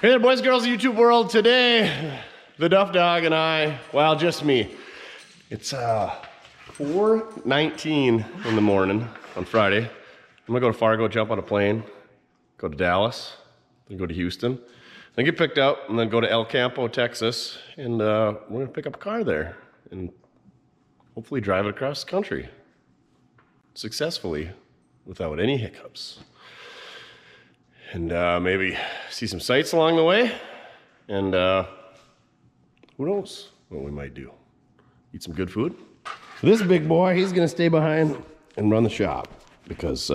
Hey there, boys and girls of YouTube world. Today, the Duff dog and I, well, just me. It's 4:19 in the morning on Friday. I'm gonna go to Fargo, jump on a plane, go to Dallas, then go to Houston, then get picked up, and then go to El Campo, Texas, and we're gonna pick up a car there and hopefully drive it across the country successfully without any hiccups. And maybe see some sights along the way, and who knows what we might do. Eat some good food. This big boy, he's gonna stay behind and run the shop, because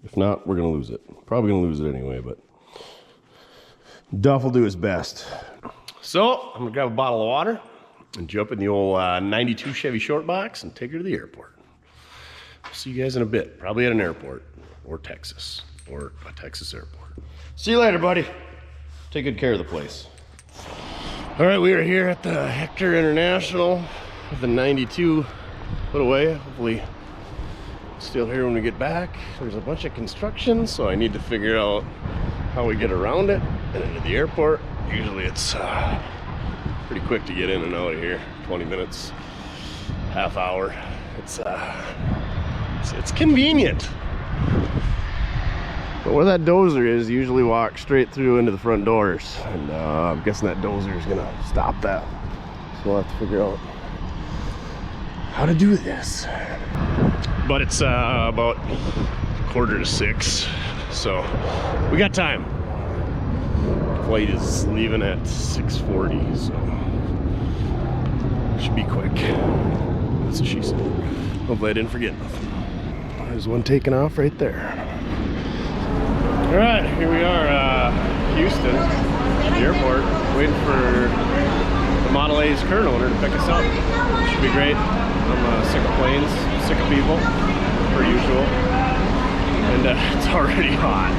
if not, we're gonna lose it. Probably gonna lose it anyway, but Duff will do his best. So I'm gonna grab a bottle of water and jump in the old 92 Chevy short box and take her to the airport. See you guys in a bit, probably at an airport or Texas. Or a Texas airport. See you later, buddy. Take good care of the place. All right, we are here at the Hector International with the 92 put away. Hopefully still here when we get back. There's a bunch of construction, so I need to figure out how we get around it and into the airport. Usually it's pretty quick to get in and out of here. 20 minutes, half hour. It's convenient. But where that dozer is, you usually walk straight through into the front doors. And I'm guessing that dozer is gonna stop that. So we'll have to figure out how to do this. But it's about 5:45, so we got time. Flight is leaving at 6:40, so should be quick. That's what she said. Hopefully I didn't forget nothing. There's one taking off right there. All right, here we are, Houston, the airport, waiting for the Model A's current owner to pick us up. Should be great. I'm sick of planes, sick of people, per usual, and it's already hot.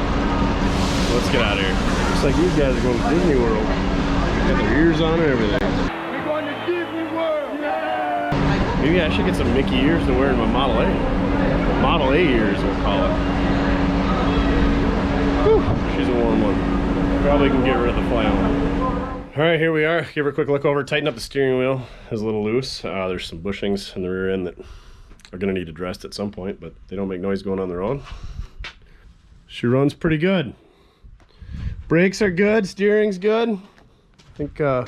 So let's get out of here. Looks like these guys are going to Disney World. Got their ears on and everything. We're going to Disney World! Yeah! Maybe I should get some Mickey ears to wear in my Model A. Model A ears, we'll call it. Whew, she's a warm one. Probably can get rid of the flannel. All right, here we are. Give her a quick look over. Tighten up the steering wheel. It's a little loose. There's some bushings in the rear end that are going to need addressed at some point, but they don't make noise going on their own. She runs pretty good. Brakes are good. Steering's good. I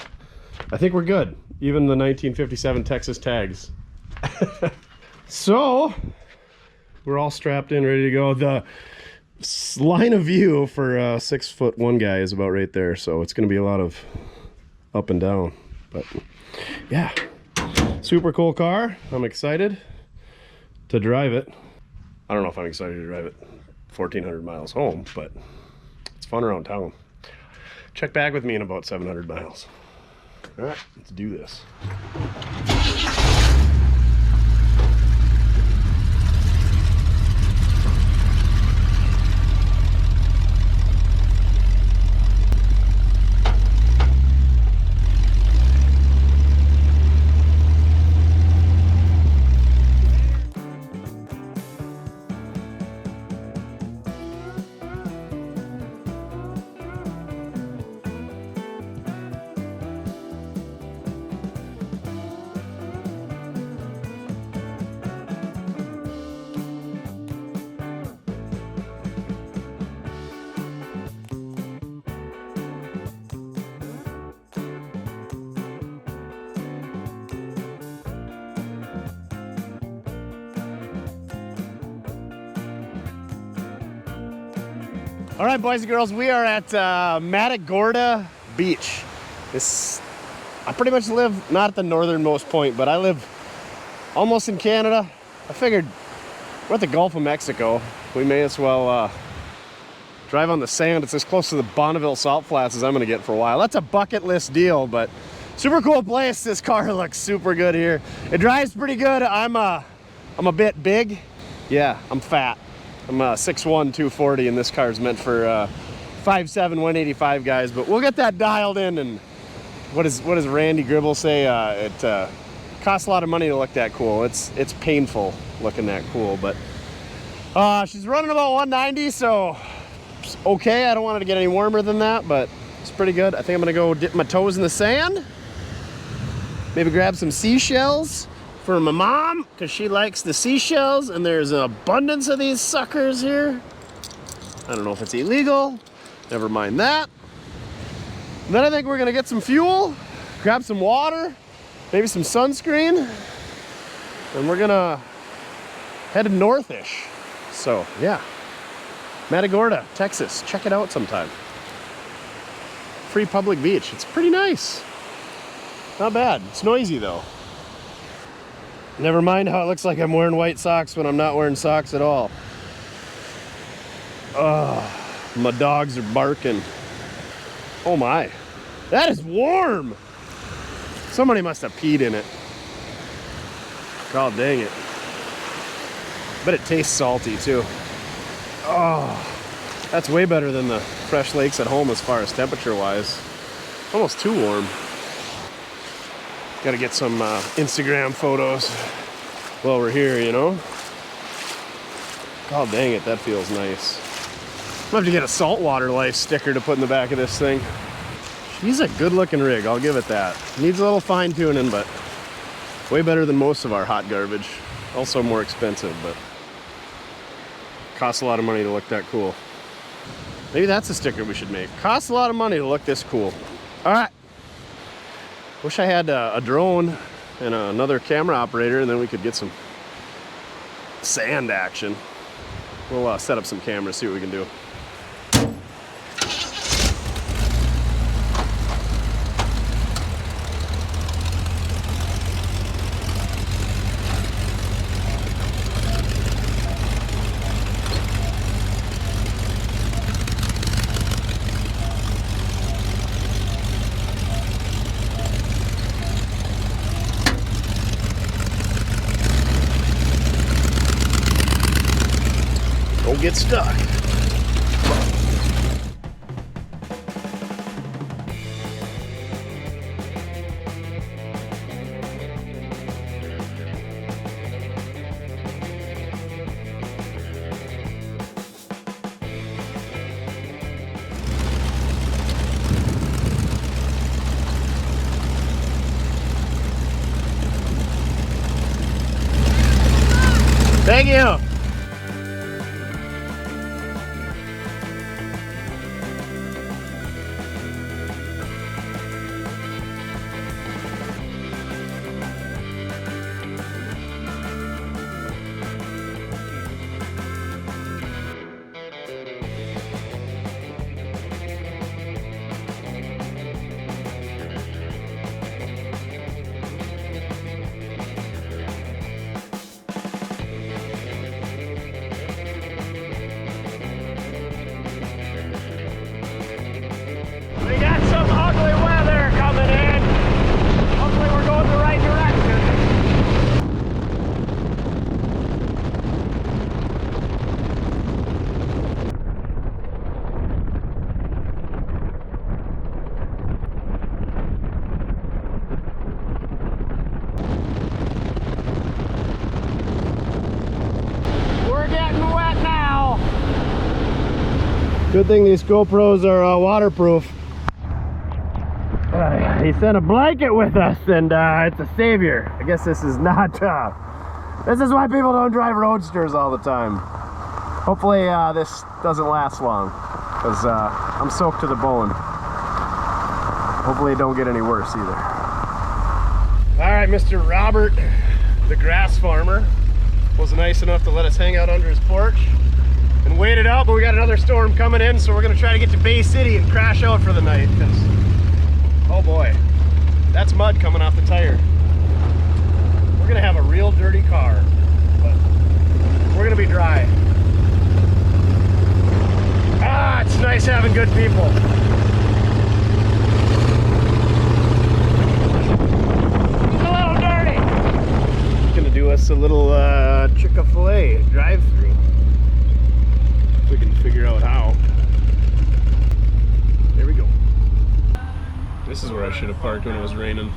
think we're good. Even the 1957 Texas tags. So we're all strapped in, ready to go. The line of view for a 6'1" guy is about right there, so it's going to be a lot of up and down. But yeah, super cool car. I'm excited to drive it. I don't know if I'm excited to drive it 1,400 miles home, but it's fun around town. Check back with me in about 700 miles. All right, let's do this. All right, boys and girls, we are at Matagorda Beach. I pretty much live not at the northernmost point, but I live almost in Canada. I figured we're at the Gulf of Mexico. We may as well drive on the sand. It's as close to the Bonneville Salt Flats as I'm gonna get for a while. That's a bucket list deal, but super cool place. This car looks super good here. It drives pretty good. I'm a bit big. Yeah, I'm fat. I'm 6'1", 240, and this car is meant for 5'7", 185 guys. But we'll get that dialed in. And what does Randy Gribble say? It costs a lot of money to look that cool. It's painful looking that cool. But she's running about 190, so okay. I don't want it to get any warmer than that, but It's pretty good. I think I'm gonna go dip my toes in the sand. Maybe grab some seashells for my mom, because she likes the seashells, and there's an abundance of these suckers here. I don't know if it's illegal. Never mind that. And then I think we're gonna get some fuel, grab some water, maybe some sunscreen, and we're gonna head northish. So yeah, Matagorda, Texas. Check it out sometime. Free public beach. It's pretty nice. Not bad. It's noisy though. Never mind how it looks like I'm wearing white socks when I'm not wearing socks at all. My dogs are barking. Oh my. That is warm. Somebody must have peed in it. God dang it. But it tastes salty too. Oh, that's way better than the fresh lakes at home as far as temperature wise. Almost too warm. Gotta get some Instagram photos while we're here, you know? God dang it, that feels nice. I'll have to get a saltwater life sticker to put in the back of this thing. She's a good looking rig, I'll give it that. Needs a little fine tuning, but way better than most of our hot garbage. Also more expensive, but costs a lot of money to look that cool. Maybe that's a sticker we should make. Costs a lot of money to look this cool. All right. Wish I had a drone and another camera operator, and then we could get some sand action. We'll set up some cameras, see what we can do. Don't get stuck. Thank you. We got some ugly weather coming in. Hopefully we're going the right direction. We're getting wet now. Good thing these GoPros are waterproof. He sent a blanket with us, and it's a savior. I guess this is not, this is why people don't drive Roadsters all the time. Hopefully this doesn't last long, because I'm soaked to the bone. Hopefully it don't get any worse either. All right, Mr. Robert, the grass farmer, was nice enough to let us hang out under his porch and wait it out, but we got another storm coming in, so we're gonna try to get to Bay City and crash out for the night, because oh boy, that's mud coming off the tire. We're gonna have a real dirty car, but we're gonna be dry. Ah, it's nice having good people. It's a little dirty. Gonna do us a little Chick-fil-A drive-through. If we can figure out how. There we go. This is where I should have parked when it was raining.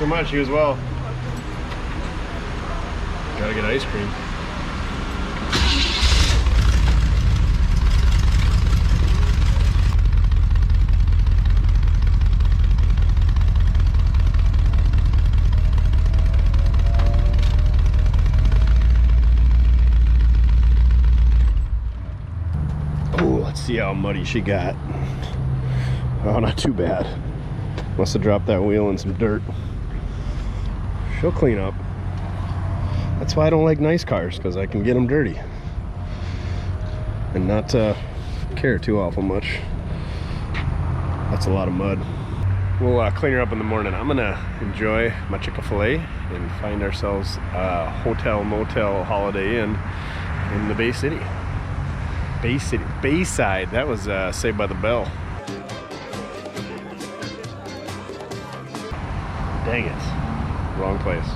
so much. You as well. Gotta get ice cream. Oh, let's see how muddy she got. Oh, not too bad. Must have dropped that wheel in some dirt. She'll clean up. That's why I don't like nice cars, because I can get them dirty and not care too awful much. That's a lot of mud. We'll clean her up in the morning. I'm gonna enjoy my Chick-fil-A and find ourselves a hotel, motel, Holiday Inn in the Bay City. Bayside. That was Saved by the Bell. Dang it, wrong place.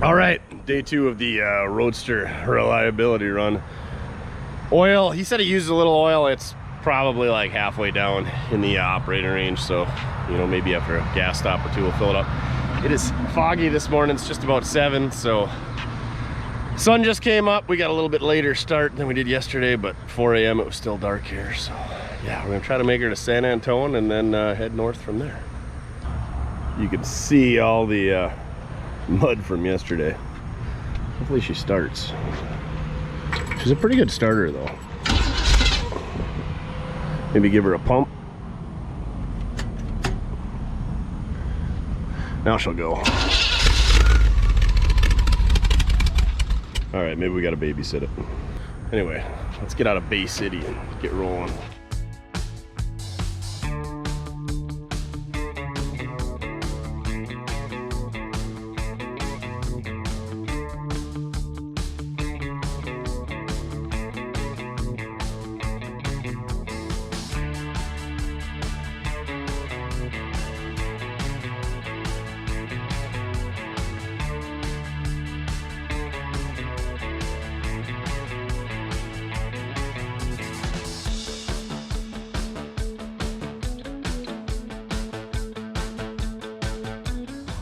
All right, day 2 of the Roadster reliability run. Oil, he said he used a little oil. It's probably like halfway down in the operating range, so you know, maybe after a gas stop or two we'll fill it up. It is foggy this morning. It's just about 7, so sun just came up. We got a little bit later start than we did yesterday, but 4 a.m. it was still dark here, so yeah, we're gonna try to make her to San Antone and then head north from there. You can see all the mud from yesterday. Hopefully she starts. She's a pretty good starter though. Maybe give her a pump. Now she'll go. All right, maybe we gotta babysit it. Anyway, let's get out of Bay City and get rolling.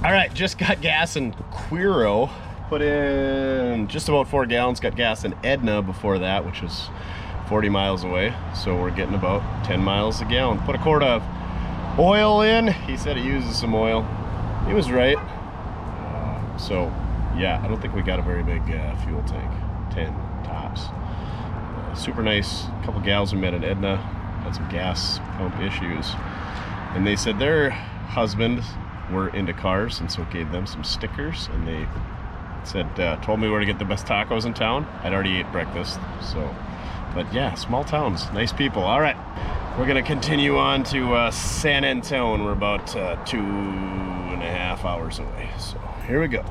All right, just got gas in Quiro. Put in just about 4 gallons. Got gas in Edna before that, which was 40 miles away. So we're getting about 10 miles a gallon. Put a quart of oil in. He said he uses some oil. He was right. So yeah, I don't think we got a very big fuel tank. 10 tops. Super nice. A couple gals we met in Edna had some gas pump issues, and they said their husband were into cars, and so gave them some stickers, and they said told me where to get the best tacos in town. I'd already ate breakfast, so but yeah, small towns, nice people. All right, we're gonna continue on to San Antone. We're about 2.5 hours away, so here we go.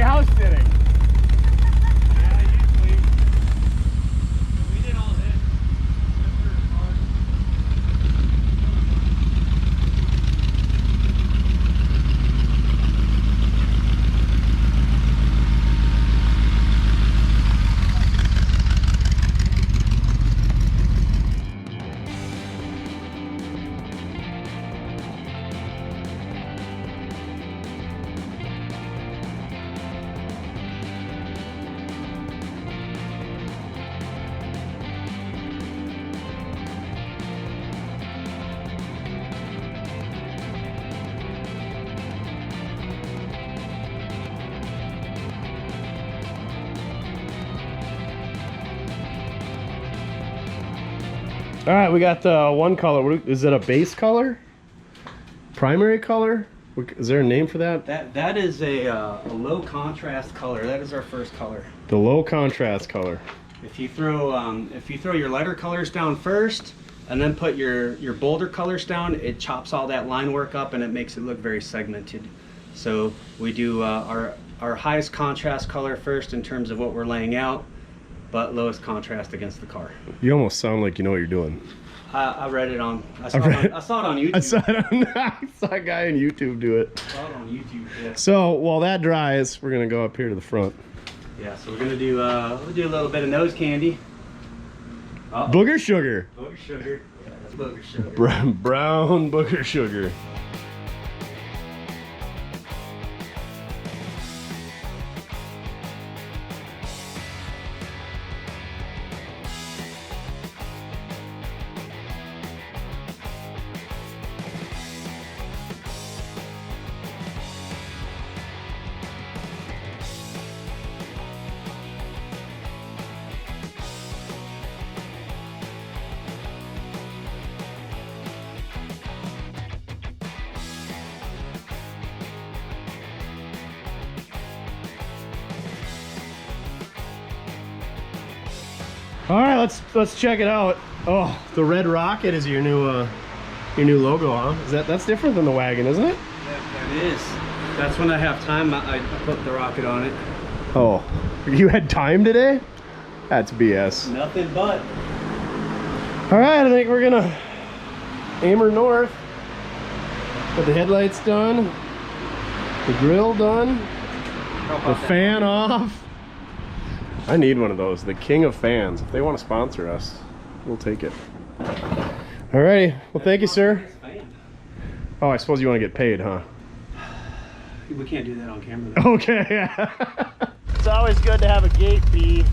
House sitting. Yeah, usually. We did all this. All right, we got one color. Is it a base color? Primary color? Is there a name for that? That is a low contrast color. That is our first color. The low contrast color. If you throw your lighter colors down first, and then put your bolder colors down, it chops all that line work up and it makes it look very segmented. So we do our highest contrast color first in terms of what we're laying out, but lowest contrast against the car. You almost sound like you know what you're doing. I read it on, I saw it on YouTube. I saw a guy on YouTube do it. I saw it on YouTube, yeah. So while that dries, we're gonna go up here to the front. Yeah, so we're gonna do we'll do a little bit of nose candy. Oh, Booger sugar. booger sugar. Yeah, that's booger sugar. Brown booger sugar. All right, let's check it out. Oh, the red rocket is your new logo, huh? That's different than the wagon, isn't it? That is. That's when I have time. I put the rocket on it. Oh, you had time today? That's BS. Nothing but. All right, I think we're gonna aim her north. Put the headlights done, the grill done, the fan off. I need one of those, the king of fans. If they want to sponsor us, we'll take it. Alrighty, well thank you, sir. Oh, I suppose you want to get paid, huh? We can't do that on camera though. Okay, yeah. It's always good to have a gate fee.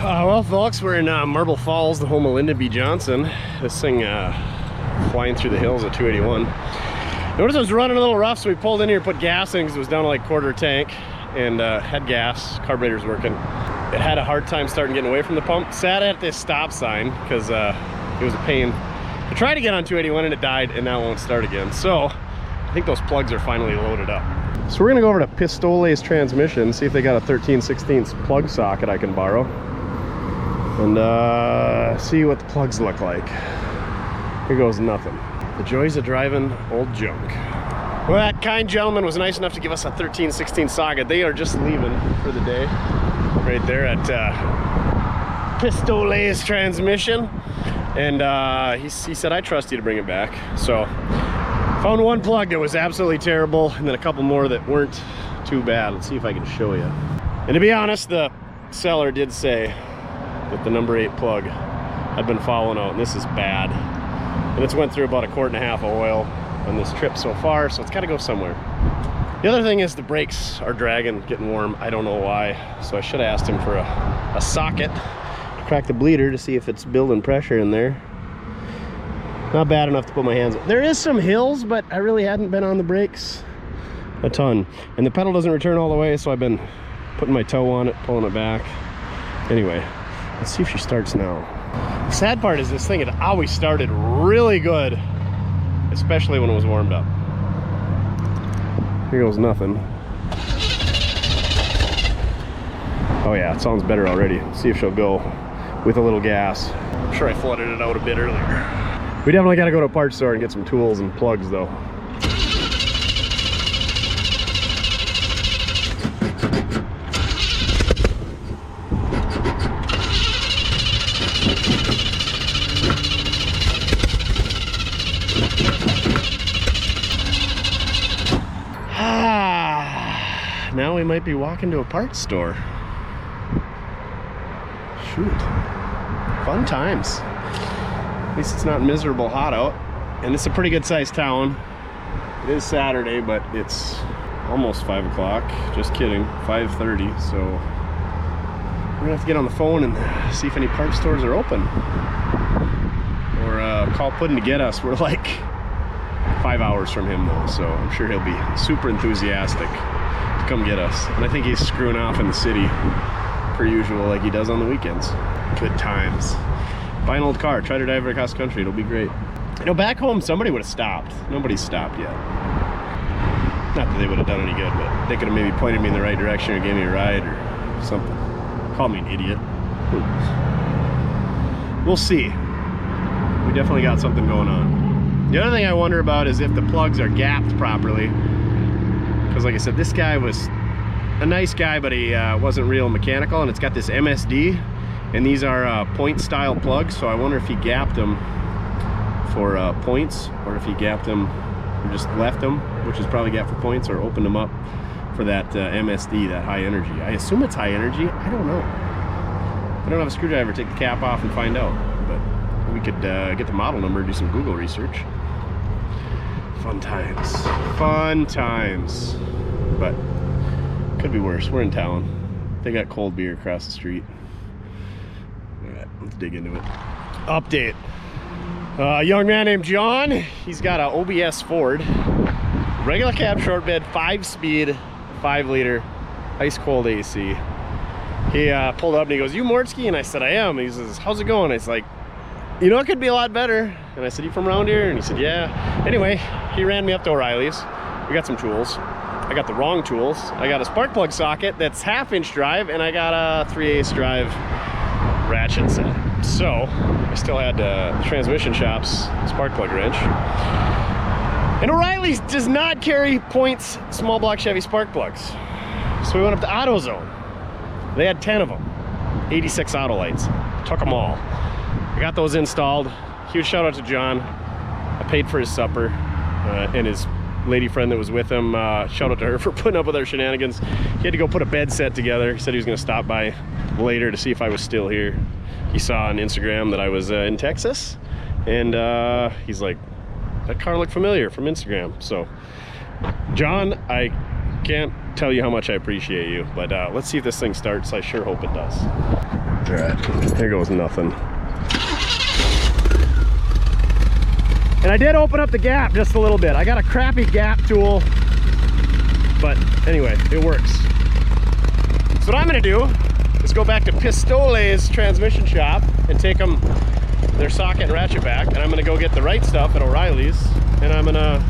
Well, folks, we're in Marble Falls, the home of Linda B. Johnson. This thing flying through the hills at 281. Notice it was running a little rough, so we pulled in here, put gas in because it was down to like quarter tank, and had gas, carburetor's working. It had a hard time starting getting away from the pump. Sat at this stop sign because it was a pain to try to get on 281, and it died, and now it won't start again. So I think those plugs are finally loaded up. So we're gonna go over to Pistole's transmission, see if they got a 13/16 plug socket I can borrow, and see what the plugs look like. Here goes nothing. The joys of driving old junk. Well, that kind gentleman was nice enough to give us a 13/16 socket. They are just leaving for the day, right there at Pistole's transmission. And he said, I trust you to bring it back. So found one plug that was absolutely terrible, and then a couple more that weren't too bad. Let's see if I can show you. And to be honest, the seller did say that the number 8 plug had been falling out, and this is bad. And it's went through about 1.5 quarts of oil on this trip so far, so it's got to go somewhere. The other thing is the brakes are dragging, getting warm. I don't know why, so I should have asked him for a socket to crack the bleeder to see if it's building pressure in there. Not bad enough to put my hands on. There is some hills, but I really hadn't been on the brakes a ton. And the pedal doesn't return all the way, so I've been putting my toe on it, pulling it back. Anyway, let's see if she starts now. The sad part is this thing had always started really good, especially when it was warmed up. Here goes nothing. Oh yeah, it sounds better already. Let's see if she'll go with a little gas. I'm sure I flooded it out a bit earlier. We definitely got to go to a parts store and get some tools and plugs though. Now we might be walking to a parts store. Shoot. Fun times. At least it's not miserable hot out. And it's a pretty good sized town. It is Saturday, but it's almost 5 o'clock. Just kidding, 5:30. So We're gonna have to get on the phone and see if any parts stores are open. Or call Puddin to get us. We're like 5 hours from him though, so I'm sure he'll be super enthusiastic to come get us. And I think he's screwing off in the city per usual like he does on the weekends. Good times. Buy an old car, try to drive it across country, it'll be great. You know, back home somebody would have stopped. Nobody's stopped yet. Not that they would have done any good, but they could have maybe pointed me in the right direction or gave me a ride or something. Called me an idiot. We'll see. We definitely got something going on. The other thing I wonder about is if the plugs are gapped properly. Because like I said, this guy was a nice guy, but he wasn't real mechanical, and it's got this MSD, and these are point style plugs, so I wonder if he gapped them for points, or if he gapped them or just left them, which is probably gapped for points, or opened them up for that MSD, that high energy. I assume it's high energy. I don't know. I don't have a screwdriver. Take the cap off and find out. But we could get the model number, do some Google research. Fun times. Fun times. But could be worse. We're in town. They got cold beer across the street. All right, let's dig into it. Update. A young man named John. He's got an OBS Ford. Regular cab short bed, 5-speed, 5-liter, ice cold AC. He pulled up and he goes, "You Mortske?" And I said, "I am." And he says, "How's it going?" I was like, "You know, it could be a lot better." And I said, "You from around here?" And he said, "Yeah." Anyway, he ran me up to O'Reilly's. We got some tools. I got the wrong tools. I got a spark plug socket that's 1/2-inch drive, and I got a 3/8 drive ratchet set. So I still had the transmission shop's spark plug wrench. And O'Reilly's does not carry points small block Chevy spark plugs. So we went up to AutoZone. They had 10 of them, 86 auto lights. Took them all. I got those installed. Huge shout out to John. I paid for his supper, and his lady friend that was with him, shout out to her for putting up with our shenanigans. He had to go put a bed set together. He said he was gonna stop by later to see if I was still here. He saw on Instagram that I was in Texas, and he's like, "That car looked familiar from Instagram." So John, I can't tell you how much I appreciate you, but let's see if this thing starts. I sure hope it does. All right, here goes nothing. And I did open up the gap just a little bit. I got a crappy gap tool, but anyway, it works. So what I'm gonna do is go back to Pistole's transmission shop and take them their socket and ratchet back, and I'm gonna go get the right stuff at O'Reilly's, and I'm gonna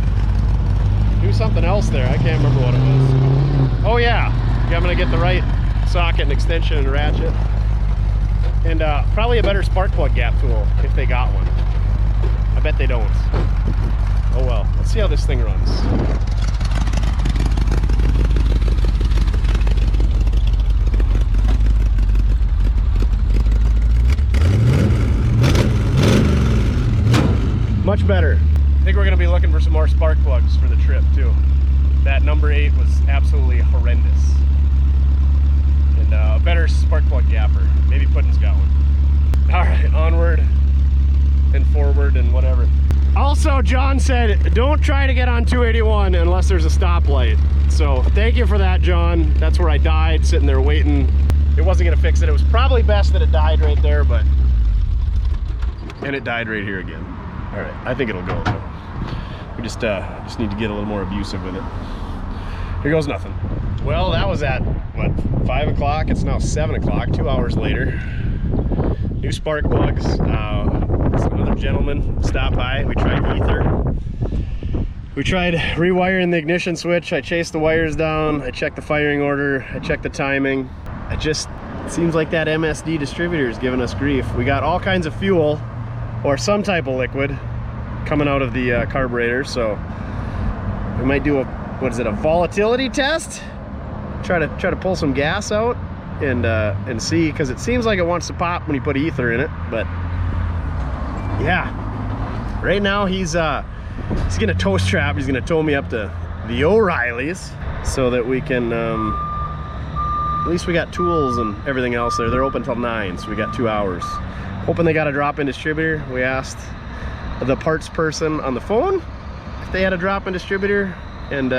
do something else there. I can't remember what it was. Oh yeah, I'm gonna get the right socket and extension and ratchet, and probably a better spark plug gap tool if they got one. I bet they don't. Oh well, let's see how this thing runs. Much better. I think we're gonna be looking for some more spark plugs for the trip too. That number 8 was absolutely horrendous. And a better spark plug gapper. Maybe Puddin's got one. All right, onward and forward and whatever. Also, John said, don't try to get on 281 unless there's a stoplight. So thank you for that, John. That's where I died, sitting there waiting. It wasn't gonna fix it. It was probably best that it died right there, but, and it died right here again. All right, I think it'll go though. We just need to get a little more abusive with it. Here goes nothing. Well, that was at, what, 5 o'clock? It's now 7 o'clock, 2 hours later. New spark plugs. Another gentleman stopped by. We tried ether. We tried rewiring the ignition switch. I chased the wires down. I checked the firing order. I checked the timing. It seems like that MSD distributor is giving us grief. We got all kinds of fuel or some type of liquid coming out of the carburetor, so we might do a volatility test? Try to pull some gas out and see, because it seems like it wants to pop when you put ether in it. But yeah, right now he's gonna toast trap. He's gonna tow me up to the O'Reilly's so that we can at least we got tools and everything else there. They're open till 9, so we got 2 hours. Hoping they got a drop-in distributor. We asked the parts person on the phone if they had a drop-in distributor, and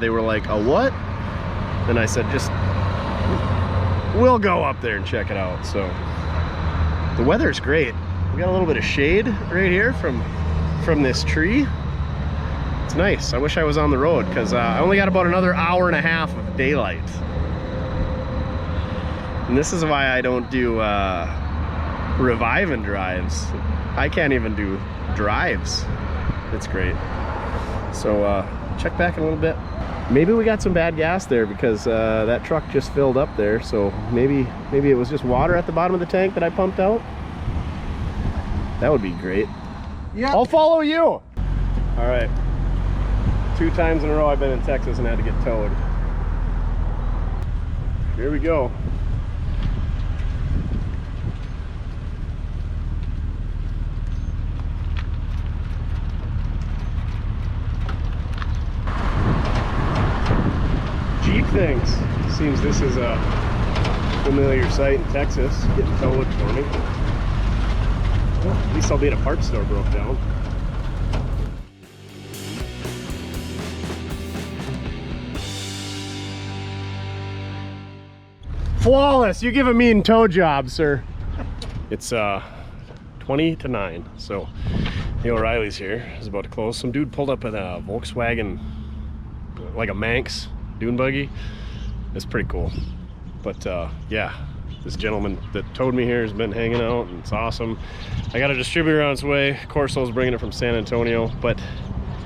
they were like, "A what?" And I said, "Just we'll go up there and check it out. So the weather's great. We got a little bit of shade right here from this tree. It's nice. I wish I was on the road because I only got about another hour and a half of daylight. And this is why I don't do reviving drives. I can't even do drives. It's great. So check back in a little bit. Maybe we got some bad gas there because that truck just filled up there. So maybe it was just water at the bottom of the tank that I pumped out. That would be great. Yeah. I'll follow you. All right. 2 times in a row I've been in Texas and had to get towed. Here we go. Jeep things. Seems this is a familiar sight in Texas, getting towed for me. Well, at least I'll be at a parts store broke down. Flawless. You give a mean tow job, sir. It's 20 to 9, so the O'Reilly's here is about to close. Some dude pulled up in a Volkswagen, like a Manx dune buggy. It's pretty cool. But yeah, this gentleman that towed me here has been hanging out, and it's awesome. I got a distributor on its way. Corso's bringing it from San Antonio, but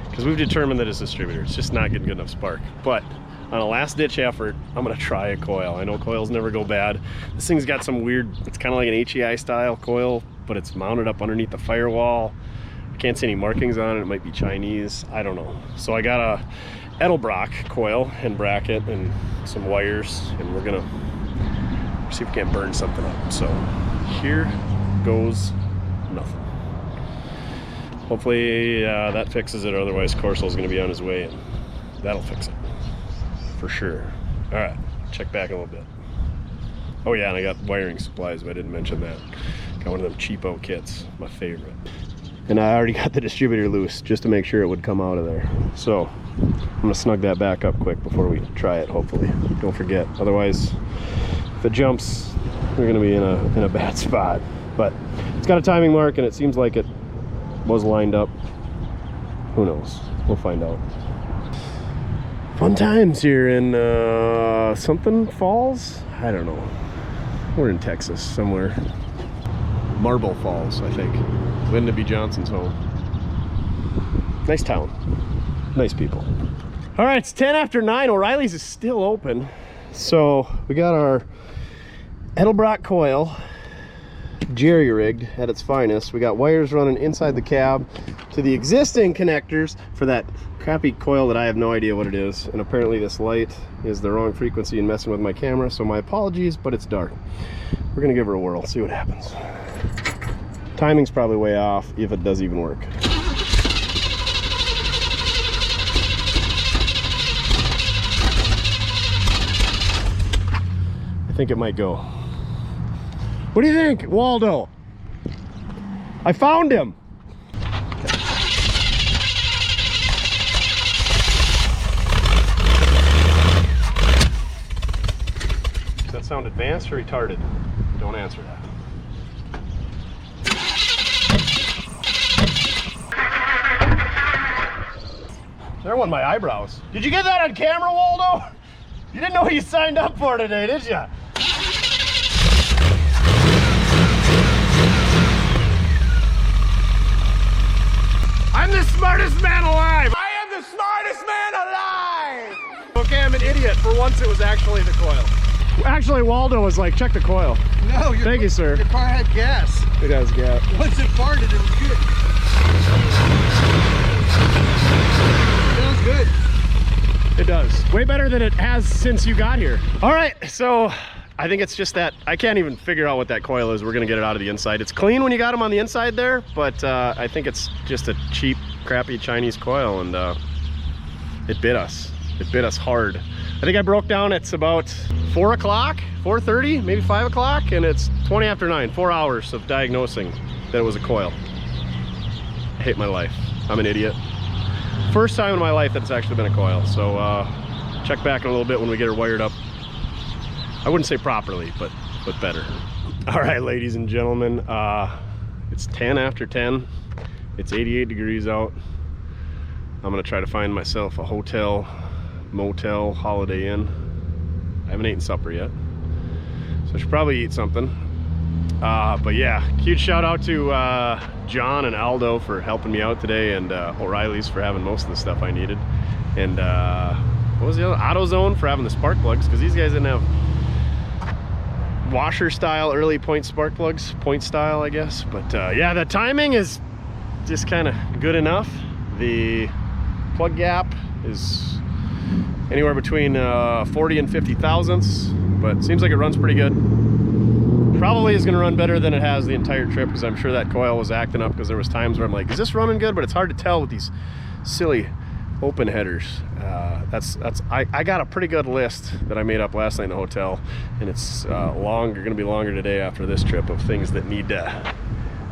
because we've determined that it's a distributor, it's just not getting good enough spark. But on a last ditch effort, I'm gonna try a coil. I know coils never go bad. This thing's got some weird, it's kind of like an HEI style coil, but it's mounted up underneath the firewall. I can't see any markings on it. It might be Chinese, I don't know. So I got a Edelbrock coil and bracket and some wires, and we're gonna see if we can't burn something up. So here goes nothing. Hopefully that fixes it, otherwise Corso's gonna be on his way and that'll fix it for sure. All right, check back a little bit. Oh yeah, and I got wiring supplies, but I didn't mention that. Got one of them cheapo kits, my favorite. And I already got the distributor loose just to make sure it would come out of there. So I'm gonna snug that back up quick before we try it, hopefully. Don't forget, otherwise if it jumps, we're gonna be in a bad spot. But it's got a timing mark and it seems like it was lined up. Who knows? We'll find out. Fun times here in something Falls? I don't know. We're in Texas somewhere. Marble Falls, I think. Linda B. Johnson's home. Nice town. Nice people. All right, it's 10 after 9. O'Reilly's is still open. So we got our Edelbrock coil, jerry-rigged at its finest. We got wires running inside the cab to the existing connectors for that crappy coil that I have no idea what it is. And apparently this light is the wrong frequency and messing with my camera, so my apologies, but it's dark. We're gonna give her a whirl, see what happens. Timing's probably way off, if it does even work. I think it might go. What do you think, Waldo? I found him. Does that sound advanced or retarded? Don't answer that. There went my eyebrows. Did you get that on camera, Waldo? You didn't know what you signed up for today, did you? I'm the smartest man alive! I am the smartest man alive! Okay, I'm an idiot. For once it was actually the coil. Actually, Waldo was like, check the coil. No, thank you, sir. Your car had gas. It has gas. Once it farted, it was good. Sounds good. It does. Way better than it has since you got here. All right, so I think it's just that I can't even figure out what that coil is. We're gonna get it out of the inside. It's clean when you got them on the inside there, but I think it's just a cheap, crappy Chinese coil, and it bit us. It bit us hard. I think I broke down, it's about 4 o'clock, 4:30, maybe 5 o'clock, and it's 20 after 9, 4 hours of diagnosing that it was a coil. I hate my life. I'm an idiot. First time in my life that it's actually been a coil, so check back in a little bit when we get her wired up. I wouldn't say properly, but better. All right, ladies and gentlemen, it's 10 after 10. It's 88 degrees out. I'm gonna try to find myself a hotel, motel, Holiday Inn. I haven't eaten supper yet, so I should probably eat something. But yeah, huge shout out to John and Aldo for helping me out today, and O'Reilly's for having most of the stuff I needed, and what was the other? AutoZone for having the spark plugs, because these guys didn't have washer style early point spark plugs, point style I guess. But yeah, the timing is just kind of good enough. The plug gap is anywhere between 40 and 50 thousandths, but seems like it runs pretty good. Probably is going to run better than it has the entire trip, because I'm sure that coil was acting up, because there was times where I'm like, is this running good? But it's hard to tell with these silly open headers. I got a pretty good list that I made up last night in the hotel, and it's going to be longer today after this trip, of things that need to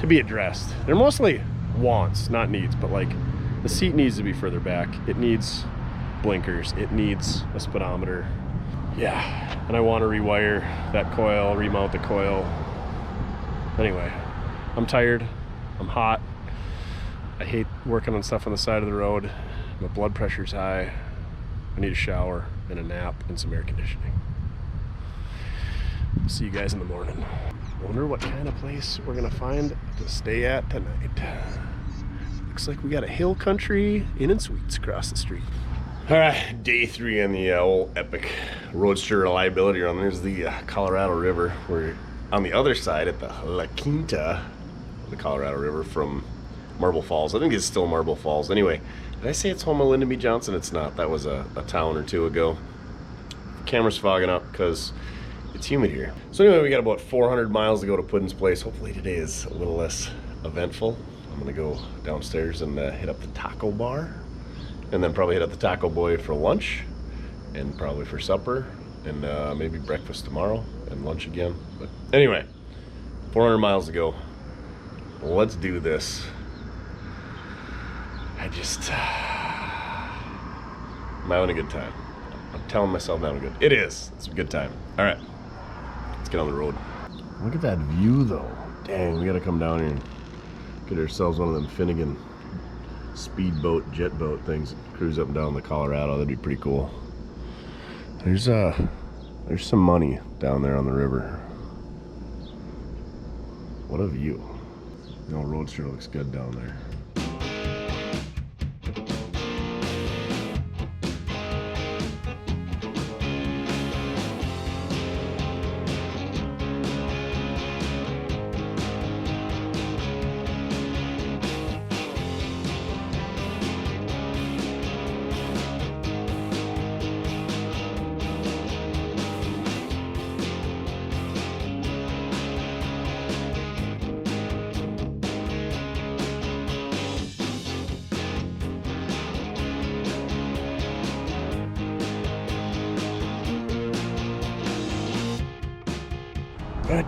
be addressed. They're mostly wants, not needs, but like the seat needs to be further back. It needs blinkers. It needs a speedometer. Yeah, and I want to rewire that coil, remount the coil. Anyway, I'm tired. I'm hot. I hate working on stuff on the side of the road. My blood pressure's high. I need a shower and a nap and some air conditioning. See you guys in the morning. Wonder what kind of place we're gonna find to stay at tonight. Looks like we got a hill country inn and suites across the street. All right, day 3 on the old epic Roadster reliability run. There's the Colorado River. We're on the other side at the La Quinta, the Colorado River from Marble Falls. I think it's still Marble Falls. Anyway, did I say it's home of Lyndon B. Johnson? It's not. That was a town or two ago. The camera's fogging up because it's humid here. So anyway, we got about 400 miles to go to Puddin's place. Hopefully today is a little less eventful. I'm gonna go downstairs and hit up the taco bar, and then probably hit up the Taco Boy for lunch, and probably for supper, and maybe breakfast tomorrow, and lunch again. But anyway, 400 miles to go. Let's do this. I'm having a good time. I'm telling myself I'm having a good. It is. It's a good time. All right, let's get on the road. Look at that view, though. Dang, we gotta come down here and get ourselves one of them Finnegan speedboat, jet boat things, cruise up and down the Colorado. That'd be pretty cool. There's some money down there on the river. What a view. The old Roadster looks good down there.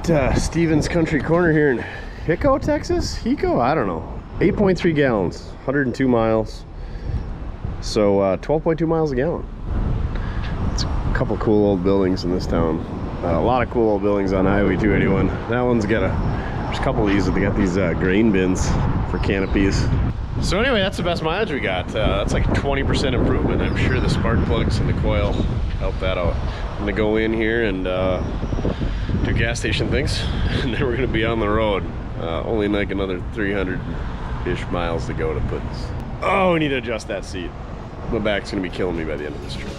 At Stevens Country Corner here in Hicko, Texas? Hicko? I don't know. 8.3 gallons, 102 miles. So 12.2 miles a gallon. It's a couple cool old buildings in this town. A lot of cool old buildings on Highway 281. That one's got there's a couple of these that they got these grain bins for canopies. So anyway, that's the best mileage we got. That's like 20% improvement. I'm sure the spark plugs and the coil help that out. I'm gonna go in here and do gas station things, and then we're gonna be on the road. Only like another 300-ish miles to go to Puddin's. Oh, we need to adjust that seat. My back's gonna be killing me by the end of this trip.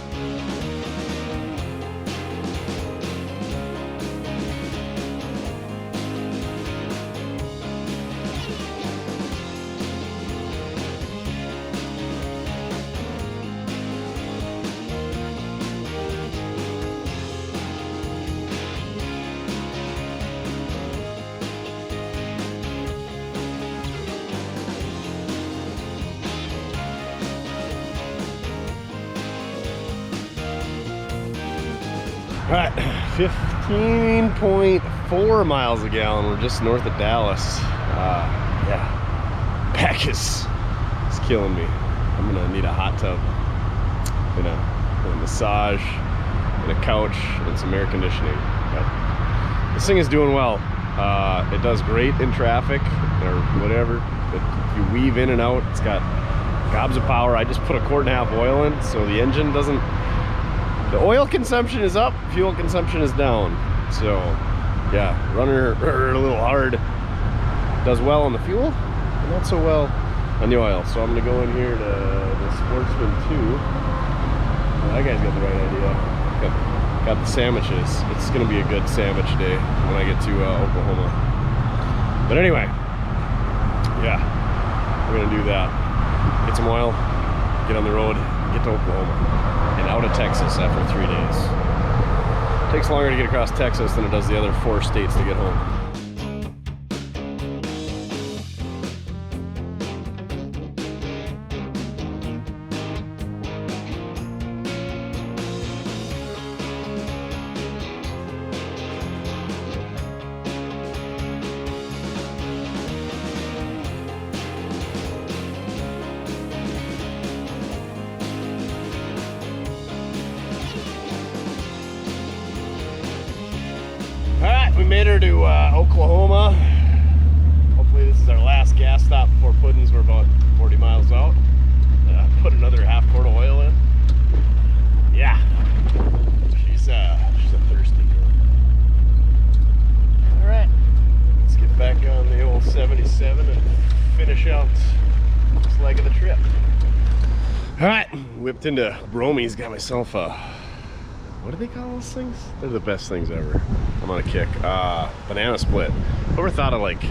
All right, 15.4 miles a gallon. We're just north of Dallas. Yeah, back is killing me. I'm gonna need a hot tub and a massage and a couch and some air conditioning. But this thing is doing well. It does great in traffic or whatever. If you weave in and out, it's got gobs of power. I just put 1.5 quart oil in, so the engine doesn't, the oil consumption is up, fuel consumption is down. So yeah, running her a little hard. Does well on the fuel, but not so well on the oil. So I'm gonna go in here to the Sportsman 2. Well, that guy's got the right idea. Got the sandwiches. It's gonna be a good sandwich day when I get to Oklahoma. But anyway, yeah, we're gonna do that. Get some oil, get on the road, get to Oklahoma, and out of Texas after 3 days. Takes longer to get across Texas than it does the other 4 states to get home. We made her to Oklahoma. Hopefully this is our last gas stop before Puddin's. We're about 40 miles out. Put another 1/2 quart of oil in. Yeah, she's a thirsty girl. All right, let's get back on the old 77 and finish out this leg of the trip. All right, whipped into Bromy's. Got myself a, what do they call those things? They're the best things ever. I'm on a kick. Banana split. Whoever thought of like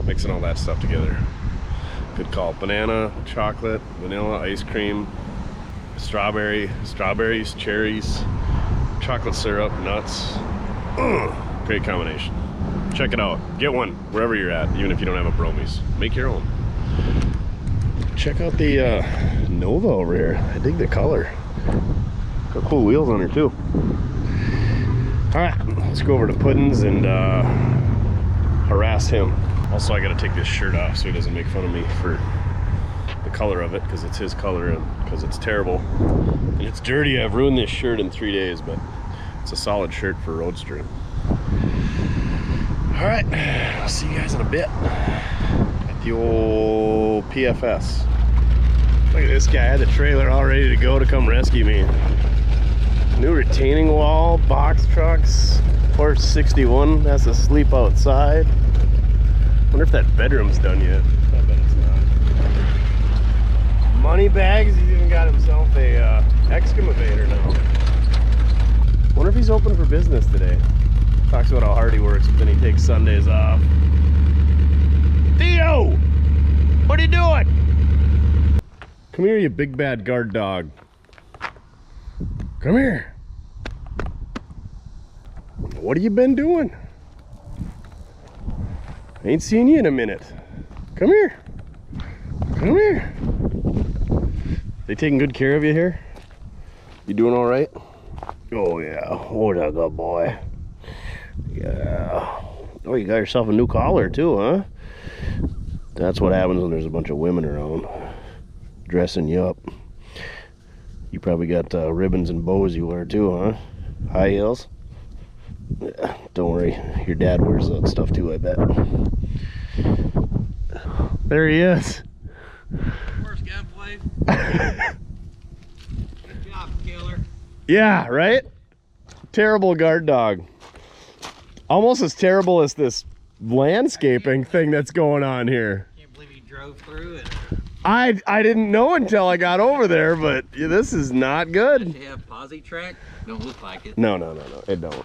mixing all that stuff together? Good call. Banana, chocolate, vanilla, ice cream, strawberries, cherries, chocolate syrup, nuts. Great combination. Check it out. Get one wherever you're at, even if you don't have a Bromy's. Make your own. Check out the Nova over here. I dig the color. Got cool wheels on her too. All right, let's go over to Puddin's and harass him. Also, I gotta take this shirt off so he doesn't make fun of me for the color of it, because it's his color and because it's terrible. And it's dirty. I've ruined this shirt in 3 days, but it's a solid shirt for Roadster. All right, I'll see you guys in a bit at the old PFS. Look at this guy, I had the trailer all ready to go to come rescue me. New retaining wall, box trucks, Porsche 61 has to sleep outside. Wonder if that bedroom's done yet. I bet it's not. Money bags, he's even got himself a excavator now. Wonder if he's open for business today. Talks about how hard he works, but then he takes Sundays off. Theo! What are you doing? Come here, you big bad guard dog. Come here. What have you been doing? I ain't seen you in a minute. Come here. Come here. They taking good care of you here? You doing all right? Oh yeah. What a good boy. Yeah. Oh, you got yourself a new collar too, huh? That's what happens when there's a bunch of women around dressing you up. You probably got ribbons and bows you wear too, huh? High heels? Yeah, don't worry, your dad wears that stuff too, I bet. There he is. Worst gunplay. Good job, killer. Yeah, right? Terrible guard dog. Almost as terrible as this landscaping thing that's going on here. Can't believe he drove through it. I didn't know until I got over there, but yeah, this is not good. Does it have posi track? Don't look like it. No, it don't.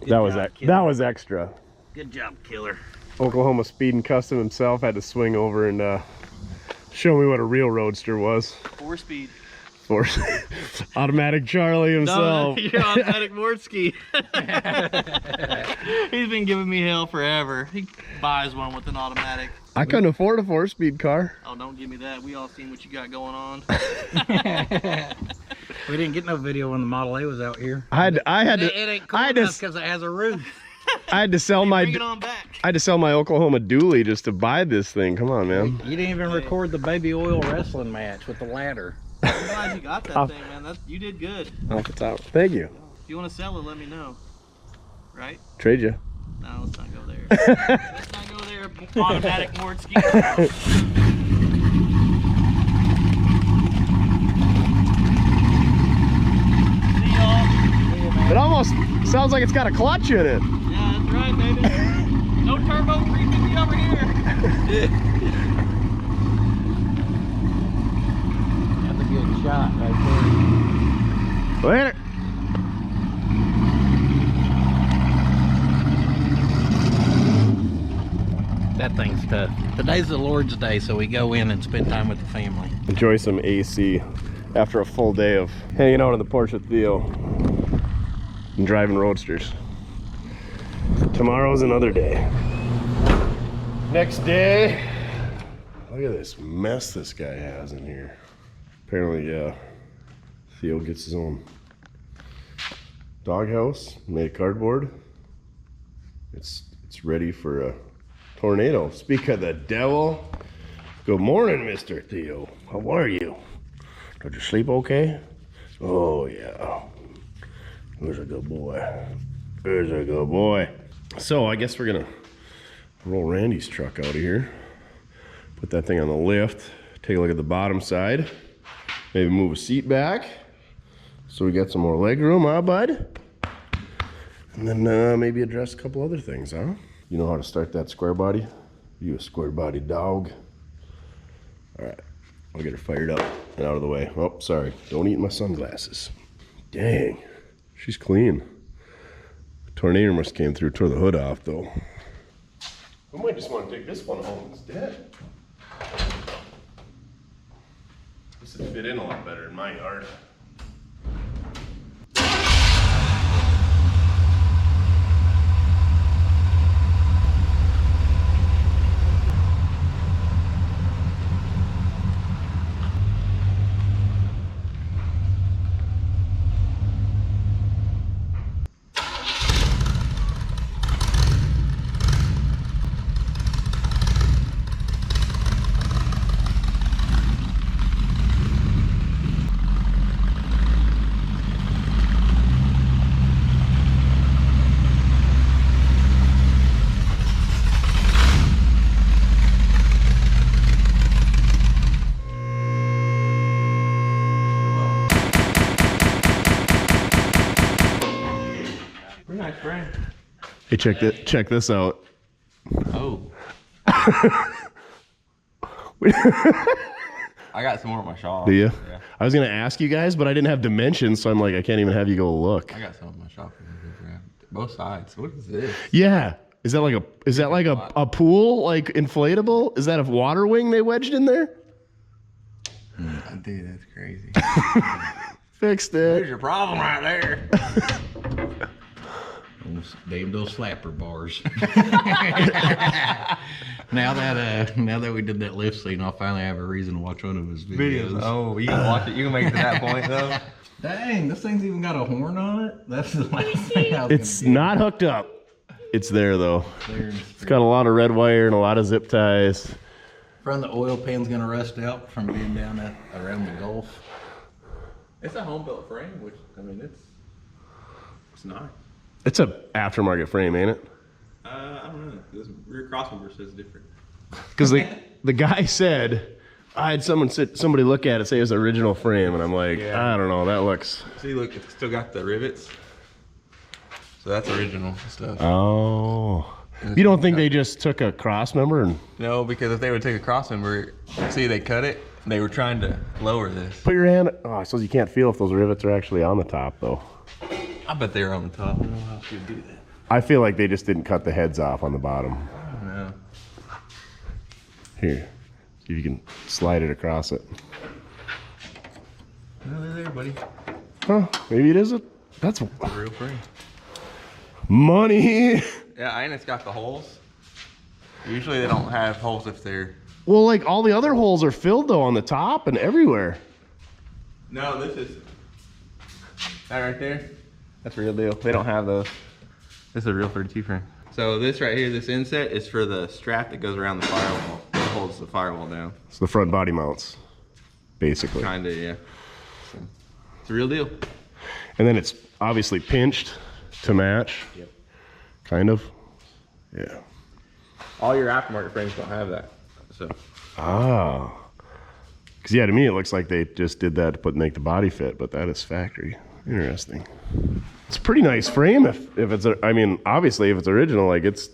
Good That was job, that was extra. Good job, killer. Oklahoma Speed and Custom himself had to swing over and show me what a real Roadster was. 4-speed. Automatic Charlie himself. No, you're automatic Mortske. He's been giving me hell forever. He buys one with an automatic. I couldn't afford a 4-speed car. Oh, don't give me that. We all seen what you got going on. We didn't get no video when the Model A was out here. It ain't cool enough because it has a roof. I had to sell my Bring it on back. I had to sell my Oklahoma dually just to buy this thing. Come on, man. You didn't even record the baby oil wrestling match with the ladder. I'm glad you got that thing, man. You did good. Off the top. Thank you. If you want to sell it, let me know. Right? Trade you. No, let's not go there. Let's not go there. Automatic Mortske. See y'all. It almost sounds like it's got a clutch in it. Yeah, that's right, baby. No turbo, 350 over here. That's a good shot right there. Later. That thing's tough. Today's the Lord's Day, so we go in and spend time with the family. Enjoy some AC after a full day of hanging out on the porch with Theo and driving Roadsters. Tomorrow's another day. Next day. Look at this mess this guy has in here. Apparently, Theo gets his own doghouse made of cardboard. It's ready for a tornado. Speak of the devil. Good morning, Mr. Theo. How are you? Did you sleep okay? Oh, yeah. Who's a good boy? Who's a good boy? So, I guess we're gonna roll Randy's truck out of here. Put that thing on the lift. Take a look at the bottom side. Maybe move a seat back. So we got some more leg room, huh, bud? And then maybe address a couple other things, huh? You know how to start that square body? You a square body dog. All right, I'll get her fired up and out of the way. Oh, sorry, don't eat my sunglasses. Dang, she's clean. The tornado must came through, tore the hood off though. I might just want to take this one home instead. This would fit in a lot better in my yard. Hey, check this out. Oh. I got some more in my shop. Do you? Yeah. I was gonna ask you guys, but I didn't have dimensions, so I'm like, I can't even have you go look. I got some in my shop. Both sides. What is this? Yeah. Is that like a pool, like inflatable? Is that a water wing they wedged in there? Dude, that's crazy. Fixed There's it. your problem right there. Damn those slapper bars. now that we did that lift scene, I'll finally have a reason to watch one of his videos. Oh, you can watch it. You can make it to that point though. Dang, this thing's even got a horn on it. That's the last thing I was It's gonna not hooked up. It's there though. get. It's got a lot of red wire and a lot of zip ties. Front of the oil pan's gonna rust out from being down around the Gulf. It's a home built frame, which I mean it's nice. It's a aftermarket frame, ain't it? I don't know. This rear crossover says different. Because the guy said, I had somebody look at it, say it was the original frame, and I'm like, I don't know, that looks. See, look, it's still got the rivets. So that's original stuff. Oh. You don't think they just took a cross member and No, because if they would take a cross member, see, they cut it. They were trying to lower this. put your hand? Oh, I suppose you can't feel if those rivets are actually on the top, though. I bet they were on the top. I don't know how she would do that. I feel like they just didn't cut the heads off on the bottom. I don't know. Here, see if you can slide it across it. No, they're there, buddy. Huh? Maybe it is that's A real frame. money. Yeah, and it's got the holes. Usually they don't have holes if they're... Well, like all the other holes are filled though on the top and everywhere. No, this is... That right there? That's real deal. They don't have those. This is a real 32 frame. So this right here, this inset is for the strap that goes around the firewall. It holds the firewall down. It's the front body mounts. basically. Kinda, yeah. So, it's a real deal. And then it's obviously pinched to match. Yep. Kind of. Yeah. All your aftermarket frames don't have that. So. Ah. Because yeah, to me it looks like they just did that to make the body fit, but that is factory. Interesting. It's a pretty nice frame if it's I mean, obviously if it's original, like it's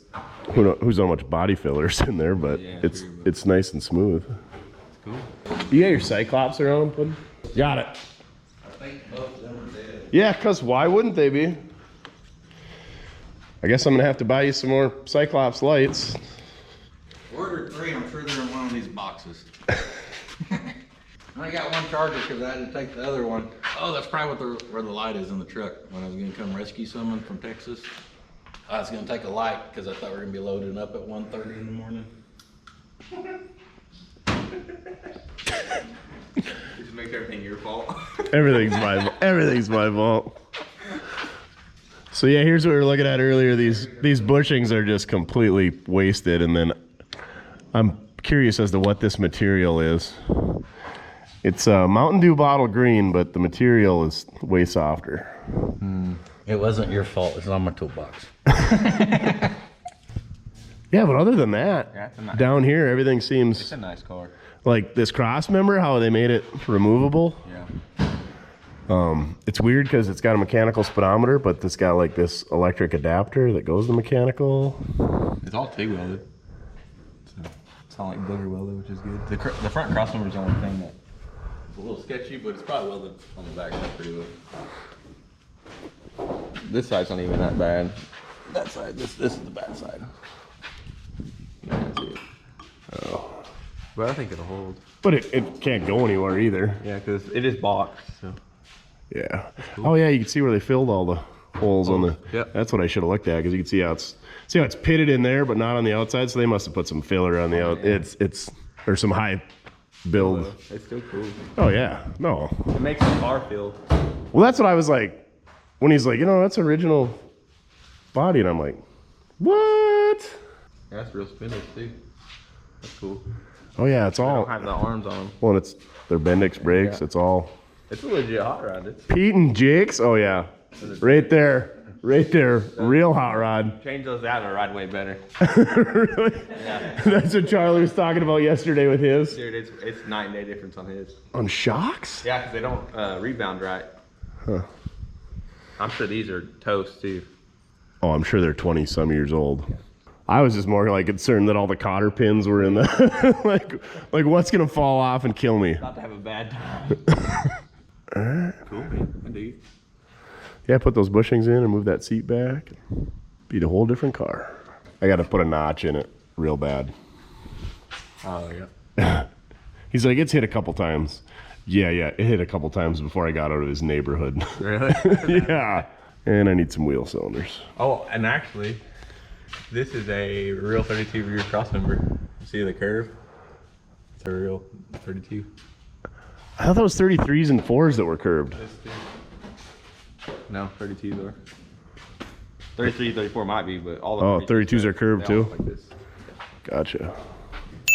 who's how much body fillers in there, but Yeah, it's nice and smooth. Cool. You got your Cyclops around, Puddin? Got it. I think both of them are dead. Yeah, because why wouldn't they be? I guess I'm gonna have to buy you some more Cyclops lights. Ordered 3, I'm sure they're in one of these boxes. I got one charger because I had to take the other one. Oh, that's probably where the light is in the truck. When I was gonna come rescue someone from Texas, I was gonna take a light because I thought we were gonna be loading up at 1:30 in the morning. Just makes everything your fault. Everything's my fault. So yeah, here's what we were looking at earlier. These bushings are just completely wasted, and then I'm curious as to what this material is. It's a Mountain Dew bottle green, but the material is way softer. It wasn't your fault. It's on my toolbox. Yeah, but other than that, Yeah, it's a nice- down here everything seems It's a nice car. like this cross member, how they made it removable. Yeah. It's weird because it's got a mechanical speedometer, but it's got like this electric adapter that goes to mechanical. It's all TIG welded. So it's not like booger welded, which is good. The front crossmember is the only thing that is a little sketchy, but it's probably welded on the back side pretty well. This side's not even that bad. That side, this is the bad side. You can't see it. Oh. But I think it'll hold. But it can't go anywhere either. Yeah, because it is boxed, so. Yeah. Oh yeah, you can see where they filled all the holes on the. Yep. That's what I should have looked at, because you can see how it's pitted in there, but not on the outside. So they must have put some filler on the out. Yeah. It's or some high build. It's still cool. Oh yeah, no. It makes the car feel. Well, that's what I was like when he's like, that's original body, and I'm like, what? Yeah, that's real spindles too. That's cool. Oh yeah, it's They all. don't have the arms on them. Well, and they're Bendix brakes. Yeah. It's all. It's a legit hot rod. It's Pete and Jake's. Oh yeah, right there, real hot rod. change those out and it'll ride way better. Really? Yeah. That's what Charlie was talking about yesterday with his. Dude, it's night and day difference on his. On shocks? Yeah, because they don't rebound right. Huh. I'm sure these are toast too. Oh, I'm sure they're 20 some years old. I was just more like concerned that all the cotter pins were in the like what's gonna fall off and kill me. Not to have a bad time. Cool, man. I do. Yeah, put those bushings in and move that seat back. Be a whole different car. I got to put a notch in it real bad. Oh yeah. He's like, it's hit a couple times. Yeah, it hit a couple times before I got out of his neighborhood. Really? Yeah. And I need some wheel cylinders. Oh, and actually, this is a real 32 rear crossmember. See the curve? It's a real 32. I thought that was 33s and 4s that were curved. No, 32s are. 33, 34 might be, but all the Oh, 32s are curved they all too? look like this. Gotcha.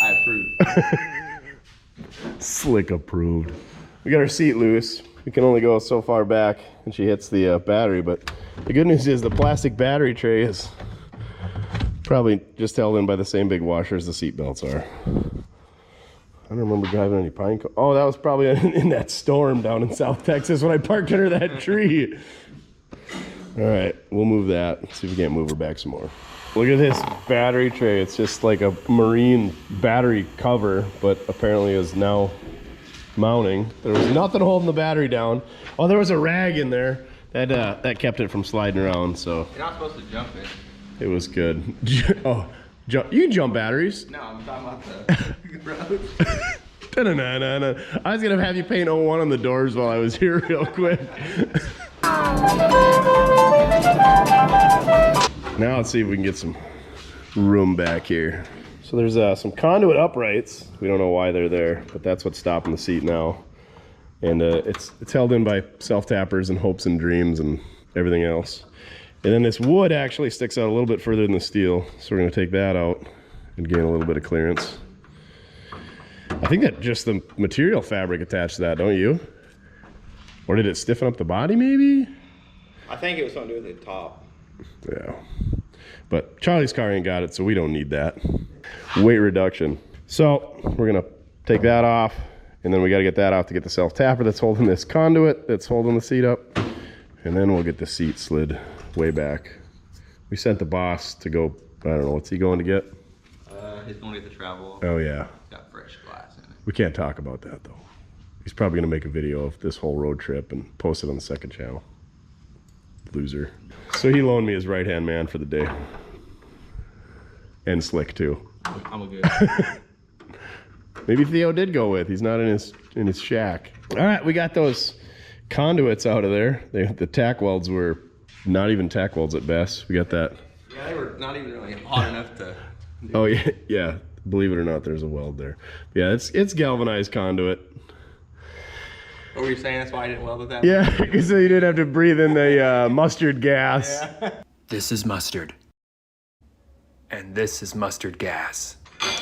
I approve. Slick approved. We got our seat loose. We can only go so far back and she hits the battery, but the good news is the plastic battery tray is probably just held in by the same big washer as the seat belts are. I don't remember driving any pine cones. Oh, that was probably in that storm down in South Texas when I parked under that tree. All right, we'll move that. See if we can't move her back some more. Look at this battery tray. It's just like a marine battery cover, but apparently is now mounting. There was nothing holding the battery down. Oh, there was a rag in there that kept it from sliding around, so You're not supposed to jump it. it was good. Oh, you can jump batteries. No, I'm talking about the road. Da-na-na-na-na. I was gonna have you paint 01 on the doors while I was here real quick. Now let's see if we can get some room back here. So there's some conduit uprights. We don't know why they're there, but that's what's stopping the seat now. And it's held in by self-tappers and hopes and dreams and everything else. And then this wood actually sticks out a little bit further than the steel. So we're gonna take that out and gain a little bit of clearance. I think that just the material fabric attached to that, don't you? Or did it stiffen up the body maybe? I think it was something to do with the top. Yeah. But Charlie's car ain't got it, so we don't need that. Weight reduction. So we're gonna take that off, and then we gotta get that off to get the self-tapper that's holding this conduit, that's holding the seat up. And then we'll get the seat slid way back. We sent the boss to go, I don't know, what's he going to get? He's going to get the travel. Oh yeah. Got fresh glass in it. We can't talk about that though. He's probably gonna make a video of this whole road trip and post it on the second channel. Loser. So he loaned me his right-hand man for the day. And Slick too. I'm a good. Maybe Theo did go with. He's not in his shack. All right, we got those conduits out of there. The tack welds were not even tack welds at best. We got that. Yeah, they were not even really hot enough to. Oh yeah, yeah. Believe it or not, there's a weld there. Yeah, it's galvanized conduit. What were you saying? That's why I didn't weld it that Yeah, so you didn't have to breathe in the mustard gas. Yeah. This is mustard. And this is mustard gas.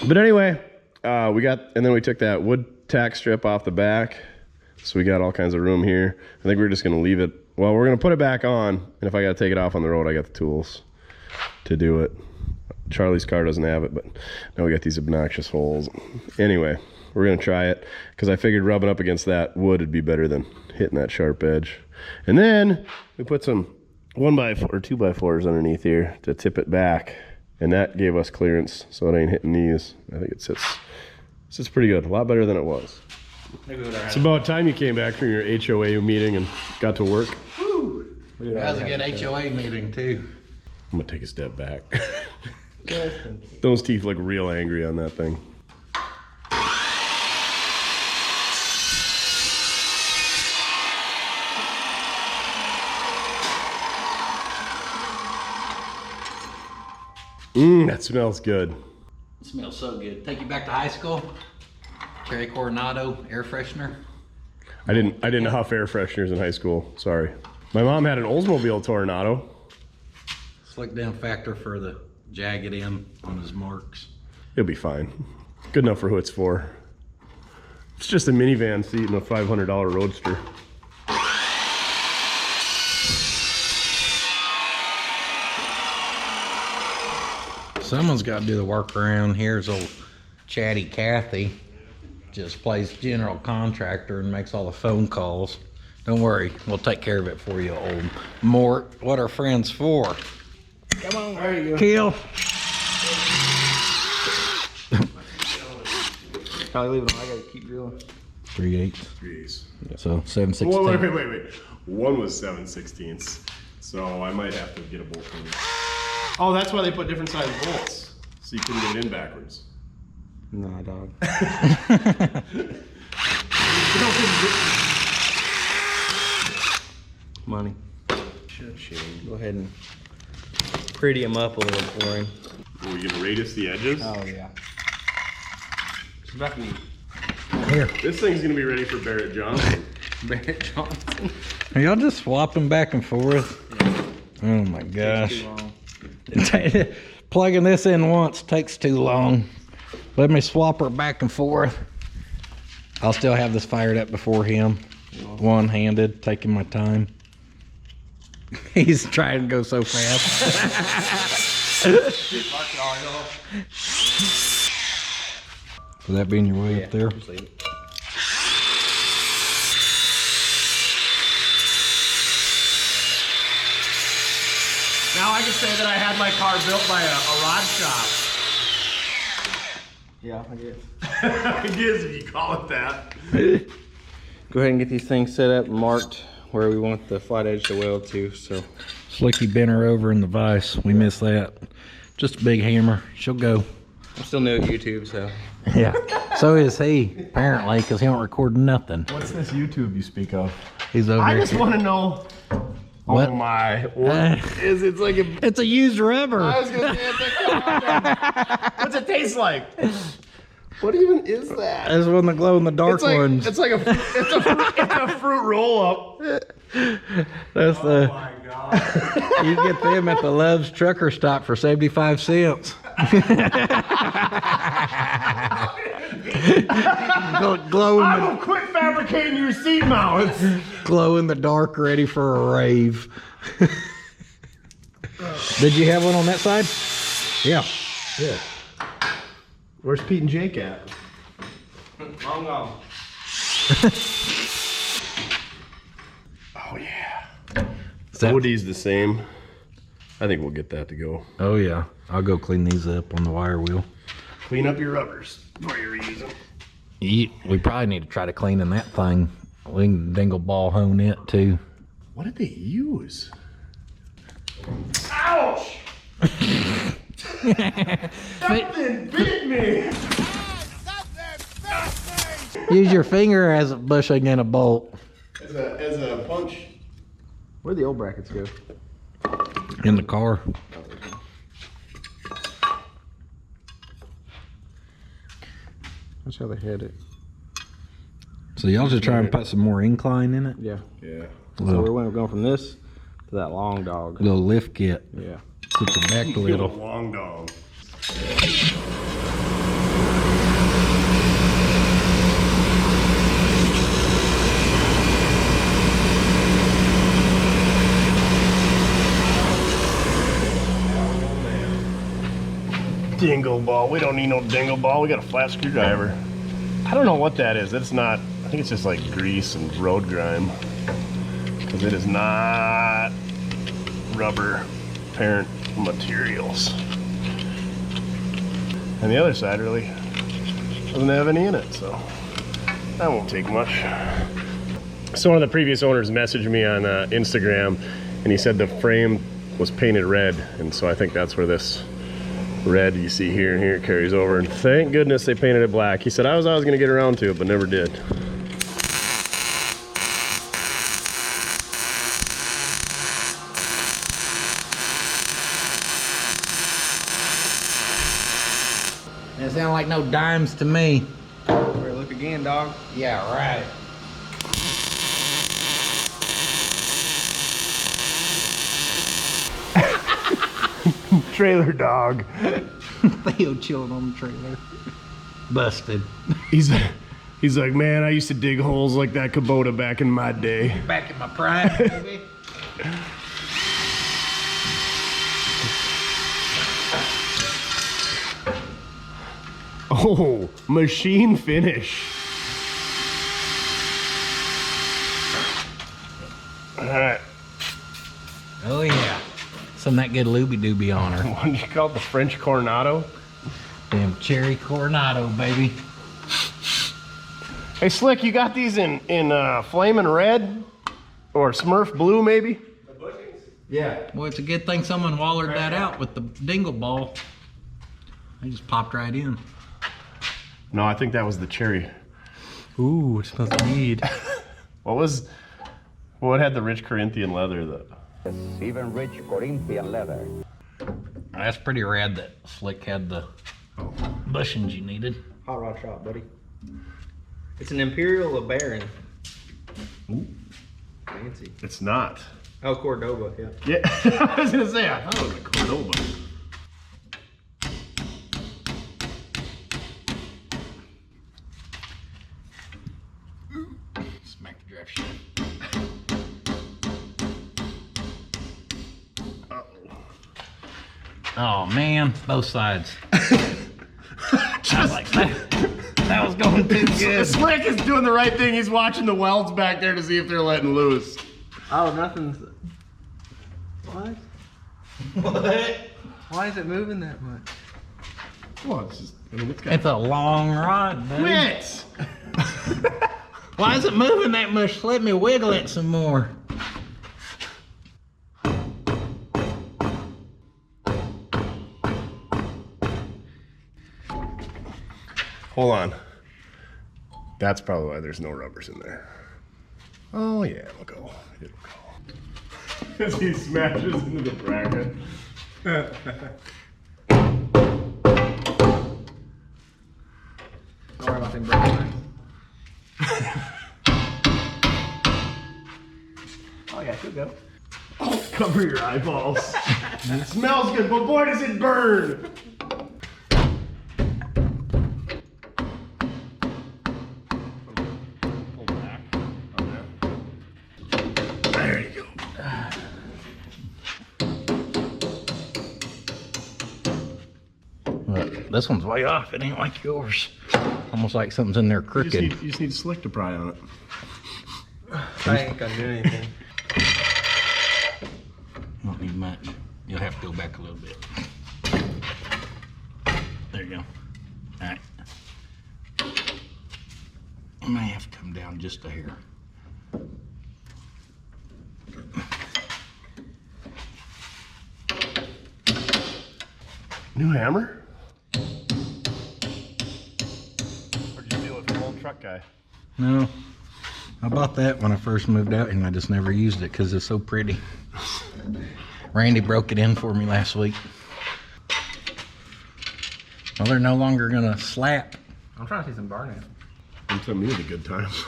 But anyway, and then we took that wood tack strip off the back. So we got all kinds of room here. I think we're just gonna leave it. Well, we're gonna put it back on, and if I gotta take it off on the road, I got the tools to do it. Charlie's car doesn't have it, but now we got these obnoxious holes. Anyway, we're gonna try it, because I figured rubbing up against that wood would be better than hitting that sharp edge. And then we put some 1x4 or 2x4s underneath here to tip it back, and that gave us clearance, so it ain't hitting these. I think it sits pretty good, a lot better than it was. It's about time you came back from your HOA meeting and got to work. That was a good HOA meeting too. I'm gonna take a step back. Those teeth look real angry on that thing. That smells good. It smells so good. Take you back to high school. Cherry Coronado air freshener. I didn't huff air fresheners in high school. Sorry. My mom had an Oldsmobile Tornado. Slick down factor for the jagged end on his marks. It'll be fine. Good enough for who it's for. It's just a minivan seat and a $500 Roadster. Someone's got to do the work around. Here's old chatty Kathy. Just plays general contractor and makes all the phone calls. Don't worry, we'll take care of it for you, old Mort. What are friends for? Come on, there you go. Kill. Probably leave it on. I gotta keep drilling. 3/8. 3/8. So 7/16. Wait. One was 7/16. So I might have to get a bolt from it. Oh, that's why they put different size bolts. So you couldn't get it in backwards. Nah, dog. Money. Go ahead and pretty them up a little for him. Are we gonna radius the edges? Oh yeah. It's about to be Here. This thing's gonna be ready for Barrett Johnson. Barrett Johnson. Are y'all just swapping back and forth? Oh my gosh. Too long. Plugging this in once takes too long. Let me swap her back and forth. I'll still have this fired up before him. One-handed, taking my time. He's trying to go so fast. Will that be in your way up there? Just leave it. Now I can say that I had my car built by a rod shop. Yeah, I guess. It is if you call it that. Go ahead and get these things set up and marked where we want the flat edge to weld to. So Slicky bent her over in the vise. We missed that. Just a big hammer. She'll go. I'm still new at YouTube, so Yeah. So is he, apparently, because he don't record nothing. What's this YouTube you speak of? He's over I here. just want to know. What? Oh my! What is it's like a? It's a used rubber. I was gonna say it's like a What's it taste like? What even is that? That's one of the glow in the dark ones. It's like a fruit roll up. That's the. My God! You get them at the Love's Trucker Stop for 75 cents. Glow in I will quit fabricating your seat mounts. glow in the dark, ready for a rave. Did you have one on that side? Yeah. Yeah. Where's Pete and Jake at? Long gone. Oh yeah. That, Woody's the same. I think we'll get that to go. oh yeah. I'll go clean these up on the wire wheel. Clean up your rubbers before you reuse them. We probably need to try to clean in that thing. We can dingle ball hone it too. What did they use? Ouch! Something bit me! Use your finger as a bushing in a bolt. As a punch. Where'd the old brackets go? In the car. That's how they had it. So y'all just try and put some more incline in it? Yeah. Yeah. So we're going from this to that long dog. A little lift kit. Yeah. Put your back a little. Long dog. Dingle ball. We don't need no dingle ball. We got a flat screwdriver. I don't know what that is. It's not. I think it's just like grease and road grime. Because it is not rubber parent materials. And the other side really doesn't have any in it, so that won't take much. So one of the previous owners messaged me on Instagram, and he said the frame was painted red, and so I think that's where this red you see here and here carries over, and thank goodness they painted it black. He said I was always going to get around to it, but never did. It sound like no dimes to me. Better look again, dog. Yeah, right. Trailer dog. Theo chilling on the trailer. Busted. He's like, man, I used to dig holes like that Kubota back in my day. Back in my prime, baby. Oh, machine finish. All right. Oh yeah. Some of that good looby dooby on her. What did you call it? The French Coronado? Damn cherry coronado, baby. Hey, Slick, you got these in flaming red or Smurf blue, maybe? Yeah. Well, it's a good thing someone wallered that out with the dingle ball. They just popped right in. No, I think that was the cherry. Ooh, it smells like weed. What had the rich Corinthian leather? Even rich Corinthian leather. That's pretty rad that Slick had the bushings you needed. Hot rod shop, buddy. It's an Imperial LeBaron. Ooh. Fancy. It's not. Oh, Cordoba, yeah. Yeah, I was gonna say, I thought it was a Cordoba. Smack the draft shit. Oh man, both sides. Just like that. That was going too good. Slick is doing the right thing. He's watching the welds back there to see if they're letting loose. Oh, nothing's... What? What? Why is it moving that much? Well, it's just, I mean, it's got It's a long rod, buddy. quit. Why is it moving that much? Let me wiggle it some more. Hold on. That's probably why there's no rubbers in there. Oh yeah, it'll go. It'll go. As he smashes into the bracket. Don't worry about them brake lines. Oh yeah, should go. Cover your eyeballs. It smells good, but boy does it burn. This one's way off. It ain't like yours. Almost like something's in there crooked. You just need slick to pry on it. I ain't gonna do anything. Don't need much. You'll have to go back a little bit. There you go. All right. I may have to come down just a hair. New hammer? Or did you deal with an old truck guy? No, I bought that when I first moved out and I just never used it because it's so pretty. Randy broke it in for me last week. Well, they're no longer gonna slap. I'm trying to see some barnet. You told me the good times.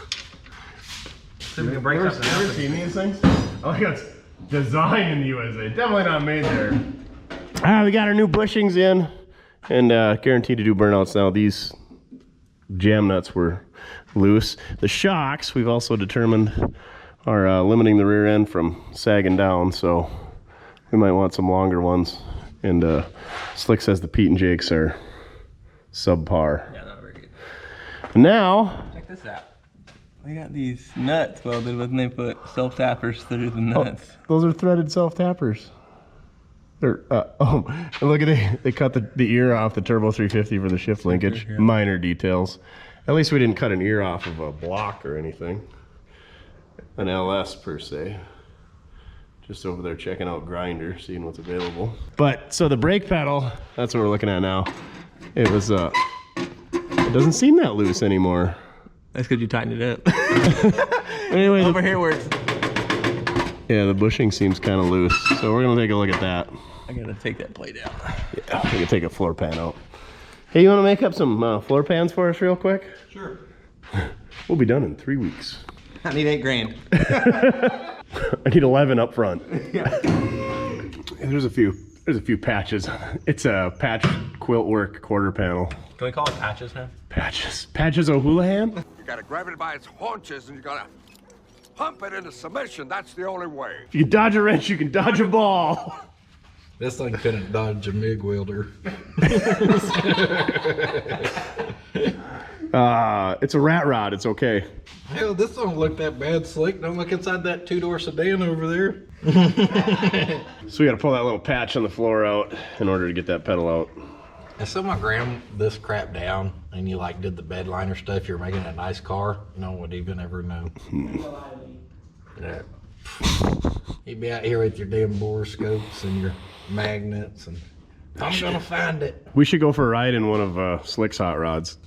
See if we can break something You ever else. seen these things? Oh, I got designed in the USA. Definitely not made there. We got our new bushings in and guaranteed to do burnouts now. These jam nuts were loose. The shocks, we've also determined, are limiting the rear end from sagging down, so we might want some longer ones. And Slick says the Pete and Jakes are subpar. Yeah, not very good. Now, Check this out. We got these nuts welded with, and they put self-tappers through the nuts. those are threaded self-tappers. They're, and look at they cut the ear off the Turbo 350 for the shift linkage. Yeah. Minor details. At least we didn't cut an ear off of a block or anything. An LS per se. Just over there checking out Grinder, seeing what's available. But, so the brake pedal, that's what we're looking at now. It was, it doesn't seem that loose anymore. That's because you tightened it up. Anyway, Over here where it's... yeah, the bushing seems kind of loose. So we're gonna take a look at that. I gotta take that plate out. Yeah, we can take a floor pan out. Hey, you wanna make up some floor pans for us real quick? Sure. We'll be done in 3 weeks. I need $8,000. I need 11 up front. There's a few patches. It's a patch quilt work quarter panel. Can we call it patches now? Patches O'Houlihan? You gotta grab it by its haunches and you gotta pump it into submission. That's the only way. If you can dodge a wrench, you can dodge a ball. This thing couldn't dodge a MIG welder. It's a rat rod, it's okay. Hell, this don't look that bad, Slick. Don't look inside that two-door sedan over there. So we gotta pull that little patch on the floor out in order to get that pedal out. If someone grabbed this crap down and you like did the bed liner stuff, you're making a nice car, no one would even ever know. Yeah. You'd be out here with your damn borescopes and your magnets and I'm gonna find it. We should go for a ride in one of Slick's hot rods.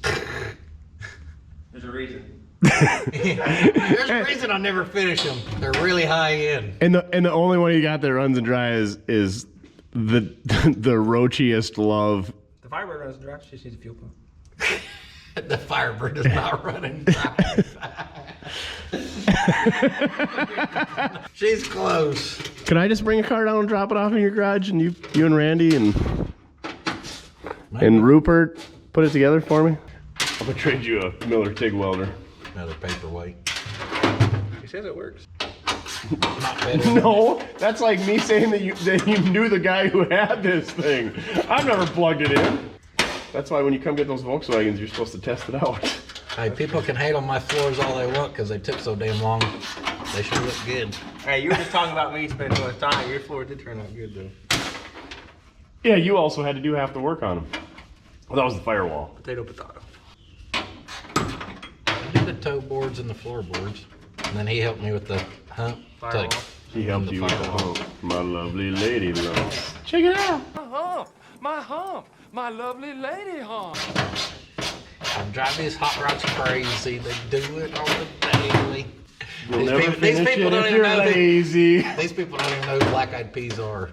There's a reason. There's a reason I never finish them. They're really high end. And the only one you got that runs and dries is the roachiest love. The Firebird runs dry, she just needs a fuel pump. The Firebird is not running dry. She's close. Can I just bring a car down and drop it off in your garage, and you and Randy and Rupert put it together for me? I'm gonna trade you a Miller TIG welder. Another paperweight. He says it works. Not better. No, that's like me saying that you knew the guy who had this thing. I've never plugged it in. That's why when you come get those Volkswagens, you're supposed to test it out. Hey, people can hate on my floors all they want because they took so damn long. They should look good. Hey, you were just talking about me spending too much time. Your floor did turn out good though. Yeah, you also had to do half the work on them. Well, that was the firewall. Potato, potato. I did the toe boards and the floorboards. And then he helped me with the hump. Firewall. He helped you with the firewall. hump. My lovely lady love. Check it out. My hump. My lovely lady hump. I drive these hot rods crazy. They do it on the daily. You'll never these finish people it don't if even you're know who- lazy. These people don't even know who black-eyed peas are.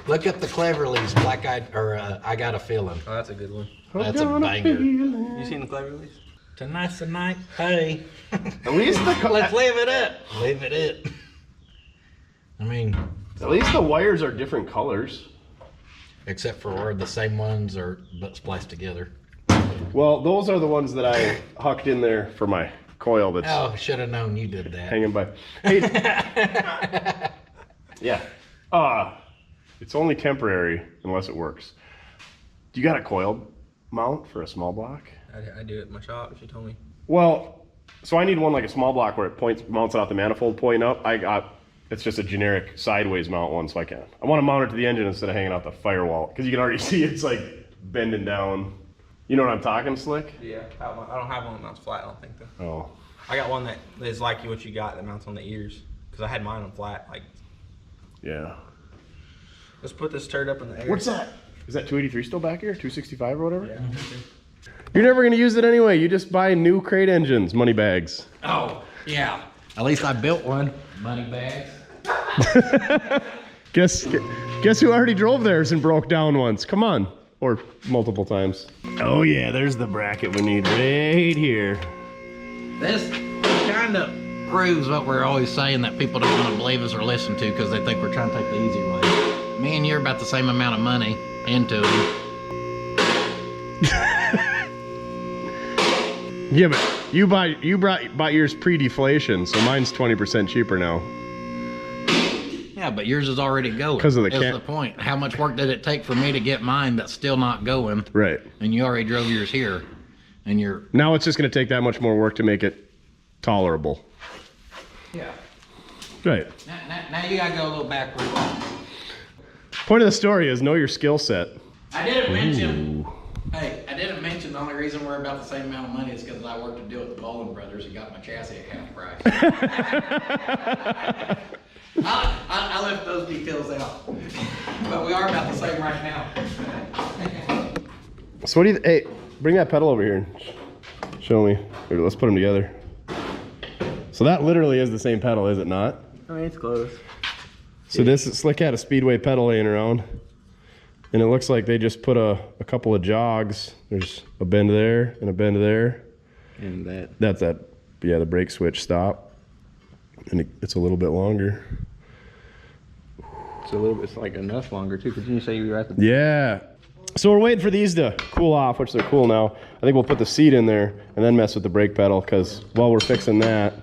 Look up the Cleverleys, black-eyed, or I Got a Feeling. Oh, that's a good one. That's a banger. You seen the Cleverleys? Tonight's the night, hey. At least Let's live it up. Live it up. I mean, at least the wires are different colors. except for where the same ones are but spliced together. Well, those are the ones that I hucked in there for my coil that's Oh, should have known you did that. hanging by. Hey, yeah. It's only temporary unless it works. Do you got a coil mount for a small block? I do it in my shop, she told me. Well, so I need one like a small block where it mounts out the manifold pointing up. It's just a generic sideways mount one, so I want to mount it to the engine instead of hanging out the firewall, because you can already see it's like bending down. You know what I'm talking, Slick? Yeah, I don't have one that mounts flat, I don't think though. Oh. I got one that is like what you got that mounts on the ears, because I had mine on flat. Like, Yeah. let's put this turd up in the air. What's that? Is that 283 still back here? 265 or whatever? Yeah. You're never gonna use it anyway. You just buy new crate engines, money bags. Oh, yeah. At least I built one. Money bags. Guess who already drove theirs and broke down once? Come on. Or multiple times. Oh yeah, there's the bracket we need right here. This kind of proves what we're always saying, that people don't want to believe us or listen to because they think we're trying to take the easy way. Me and you're about the same amount of money into it. Yeah, but you bought yours pre-deflation, so mine's 20% cheaper now. Yeah, but yours is already going. 'Cause of the That's the point. How much work did it take for me to get mine that's still not going? Right. And you already drove yours here. And you're... Now it's just gonna take that much more work to make it tolerable. Yeah. Right. Now you gotta go a little backward. Point of the story is know your skill set. I didn't mention... Hey, I didn't mention the only reason we're about the same amount of money is because I worked a deal with the Bowling Brothers and got my chassis at half price. I left those details out. But we are about the same right now. So what do you, hey, bring that pedal over here and show me. Here, let's put them together. So that literally is the same pedal, is it not? I mean, it's close. So this is Slick had a Speedway pedal laying around, and it looks like they just put a couple of jogs. There's a bend there and a bend there. And That's that, yeah, the brake switch stop. And it's a little bit longer. it's like enough longer too, because didn't you say you were at the... Yeah. So we're waiting for these to cool off, which they're cool now. I think we'll put the seat in there and then mess with the brake pedal, because while we're fixing that,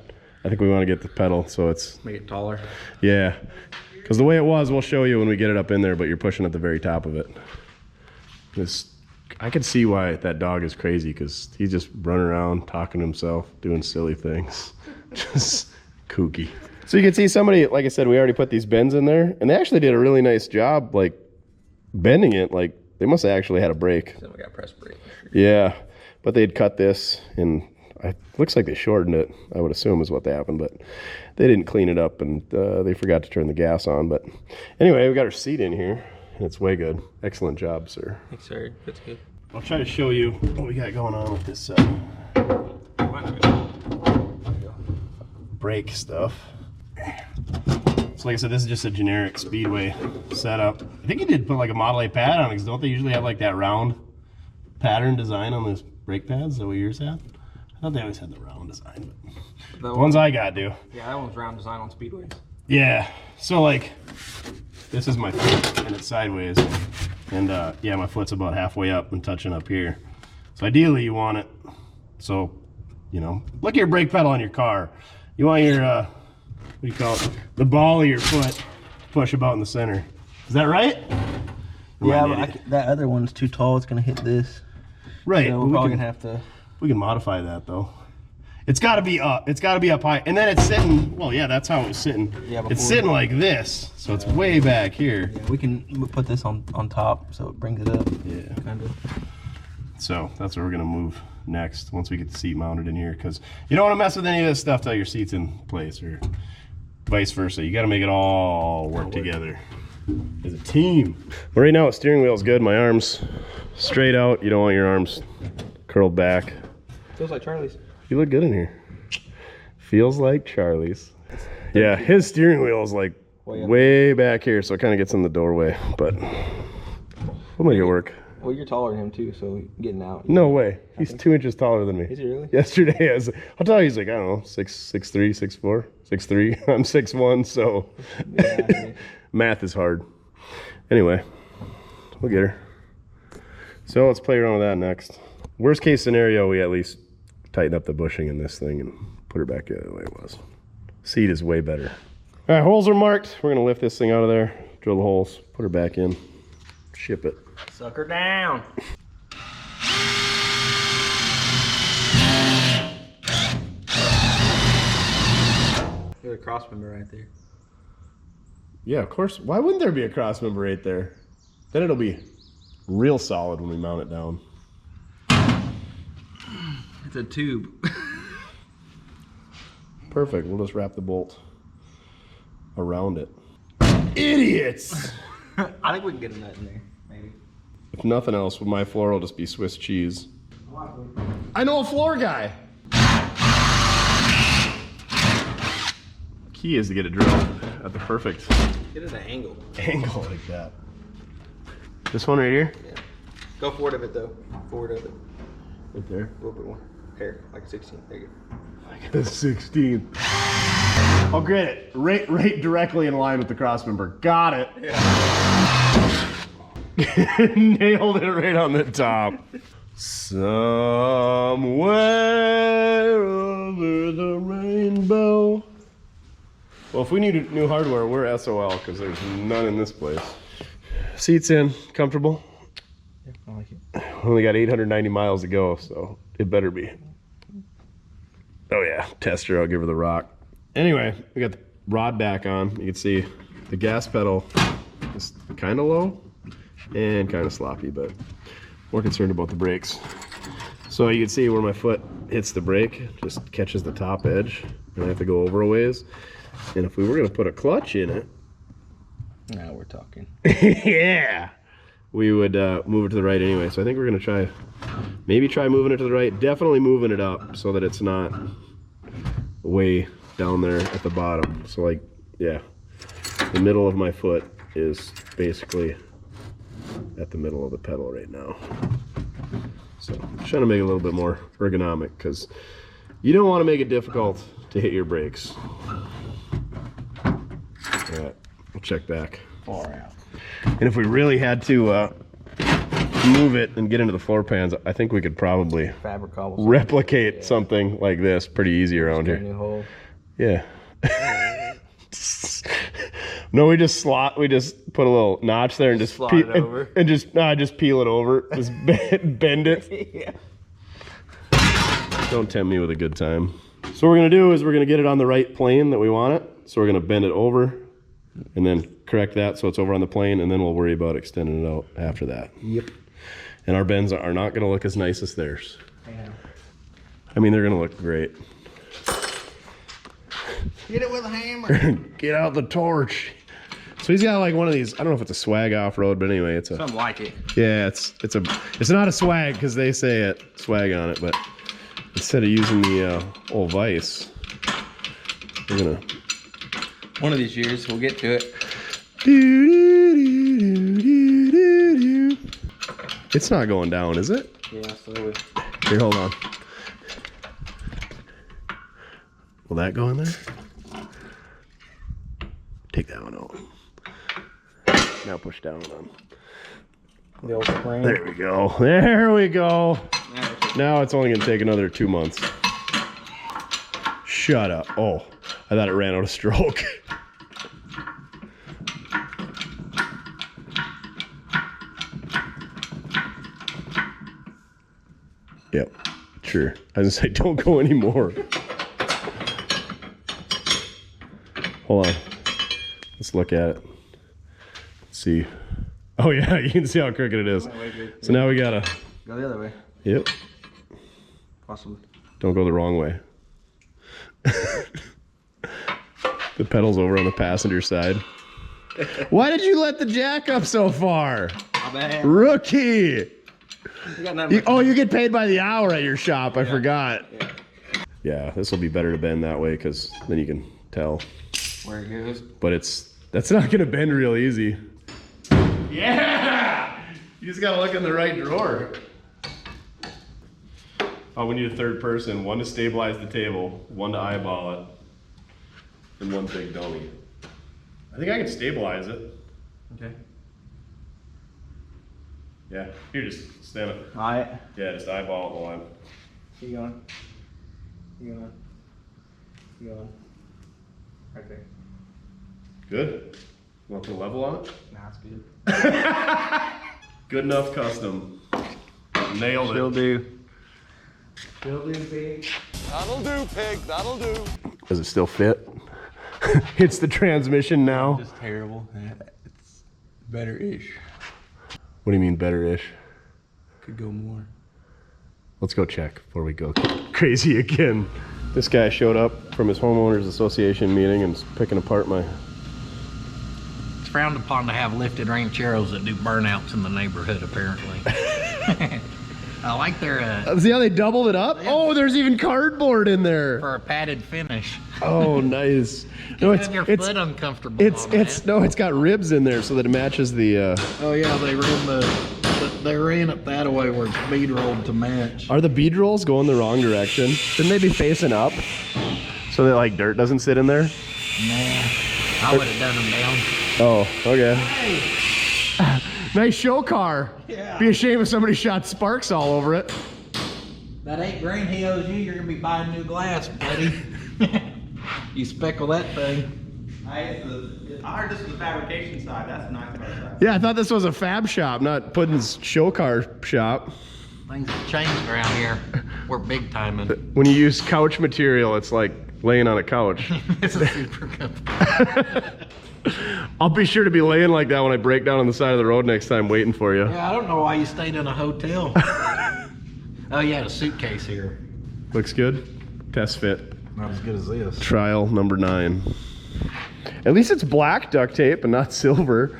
I think we want to get the pedal so it's... Make it taller. Yeah. Because the way it was, we'll show you when we get it up in there, but you're pushing at the very top of it. I can see why that dog is crazy, because he's just running around, talking to himself, doing silly things. Just kooky. So you can see somebody, like I said, we already put these bends in there, and they actually did a really nice job, like, bending it. Like, they must have actually had a brake. Then we got press brake. Yeah, but they'd cut this, and it looks like they shortened it, I would assume is what happened, but they didn't clean it up, and they forgot to turn the gas on. But anyway, we got our seat in here, and it's way good. Excellent job, sir. Thanks, sir. That's good. I'll try to show you what we got going on with this brake stuff. So like I said, this is just a generic Speedway setup. I think he did put like a Model A pad on it, because don't they usually have like that round pattern design on those brake pads? Is that what yours had? I thought they always had the round design, but the ones I got do. Yeah, that one's round design on Speedways. Yeah, so like, this is my foot, and it's sideways. And yeah, my foot's about halfway up and touching up here. So ideally you want it, so, you know, look at your brake pedal on your car. You want your, what do you call it? The ball of your foot push about in the center. Is that right? Yeah, but that other one's too tall. It's gonna hit this. Right. So we're probably gonna have to. We can modify that though. It's got to be up. It's got to be up high, and then it's sitting. Well, yeah, that's how it's sitting. Yeah, it's sitting like this, so it's way back here. Yeah, we can put this on top, so it brings it up. Yeah. Kind of. So that's where we're gonna move next once we get the seat mounted in here, because you don't want to mess with any of this stuff till your seat's in place, or vice versa. You got to make it all work together as a team. But right now, the steering wheel's good. My arms straight out. You don't want your arms curled back. Feels like Charlie's. You look good in here. Feels like Charlie's. Yeah, his steering wheel is like way back here, so it kind of gets in the doorway, but we'll make it work. Well, you're taller than him too, so getting out. No way. He's 2 inches taller than me. Is he really? Yesterday, I'll tell you, he's like, I don't know, 6'3", 6'4", 6'3". I'm 6'1", so Yeah, math is hard. Anyway, we'll get her. So let's play around with that next. Worst case scenario, we at least tighten up the bushing in this thing and put her back the way it was. Seat is way better. All right, holes are marked. We're gonna lift this thing out of there, drill the holes, put her back in, ship it. Suck her down. There's a cross member right there. Yeah, of course. Why wouldn't there be a cross member right there? Then it'll be real solid when we mount it down. It's a tube. Perfect. We'll just wrap the bolt around it. Idiots! I think we can get a nut in there, maybe. If nothing else, with my floor will just be Swiss cheese. I know a floor guy! Key is to get it drilled at the perfect Get it at an angle. angle like that. This one right here? Yeah. Go forward of it though. Forward of it. Right there. A little bit more. Here, like a 16. There you go. Like a 16. I'll grit it. Right directly in line with the cross member. Got it. Yeah. Nailed it right on the top. Somewhere over the rainbow. Well, if we need new hardware, we're SOL because there's none in this place. Seats in, comfortable. Yeah, I like it. Only got 890 miles to go, so it better be. Oh yeah, test her, I'll give her the rock. Anyway, we got the rod back on. You can see the gas pedal is kind of low and kind of sloppy, but more concerned about the brakes. So you can see where my foot hits the brake, just catches the top edge, and I have to go over a ways. And if we were gonna put a clutch in it, Now we're talking. yeah, we would move it to the right anyway. So I think we're gonna maybe try moving it to the right, definitely moving it up so that it's not way down there at the bottom. So like, yeah, the middle of my foot is basically at the middle of the pedal right now. So I'm trying to make it a little bit more ergonomic because you don't want to make it difficult to hit your brakes. All right, we'll check back. Far out. And if we really had to move it and get into the floor pans, I think we could probably Fabric cobbles. replicate something like this pretty easy around Get a here. new hole. Yeah. No, we just put a little notch there and just Slide it over. and just peel it over. Just bend it. Yeah. Don't tempt me with a good time. So what we're gonna do is we're gonna get it on the right plane that we want it. So we're gonna bend it over and then correct that so it's over on the plane, and then we'll worry about extending it out after that. Yep. And our bends are not gonna look as nice as theirs. Yeah. I mean, they're gonna look great. Hit it with a hammer. Get out the torch. So he's got like one of these, I don't know if it's a swag off-road, but anyway, it's a, Something like it. yeah, it's not a swag because they say it, swag on it, but instead of using the old vise, we're gonna. One of these years we'll get to it. It's not going down, is it? Yeah, slowly. Here, hold on. Will that go in there? Take that one out. Now push down on. The old spring. There we go. There we go. Now it's only gonna take another 2 months. Shut up. Oh, I thought it ran out of stroke. Yep, sure. I was gonna say, don't go anymore. Hold on. Let's look at it. Let's see. Oh yeah, you can see how crooked it is. So now we gotta. Go the other way. Yep. Possibly. Don't go the wrong way. The pedal's over on the passenger side. Why did you let the jack up so far? My bad. Rookie! You got nothing. You get paid by the hour at your shop. I forgot. Yeah, this will be better to bend that way because then you can tell. Where it goes. But that's not gonna bend real easy. Yeah! You just gotta look in the right drawer. Oh, we need a third person. One to stabilize the table, one to eyeball it, and one big dummy. I think I can stabilize it. Okay. Yeah, here, just stand it. Alright. Yeah, just eyeball it while I'm. Keep going. Keep going. Keep going. Right there. Good? Want to put a level on it? Nah, it's good. Good enough custom. Nailed it. She'll do. That'll do, pig, that'll do. Does it still fit? It's the transmission now. Just terrible. It's better-ish. What do you mean better-ish? Could go more. Let's go check before we go crazy again. This guy showed up from his homeowners association meeting and is picking apart my... It's frowned upon to have lifted rancheros that do burnouts in the neighborhood, apparently. I like their, See how they doubled it up? Oh, there's even cardboard in there. for a padded finish. Oh, nice. No, Have your foot uncomfortable it's on that. no, it's got ribs in there so that it matches the. Oh yeah, they ran it that way where it's bead rolled to match. Are the bead rolls going the wrong direction? Shouldn't they be facing up so that like dirt doesn't sit in there? Nah, I would have done them down. Oh, okay. Nice show car. Yeah. Be a shame if somebody shot sparks all over it. That $8 he owes you, you're gonna be buying new glass, buddy. You speckle that thing. I heard this was the fabrication side. That's the nice part side. Yeah, I thought this was a fab shop, not Puddin's show car shop. Things have changed around here. We're big timing. When you use couch material, it's like laying on a couch. It's a super comfortable. I'll be sure to be laying like that when I break down on the side of the road next time waiting for you. Yeah, I don't know why you stayed in a hotel. Oh, you had a suitcase here. Looks good. Test fit. Not as good as this. Trial number 9. At least it's black duct tape and not silver.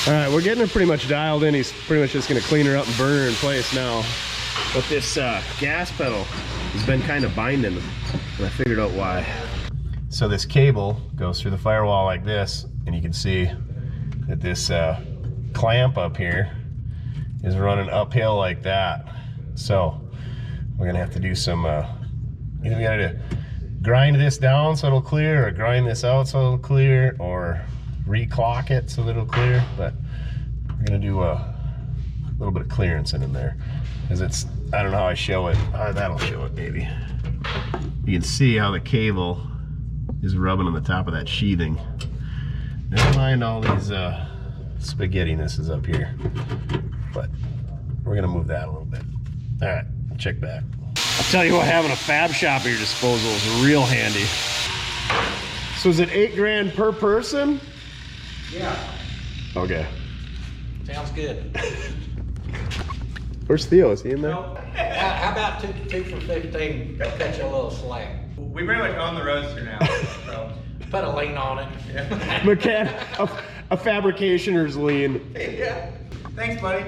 All right, we're getting her pretty much dialed in. He's pretty much just gonna clean her up and burn her in place now. But this gas pedal has been kind of binding, and I figured out why. So this cable goes through the firewall like this, and you can see that this clamp up here is running uphill like that. So we're gonna have to do some, either we gotta grind this down so it'll clear, or grind this out so it'll clear, or reclock it so that it'll clear. But we're gonna do a little bit of clearance in there, because it's, I don't know how I show it. That'll show it maybe. You can see how the cable is rubbing on the top of that sheathing. Never mind all these spaghettinesses up here, but we're gonna move that a little bit. All right, check back. I'll tell you what, having a fab shop at your disposal is real handy. So is it $8 grand per person? Yeah. Okay. Sounds good. Where's Theo? Is he in there? How about two for 15? They'll cut you a little slack. We pretty much own the Roadster now, so. Put a lean on it. A fabricationer's lien. Yeah. Thanks, buddy.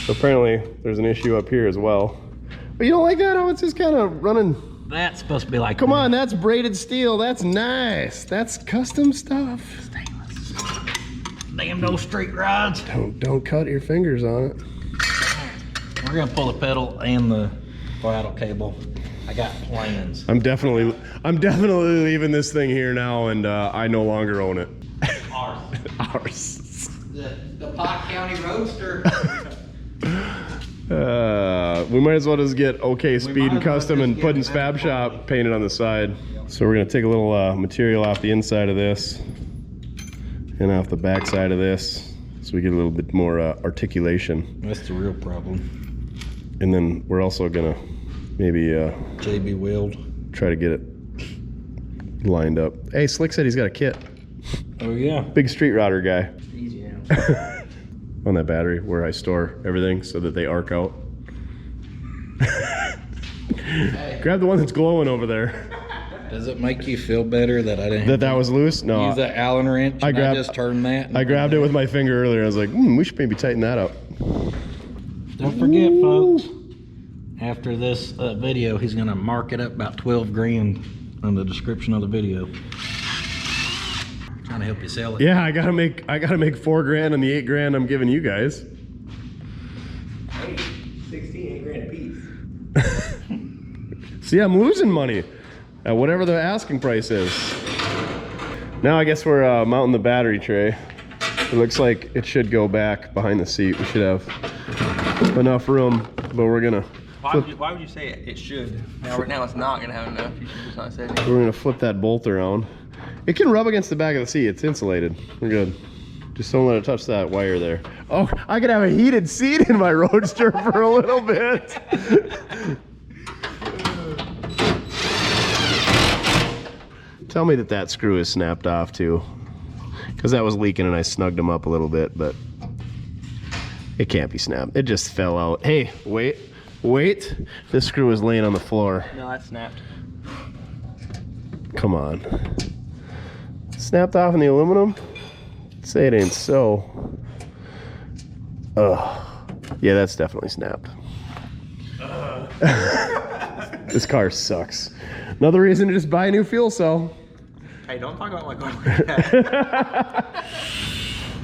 Apparently, there's an issue up here as well. But you don't like that? How it's just kind of running. That's supposed to be like. Come on, that's braided steel. That's nice. That's custom stuff. Stainless. Damn those street rods. Don't cut your fingers on it. We're gonna pull the pedal and the throttle cable. I got plans. I'm definitely leaving this thing here now, and I no longer own it. Ours. Ours. The Pot County Roadster. We might as well just get OK Speed might and as well Custom just and get Puddin's that Fab part. Shop painted on the side. So we're gonna take a little material off the inside of this and off the back side of this, so we get a little bit more articulation. That's the real problem. And then we're also gonna maybe JB Weld. try to get it lined up. Hey, Slick said he's got a kit. Oh yeah. Big street router guy. Easy now. On that battery where I store everything so that they arc out. Grab the one that's glowing over there. Does it make you feel better that I didn't That was loose? No. use that Allen wrench? I grabbed- just turned that. I grabbed it with my finger earlier. I was like, we should maybe tighten that up. Don't forget, folks. After this video, he's gonna mark it up about 12 grand in the description of the video. Trying to help you sell it. Yeah, I gotta make 4 grand on the 8 grand I'm giving you guys. 16 grand a piece. See, I'm losing money at whatever the asking price is. Now I guess we're mounting the battery tray. It looks like it should go back behind the seat. We should have enough room, but we're gonna Why would you say it should? Now, right now it's not gonna have enough. You should just not say anything. we're gonna flip that bolt around. It can rub against the back of the seat. It's insulated. We're good. Just don't let it touch that wire there. Oh, I could have a heated seat in my Roadster for a little bit. Tell me that that screw is snapped off too. Because that was leaking and I snugged them up a little bit, but it can't be snapped. It just fell out. Hey, wait. This screw is laying on the floor. No, that snapped. Come on. Snapped off in the aluminum? Say it ain't so. Ugh. Yeah, that's definitely snapped. This car sucks. Another reason to just buy a new fuel cell. Hey, don't talk about my car like that.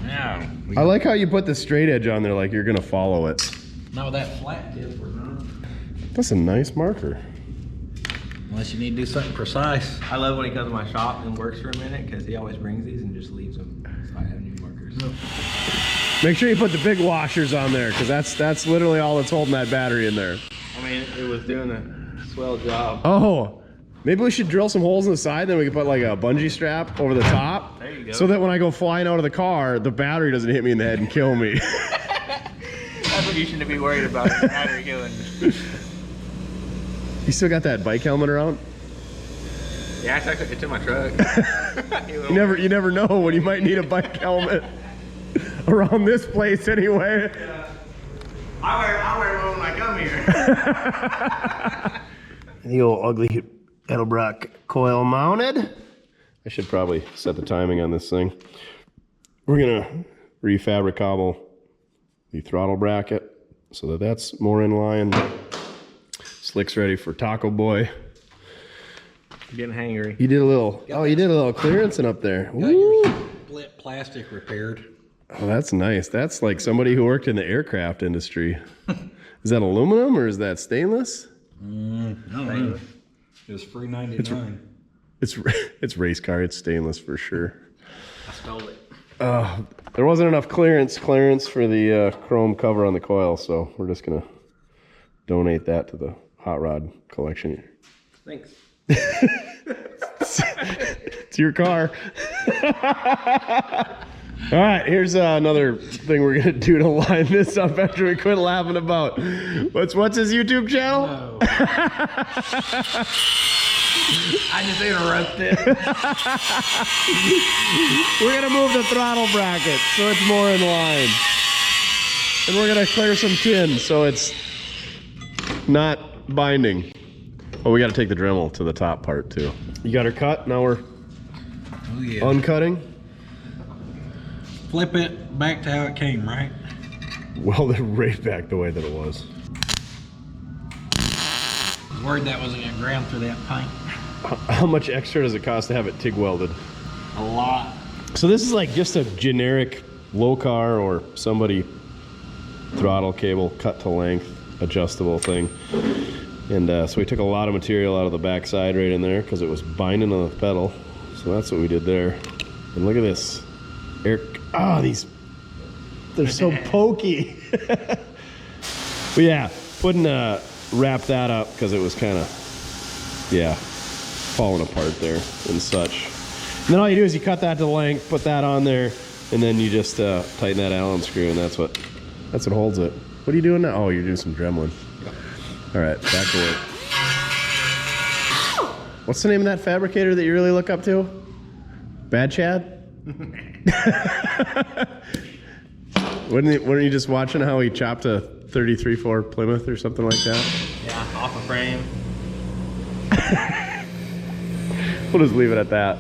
Yeah. I like how you put the straight edge on there like you're gonna follow it. Not with that flat tip, we're not. That's a nice marker. Unless you need to do something precise. I love when he comes to my shop and works for a minute because he always brings these and just leaves them. So I have new markers. Make sure you put the big washers on there because that's literally all that's holding that battery in there. I mean, it was doing a swell job. Oh, maybe we should drill some holes in the side, then we can put like a bungee strap over the top. There you go. So that when I go flying out of the car, the battery doesn't hit me in the head and kill me. That's what you shouldn't be worried about, the battery killing. You still got that bike helmet around? Yeah, it's in my truck. You never know when you might need a bike helmet. Around this place anyway. I wear one when I come here. The old ugly Edelbrock coil mounted. I should probably set the timing on this thing. We're gonna refabricable the throttle bracket so that that's more in line. Slick's ready for Taco Boy. I'm getting hangry. You did a little, you did a little clearancing up there. Got your split plastic repaired. Oh, that's nice. That's like somebody who worked in the aircraft industry. Is that aluminum or is that stainless? I don't know. It was free 99. It's race car. It's stainless for sure. I stole it. There wasn't enough clearance for the chrome cover on the coil, so we're just gonna donate that to the hot rod collection. Thanks. It's your car. All right, here's another thing we're gonna do to line this up after we quit laughing about. What's his YouTube channel? No. I just interrupted. We're gonna move the throttle bracket so it's more in line. And we're gonna clear some tin so it's not binding. Oh, we gotta take the Dremel to the top part too. You got her cut, now we're uncutting. Flip it back to how it came, right? Weld it right back the way that it was. I was worried that wasn't gonna ground through that paint. How much extra does it cost to have it TIG welded? A lot. So this is like just a generic low car or somebody throttle cable cut to length adjustable thing. And so we took a lot of material out of the back side right in there because it was binding on the pedal. So that's what we did there. And look at this. They're so pokey. But yeah, Puddin wrapped that up because it was kind of, falling apart there and such. And then all you do is you cut that to length, put that on there, and then you just tighten that Allen screw, and that's what holds it. What are you doing now? Oh, you're doing some Dremlin. All right, back to work. What's the name of that fabricator that you really look up to? Bad Chad? Weren't you just watching how he chopped a 33.4 Plymouth or something like that? Yeah, off a frame. We'll just leave it at that.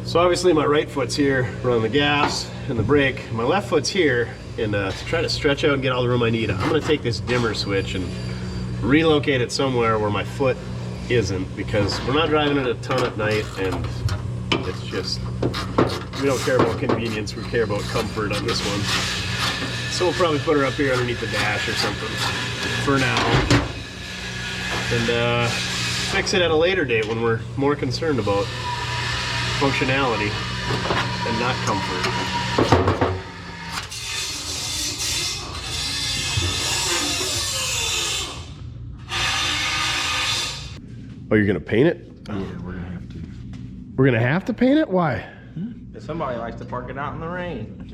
So obviously my right foot's here, running the gas and the brake. My left foot's here, and to try to stretch out and get all the room I need, I'm gonna take this dimmer switch and relocate it somewhere where my foot isn't, because we're not driving it a ton at night, and it's just, we don't care about convenience, we care about comfort on this one. So we'll probably put her up here underneath the dash or something for now. And fix it at a later date when we're more concerned about functionality and not comfort. Oh, you're gonna paint it? Yeah, we're gonna have to. We're gonna have to paint it? Why? Somebody likes to park it out in the rain.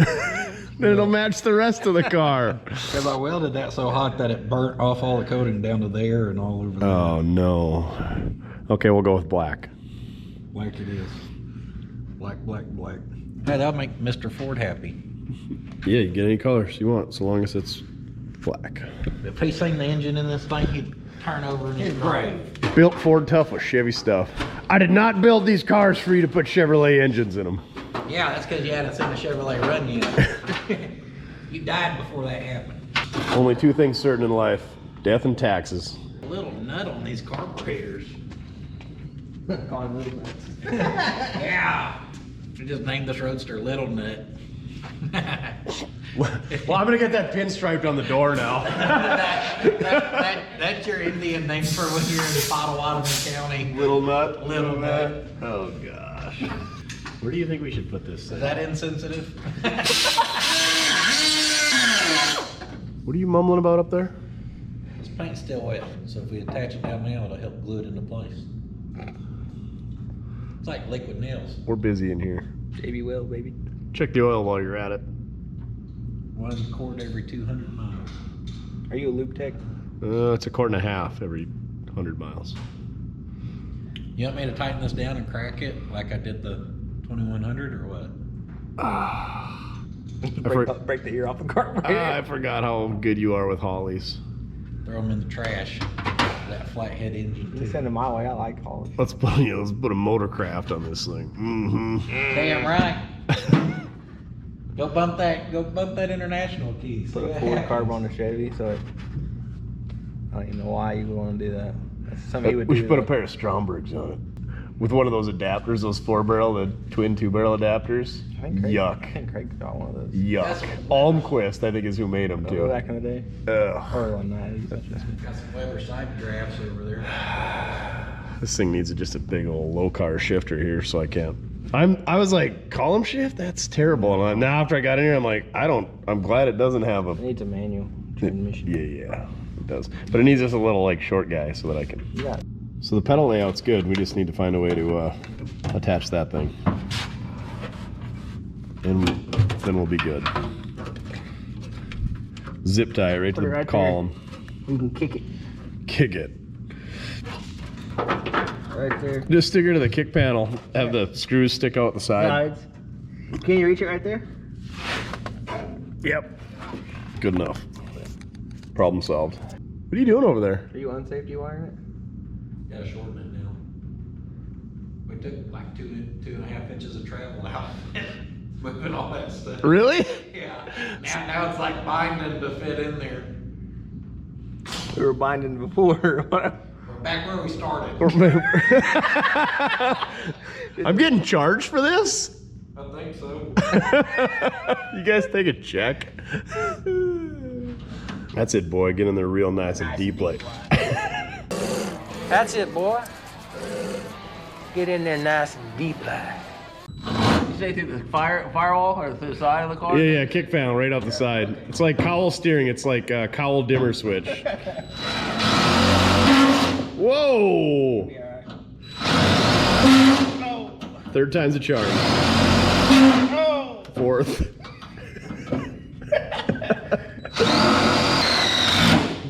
Then it'll match the rest of the car. Because I welded that so hot that it burnt off all the coating down to there and all over there. Oh no. Okay, we'll go with black. Black it is. Black, black, black. Hey, that'll make Mr. Ford happy. Yeah, you get any colors you want, so long as it's black. If he seen the engine in this thing, he'd turn over in his grave. Built Ford Tough with Chevy stuff. I did not build these cars for you to put Chevrolet engines in them. Yeah, that's because you hadn't seen the Chevrolet run yet. You died before that happened. Only two things certain in life, death and taxes. A little nut on these carburetors. Yeah. We just named this Roadster Little Nut. Well, I'm gonna get that pinstriped on the door now. That's your Indian name for when you're in Potawatomi County. Little Nut? Little Nut. Oh gosh. Where do you think we should put this? Is that insensitive? What are you mumbling about up there? This paint's still wet, so if we attach it down now, it'll help glue it into place. It's like liquid nails. We're busy in here. JB Will, baby. Check the oil while you're at it. 1 quart every 200 miles. Are you a loop tech? It's 1.5 quarts every 100 miles. You want me to tighten this down and crack it like I did the 2100 or what? Break the ear off the carburetor. I forgot how good you are with Hollies. Throw them in the trash. That flathead engine. You send them my way. I like Holly. Let's put a motorcraft on this thing. Mm-hmm. Damn right. Go bump that international key. Put a Ford carb on the Chevy, so I don't even know why you would want to do that. That's something you would do. We should put a pair of Strombergs on it. With one of those adapters, those 4-barrel, the twin 2-barrel adapters. Yuck. I think Craig got one of those. Yuck. Almquist, I think, is who made them too. Back in the day. Ugh. Or on that. Got some Weber side drafts over there. This thing needs just a big old low car shifter here, so I can't. I was like, column shift? That's terrible. And now after I got in here, I'm like, I'm glad it doesn't have a. It needs a manual transmission. Yeah, it does. But it needs just a little like short guy so that I can. Yeah. So the pedal layout's good. We just need to find a way to attach that thing. And then we'll be good. Zip tie it right to the column. You can kick it. Kick it. Right there. Just stick her to the kick panel. Have the screws stick out the side. Sides. Can you reach it right there? Yep. Good enough. Problem solved. What are you doing over there? Are you unsafety wiring it? Gotta shorten it now. We took like 2.5 inches of travel out. Moving all that stuff. Really? Yeah. Now it's like binding to fit in there. We were binding before. We're back where we started. I'm getting charged for this? I think so. You guys take a check? That's it, boy. Get in there real nice and deep like. That's it, boy. Get in there nice and deep like. You say through the firewall or through the side of the car? Yeah, kick panel right off the side. It's like cowl steering. It's like a cowl dimmer switch. Whoa! Third time's a charm. Fourth.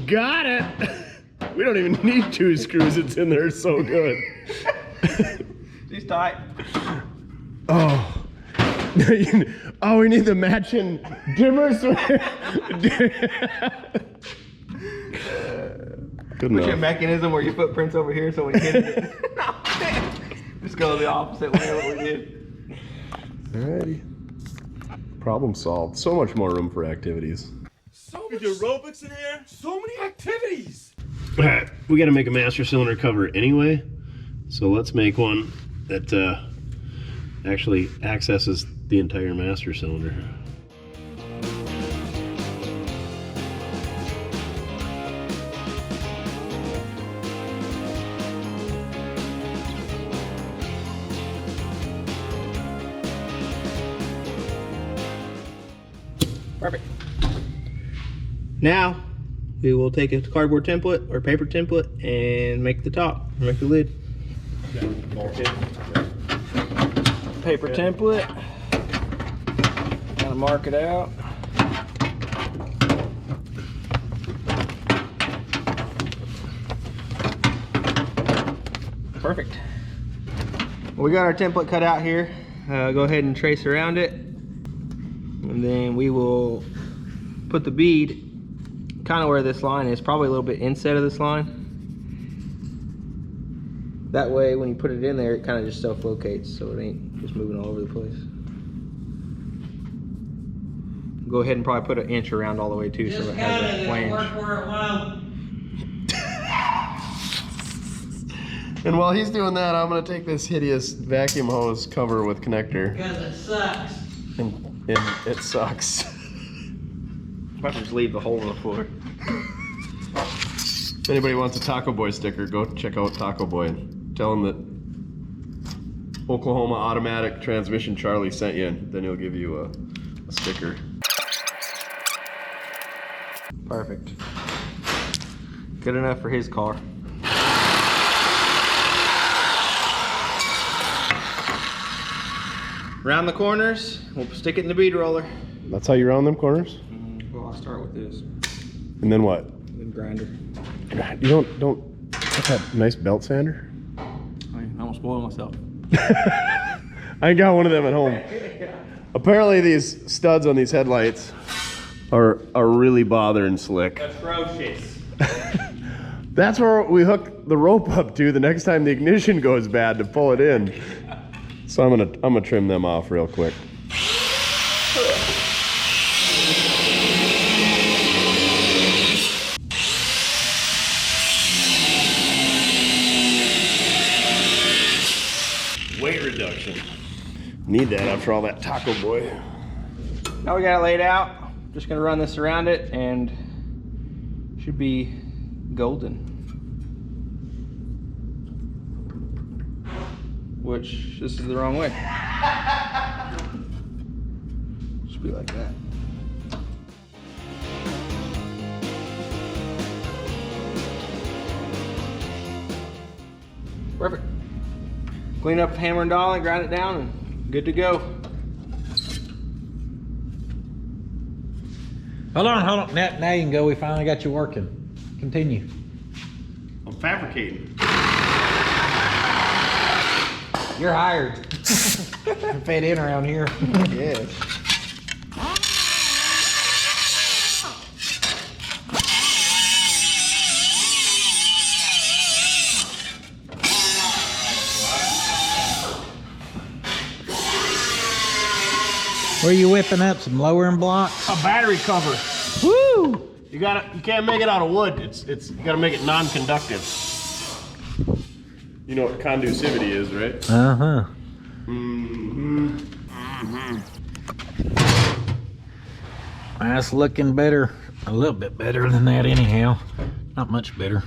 Got it! We don't even need 2 screws. It's in there so good. She's tight. Oh. Oh, we need the matching dimmer switch. Good Put your enough. mechanism where your footprint's over here so when you hit it, just go the opposite way of what we did. Alrighty. Problem solved. So much more room for activities. So much aerobics in here. So many activities. Alright, we gotta make a master cylinder cover anyway. So let's make one that actually accesses the entire master cylinder. Perfect. Now, we will take a cardboard template or paper template and make the top, make the lid. paper template. Kind of mark it out. Perfect. Well, we got our template cut out here. Go ahead and trace around it. And then we will put the bead kind of where this line is, probably a little bit inside of this line. That way, when you put it in there, it kind of just self-locates, so it ain't just moving all over the place. Go ahead and probably put an inch around all the way too, so it has a flange. And while he's doing that, I'm gonna take this hideous vacuum hose cover with connector. Because it sucks. And it sucks. If I just leave the hole in the floor. If anybody wants a Taco Boy sticker, go check out Taco Boy and tell him that Oklahoma Automatic Transmission Charlie sent you, and then he'll give you a sticker. Perfect. Good enough for his car. Round the corners, we'll stick it in the bead roller. That's how you round them corners? Well, I'll start with this. And then what? Then grinder. You don't what's that nice belt sander? I don't spoil myself. I got one of them at home. Apparently these studs on these headlights are really bothering Slick. Atrocious. That's where we hook the rope up to the next time the ignition goes bad to pull it in. So I'm gonna trim them off real quick. Weight reduction. Need that after all that Taco Boy. Now we got it laid out. Just gonna run this around it and should be golden. Which, this is the wrong way. Should be like that. Perfect. Clean up the hammer and dolly, grind it down, and good to go. Hold on. Now you can go. We finally got you working. Continue. I'm fabricating. You're hired. Fed in around here. Yeah. Where are you whipping up? Some lowering blocks? A battery cover. Woo! You can't make it out of wood. You gotta make it non-conductive. You know what conducivity is, right? Uh-huh. That's looking better. A little bit better than that anyhow. Not much better.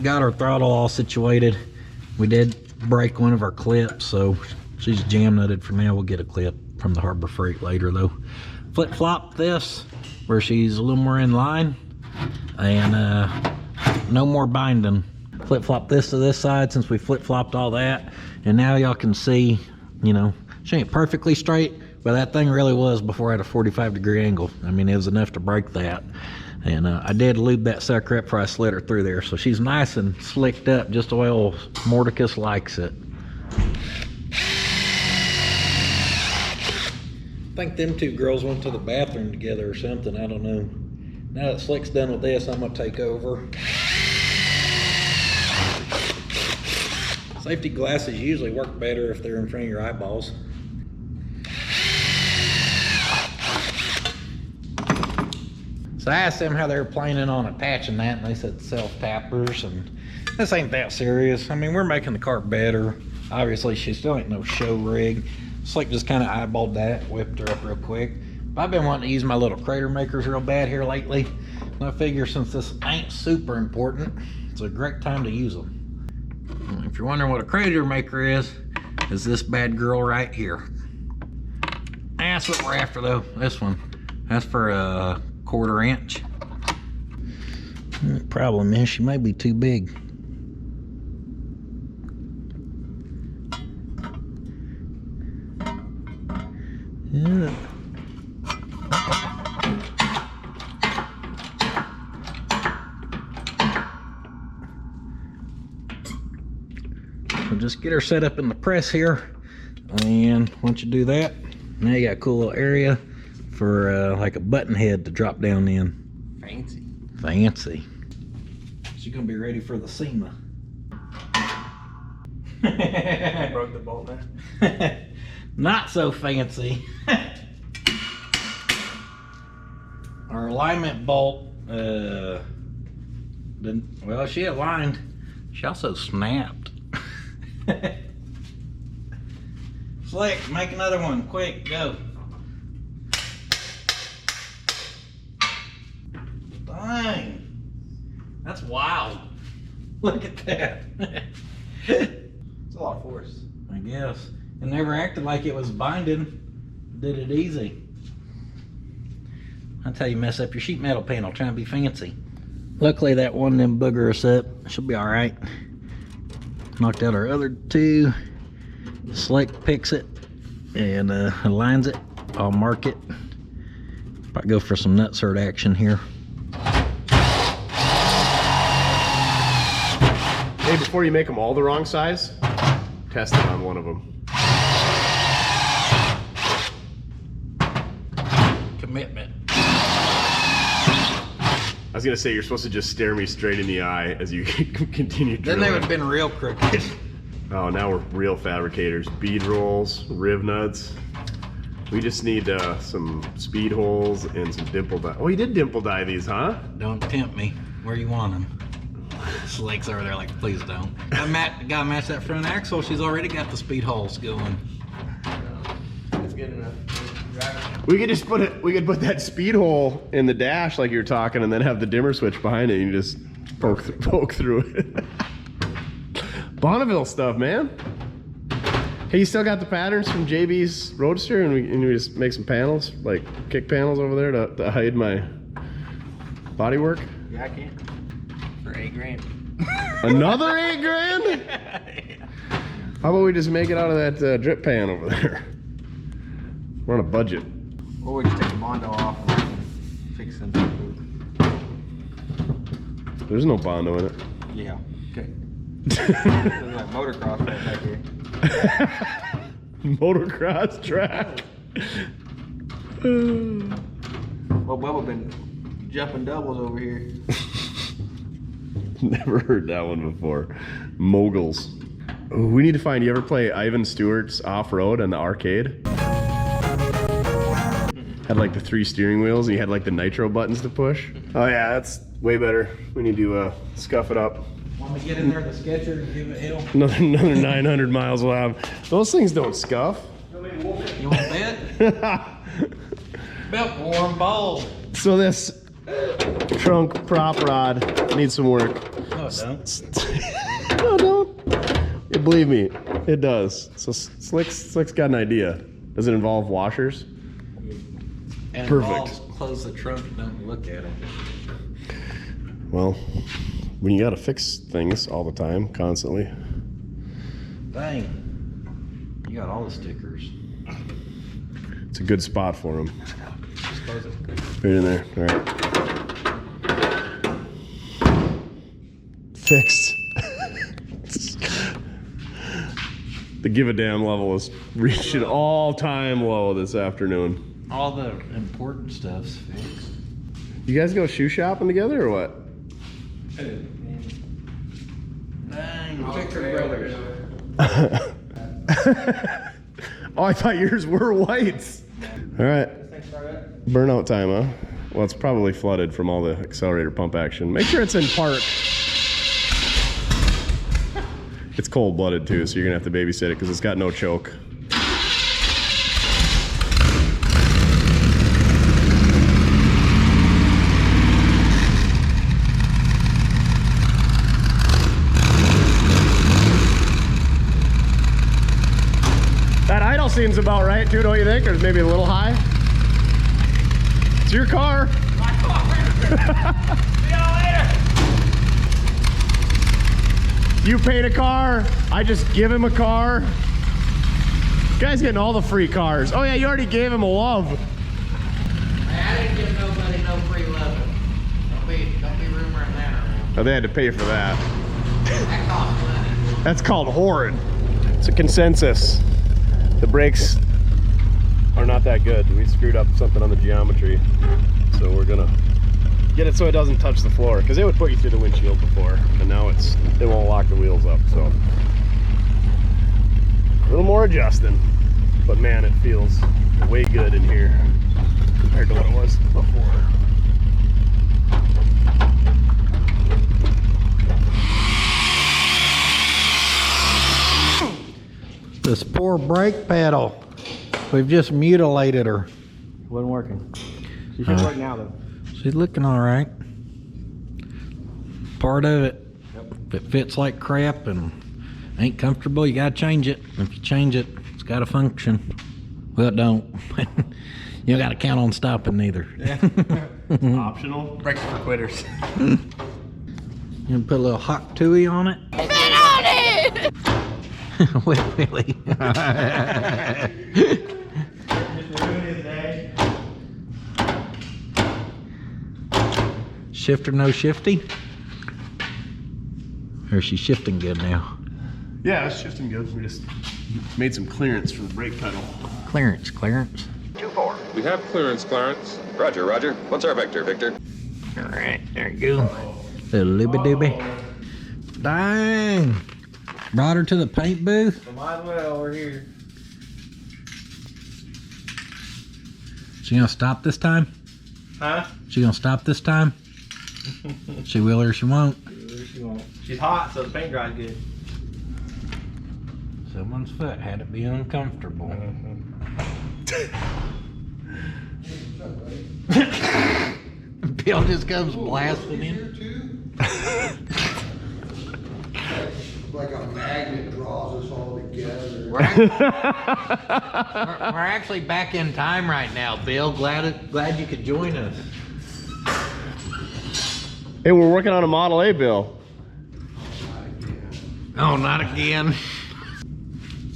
Got our throttle all situated. We did break one of our clips, so she's jam nutted for now. We'll get a clip from the Harbor Freight later though. Flip-flop this where she's a little more in line, and no more binding. Flip-flop this to this side since we flip-flopped all that, and now y'all can see, you know, she ain't perfectly straight, but that thing really was before at a 45-degree angle. I mean, it was enough to break that. And I did lube that sucker up before I slid her through there, so she's nice and slicked up just the way old Mortske likes it. I think them two girls went to the bathroom together or something, I don't know. Now that Slick's done with this, I'm gonna take over. Safety glasses usually work better if they're in front of your eyeballs. So I asked them how they were planning on attaching that, and they said self-tappers, and this ain't that serious. I mean, we're making the car better. Obviously, she still ain't no show rig. Slick just kind of eyeballed that, whipped her up real quick. But I've been wanting to use my little crater makers real bad here lately. And I figure since this ain't super important, it's a great time to use them. If you're wondering what a crater maker is this bad girl right here. That's what we're after though, this one. That's for a 1/4 inch. The problem is she may be too big. Yeah. So just get her set up in the press here, and once you do that, now you got a cool little area for like a button head to drop down in. Fancy. Fancy. She's gonna be ready for the SEMA. Broke the bolt there. Not so fancy. Our alignment bolt, didn't, well, she aligned. She also snapped. Slick, make another one, quick, go. Dang, that's wild. Look at that. It's a lot of force. I guess. It never acted like it was binding. Did it easy. That's how you mess up your sheet metal panel, trying to be fancy. Luckily that one didn't booger us up. She'll be alright. Knocked out our other two. Slick picks it and aligns it. I'll mark it. Might go for some nutsert action here. Hey, before you make them all the wrong size, test it on one of them. Commitment. I was gonna say, you're supposed to just stare me straight in the eye as you continue Then drilling. they would have been real crooked. Oh, now we're real fabricators. Bead rolls, riv nuts. We just need some speed holes and some dimple die. Oh, you did dimple die these, huh? Don't tempt me. Where you want them? Slick's over there like, please don't. Gotta match that front axle. She's already got the speed holes going. It's good enough. We could just we could put that speed hole in the dash like you were talking, and then have the dimmer switch behind it, and you just poke through it. Bonneville stuff, man. Hey, you still got the patterns from JB's Roadster, and we just make some panels, like kick panels over there to hide my bodywork? Yeah, I can. For $8,000. Another $8,000? How about we just make it out of that drip pan over there? We're on a budget. Or we just take the Bondo off and fix them. There's no Bondo in it. Yeah. Okay. There's like motocross right back here. Motocross track. Well, Bubba been jumping doubles over here. Never heard that one before. Moguls. Ooh, we need to find, you ever play Ivan Stewart's Off-Road on the arcade? Had like the 3 steering wheels, and you had like the nitro buttons to push. Oh yeah, that's way better. We need to scuff it up. Want me to get in there with the sketcher and give it hell? Another 900 miles we'll have. Those things don't scuff. You want that? About warm balls. So this trunk prop rod needs some work. No, it don't. No, don't. Believe me, it does. So Slick's got an idea. Does it involve washers? And Perfect. balls, close the trunk and don't look at them. Well, when you gotta fix things all the time, constantly. Dang. You got all the stickers. It's a good spot for them. Just close it. Right in there. All right. Fixed. The give a damn level is reached an all-time low this afternoon. All the important stuff's fixed. You guys go shoe shopping together or what? Dang, Picker Brothers. Oh, I thought yours were whites. All right. Burnout time, huh? Well, it's probably flooded from all the accelerator pump action. Make sure it's in park. It's cold-blooded too, so you're gonna have to babysit it because it's got no choke. That idle seems about right too, don't you think? Or maybe a little high? It's your car. My car. See y'all later. You paid a car, I just give him a car. Guy's getting all the free cars. Oh yeah, you already gave him a love. I didn't give nobody no free loving. Don't be rumoring that around. Oh, they had to pay for that. That costs money. That's called horrid. It's a consensus. The brakes are not that good. We screwed up something on the geometry. So we're gonna get it so it doesn't touch the floor, because it would put you through the windshield before, and now it won't lock the wheels up. So a little more adjusting, but man, it feels way good in here compared to what it was before. This poor brake pedal. We've just mutilated her. Wasn't working. She should work now though. She's looking all right. Part of it. If it fits like crap and ain't comfortable, you gotta change it. If you change it, it's gotta function. Well, it don't. You don't gotta count on stopping neither. Optional. Brakes for quitters. You can put a little hot tui on it. Sit on it! With Billy. Shifter no shifty? Or is she shifting good now? Yeah, it's shifting good. We just made some clearance from the brake pedal. Clearance. We have clearance, Clarence. Roger, Roger. What's our vector, Victor? All right, there you go. Little libby dibby. Dang. Brought her to the paint booth. Might as well, we're here. She gonna stop this time? Huh? She gonna stop this time? She will or she won't. She won't. She's hot, so the paint dries good. Someone's foot had to be uncomfortable. Bill just comes blasting in. Like a magnet draws us all together. We're actually back in time right now, Bill. Glad you could join us. Hey, we're working on a Model A, Bill. Oh, not again.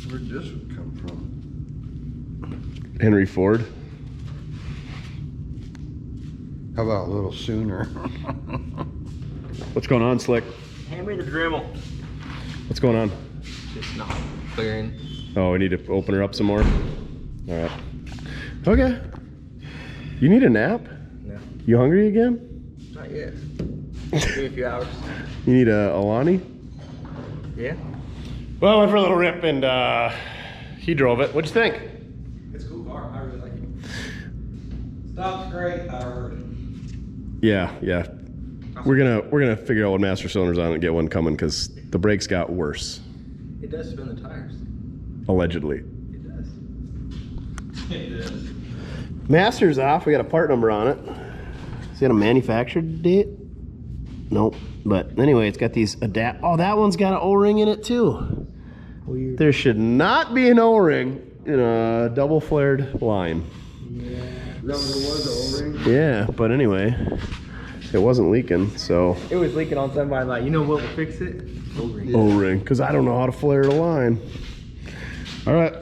Where'd this one come from? Henry Ford. How about a little sooner? What's going on, Slick? Hand me the Dremel. What's going on? Just not clearing. Oh, we need to open her up some more? All right. Okay. You need a nap? No. You hungry again? Not yet. Give me a few hours. You need a Alani? Yeah. Well, I went for a little rip and he drove it. What'd you think? It's a cool car. I really like it. Stops great, I heard. Yeah. We're gonna figure out what master cylinders on and get one coming, because the brakes got worse. It does spin the tires. Allegedly. It does. It does. Master's off. We got a part number on it. Is it a manufactured date? Nope. But anyway, it's got these oh, that one's got an O-ring in it too. Weird. There should not be an O-ring in a double flared line. Yeah. That was O-ring? Yeah, but anyway, it wasn't leaking, so. It was leaking on somebody, like, you know what will fix it? O-ring. O-ring, because I don't know how to flare the line. All right,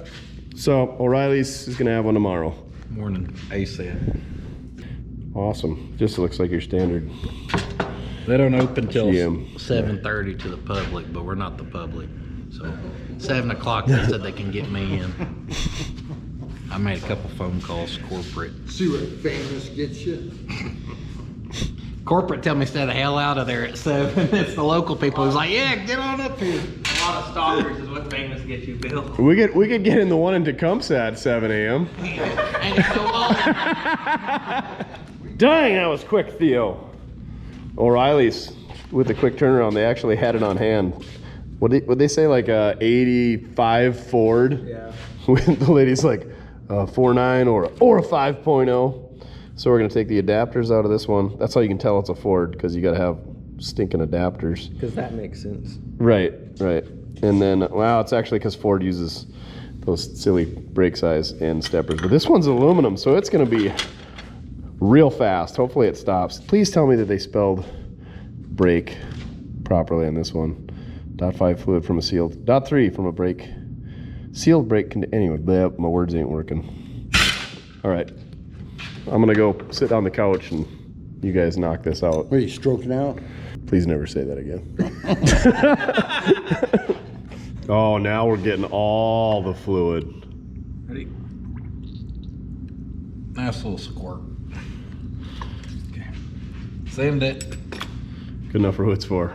so O'Reilly's is gonna have one tomorrow. Morning, ASAP. Awesome. Just looks like your standard. They don't open till GM. 7:30 to the public, but we're not the public. So 7 o'clock they said they can get me in. I made a couple phone calls corporate. See what famous gets you? Corporate tell me stay the hell out of there at 7. It's the local people who's like, yeah, get on up here. A lot of stalkers is what famous gets you, Bill. We could get in the one in Tecumseh at 7 a.m. And it's so long. Dang, that was quick, Theo. O'Reilly's with the quick turnaround, they actually had it on hand. Would they say, like a 85 Ford? Yeah. With the lady's like a 4.9 or a 5.0. So we're gonna take the adapters out of this one. That's how you can tell it's a Ford, because you gotta have stinking adapters. Because that makes sense. Right. And then, wow, it's actually because Ford uses those silly brake size and steppers. But this one's aluminum, so it's gonna be real fast. Hopefully it stops. Please tell me that they spelled brake properly on this one. .5 fluid from a sealed. .3 from a brake Sealed brake anyway, bleh, my words ain't working. All right, I'm gonna go sit on the couch and you guys knock this out. Are you stroking out? Please never say that again. Oh, now we're getting all the fluid. Ready? Nice little squirt. Okay. Send it. Good enough for who it's for.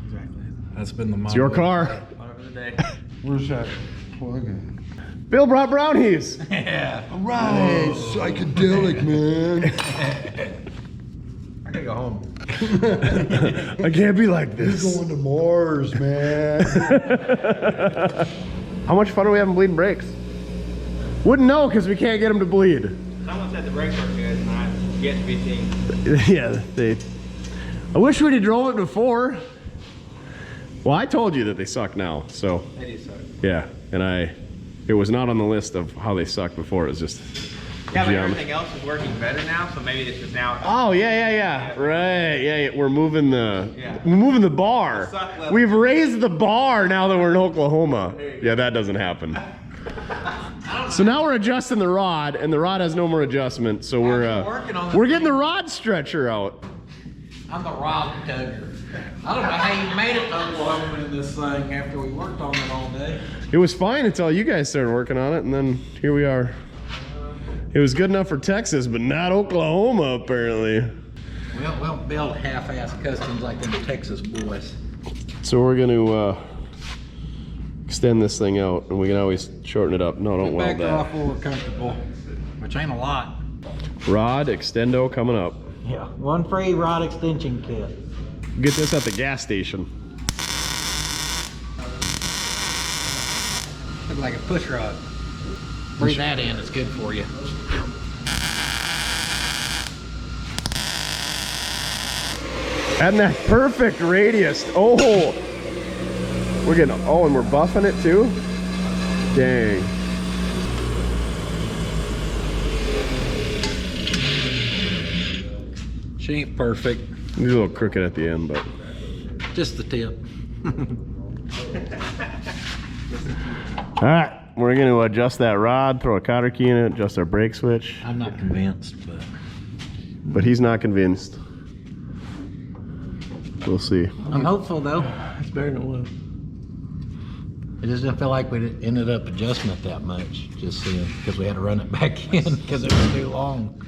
Exactly. That's been the motto. It's your car. Whatever the day. Where's that plug in? Bill brought brownies. Yeah. All right, psychedelic, man. I gotta go home. I can't be like this. He's going to Mars, man. How much fun are we having bleeding brakes? Wouldn't know because we can't get them to bleed. Someone said the brakes were good and I get to be seen. Yeah, I wish we'd have drove it before. Well, I told you that they suck now, so. They do suck. Yeah, and it was not on the list of how they sucked before. It was just. Yeah, but everything else is working better now, so maybe this is now. Oh yeah. Right, yeah. We're moving the bar. We've raised the bar now that we're in Oklahoma. Yeah, that doesn't happen. So now we're adjusting the rod, and the rod has no more adjustment. So we're getting the rod stretcher out. I'm the rod tugger. I don't know how you made it to Oklahoma in this thing after we worked on it all day. It was fine until you guys started working on it, and then here we are. It was good enough for Texas, but not Oklahoma, apparently. We'll build half-ass customs like them Texas boys. So we're going to extend this thing out, and we can always shorten it up. No, don't weld Back off that. where we're comfortable, which ain't a lot. Rod extendo coming up. Yeah, one free rod extension kit. Get this at the gas station. Looks like a push rod. Breathe that in, it's good for you. And that perfect radius. Oh, we're getting, and we're buffing it too? Dang. She ain't perfect. It's a little crooked at the end, but. Just the tip. All right, we're going to adjust that rod, throw a cotter key in it, adjust our brake switch. I'm not convinced, But he's not convinced. We'll see. I'm hopeful though. It's better than it was. It just didn't feel like we ended up adjusting it that much, just because we had to run it back in because it was too long.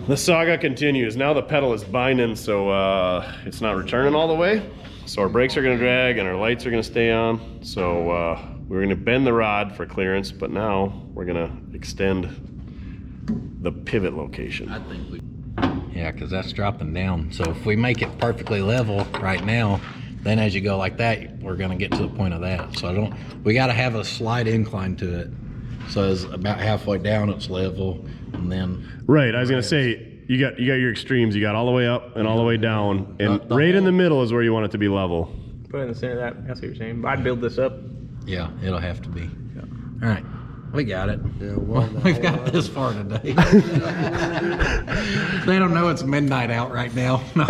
The saga continues. Now the pedal is binding, so it's not returning all the way. So our brakes are going to drag and our lights are going to stay on. So we're going to bend the rod for clearance, but now we're going to extend the pivot location. I think we. Yeah, because that's dropping down. So if we make it perfectly level right now, then as you go like that, we're going to get to the point of that. So we got to have a slight incline to it. So it's about halfway down, it's level, and then. Right, I was going to say, you got your extremes. You got all the way up and all the way down, and right in the middle is where you want it to be level. Put it in the center of that. That's what you're saying. But I'd build this up. Yeah, it'll have to be. Yeah. All right, we got it. Yeah, well, We've got this far today. They don't know it's midnight out right now. No.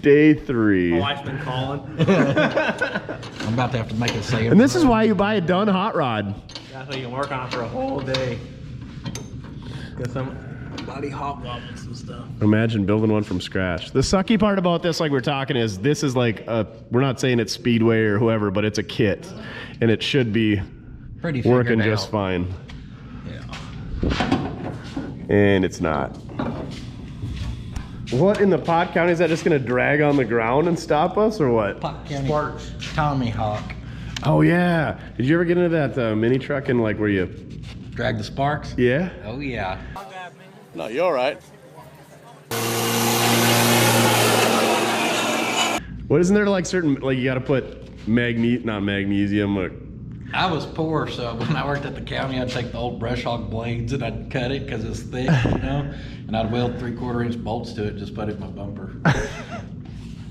Day 3. My wife's been calling. I'm about to have to make it say. And this is why you buy a done hot rod. That's how you can work on it for a whole day. Got some bloody hobgoblins and stuff. Imagine building one from scratch. The sucky part about this, like we're talking, is this is like we're not saying it's Speedway or whoever, but it's a kit, and it should be pretty working just fine. Yeah. And it's not. What in the Pot County, is that just going to drag on the ground and stop us, or what? Pot County Sparks Tommy Hawk. Oh yeah. Did you ever get into that mini truck and like where you drag the sparks? Yeah. Oh yeah. No, you're all right. What isn't there like certain, like you got to put not magnesium. I was poor, so when I worked at the county, I'd take the old brush hog blades and I'd cut it because it's thick, you know, and I'd weld 3/4 inch bolts to it, just put it in my bumper.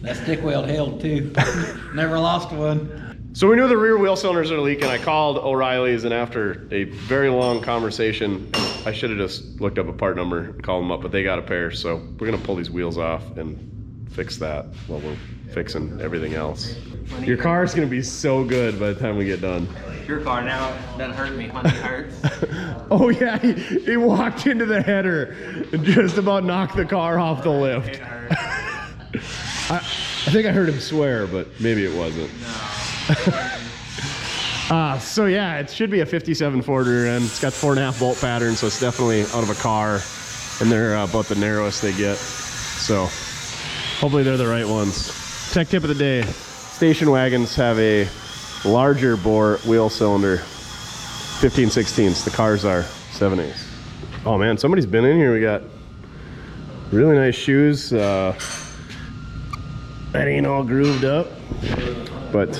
That stick weld held too. Never lost one. So we knew the rear wheel cylinders are leaking. I called O'Reilly's, and after a very long conversation, I should have just looked up a part number and called them up, but they got a pair. So we're gonna pull these wheels off and fix that while we're fixing everything else. Your car's gonna be so good by the time we get done. Your car now doesn't hurt me. Mine hurts. Oh yeah, he walked into the header and just about knocked the car off the lift. I think I heard him swear, but maybe it wasn't. No. So yeah, it should be a 57 Ford rear end. It's got 4.5 bolt pattern, so it's definitely out of a car, and they're about the narrowest they get. So hopefully they're the right ones. Tech tip of the day: station wagons have a larger bore wheel cylinder, 15/16. The cars are 7/8. Oh man, somebody's been in here. We got really nice shoes. That ain't all grooved up, but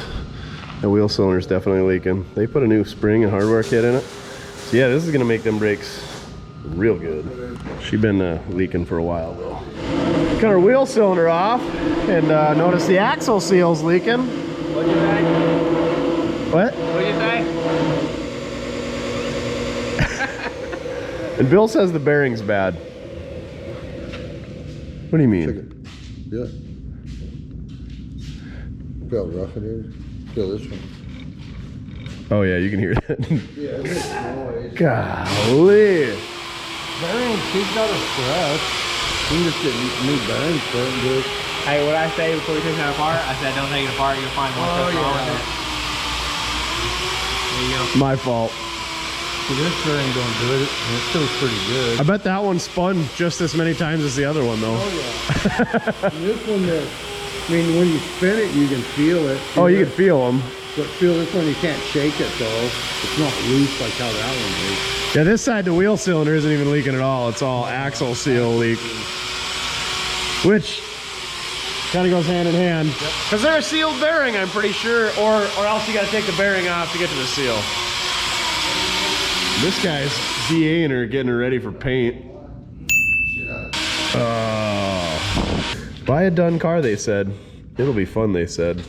the wheel cylinder is definitely leaking. They put a new spring and hardware kit in it. So yeah, this is gonna make them brakes real good. She's been leaking for a while though. Got our wheel cylinder off, and notice the axle seal's leaking. What'd you say? What? What'd you say? And Bill says the bearing's bad. What do you mean? Yeah. Feel how rough it is. Feel this one. Oh yeah, you can hear that. Yeah, it makes noise. Golly. Bearing, he's got a scratch. You can just get new bearings for it and do it. Hey, what I say before we take it apart? I said don't take it apart. You'll find one stuff wrong with it. There you go. My fault. See, this bearing don't do it, and it feels pretty good. I bet that one spun just as many times as the other one though. Oh yeah. And this one, I mean, when you spin it, you can feel it. Oh, you can feel them. But feel this one, you can't shake it though. It's not loose like how that one is. Yeah, this side, the wheel cylinder isn't even leaking at all. It's all axle seal leak, which kind of goes hand in hand. Because they're a sealed bearing, I'm pretty sure, or else you got to take the bearing off to get to the seal. This guy's DAing her, getting her ready for paint. Buy a done car, they said. It'll be fun, they said.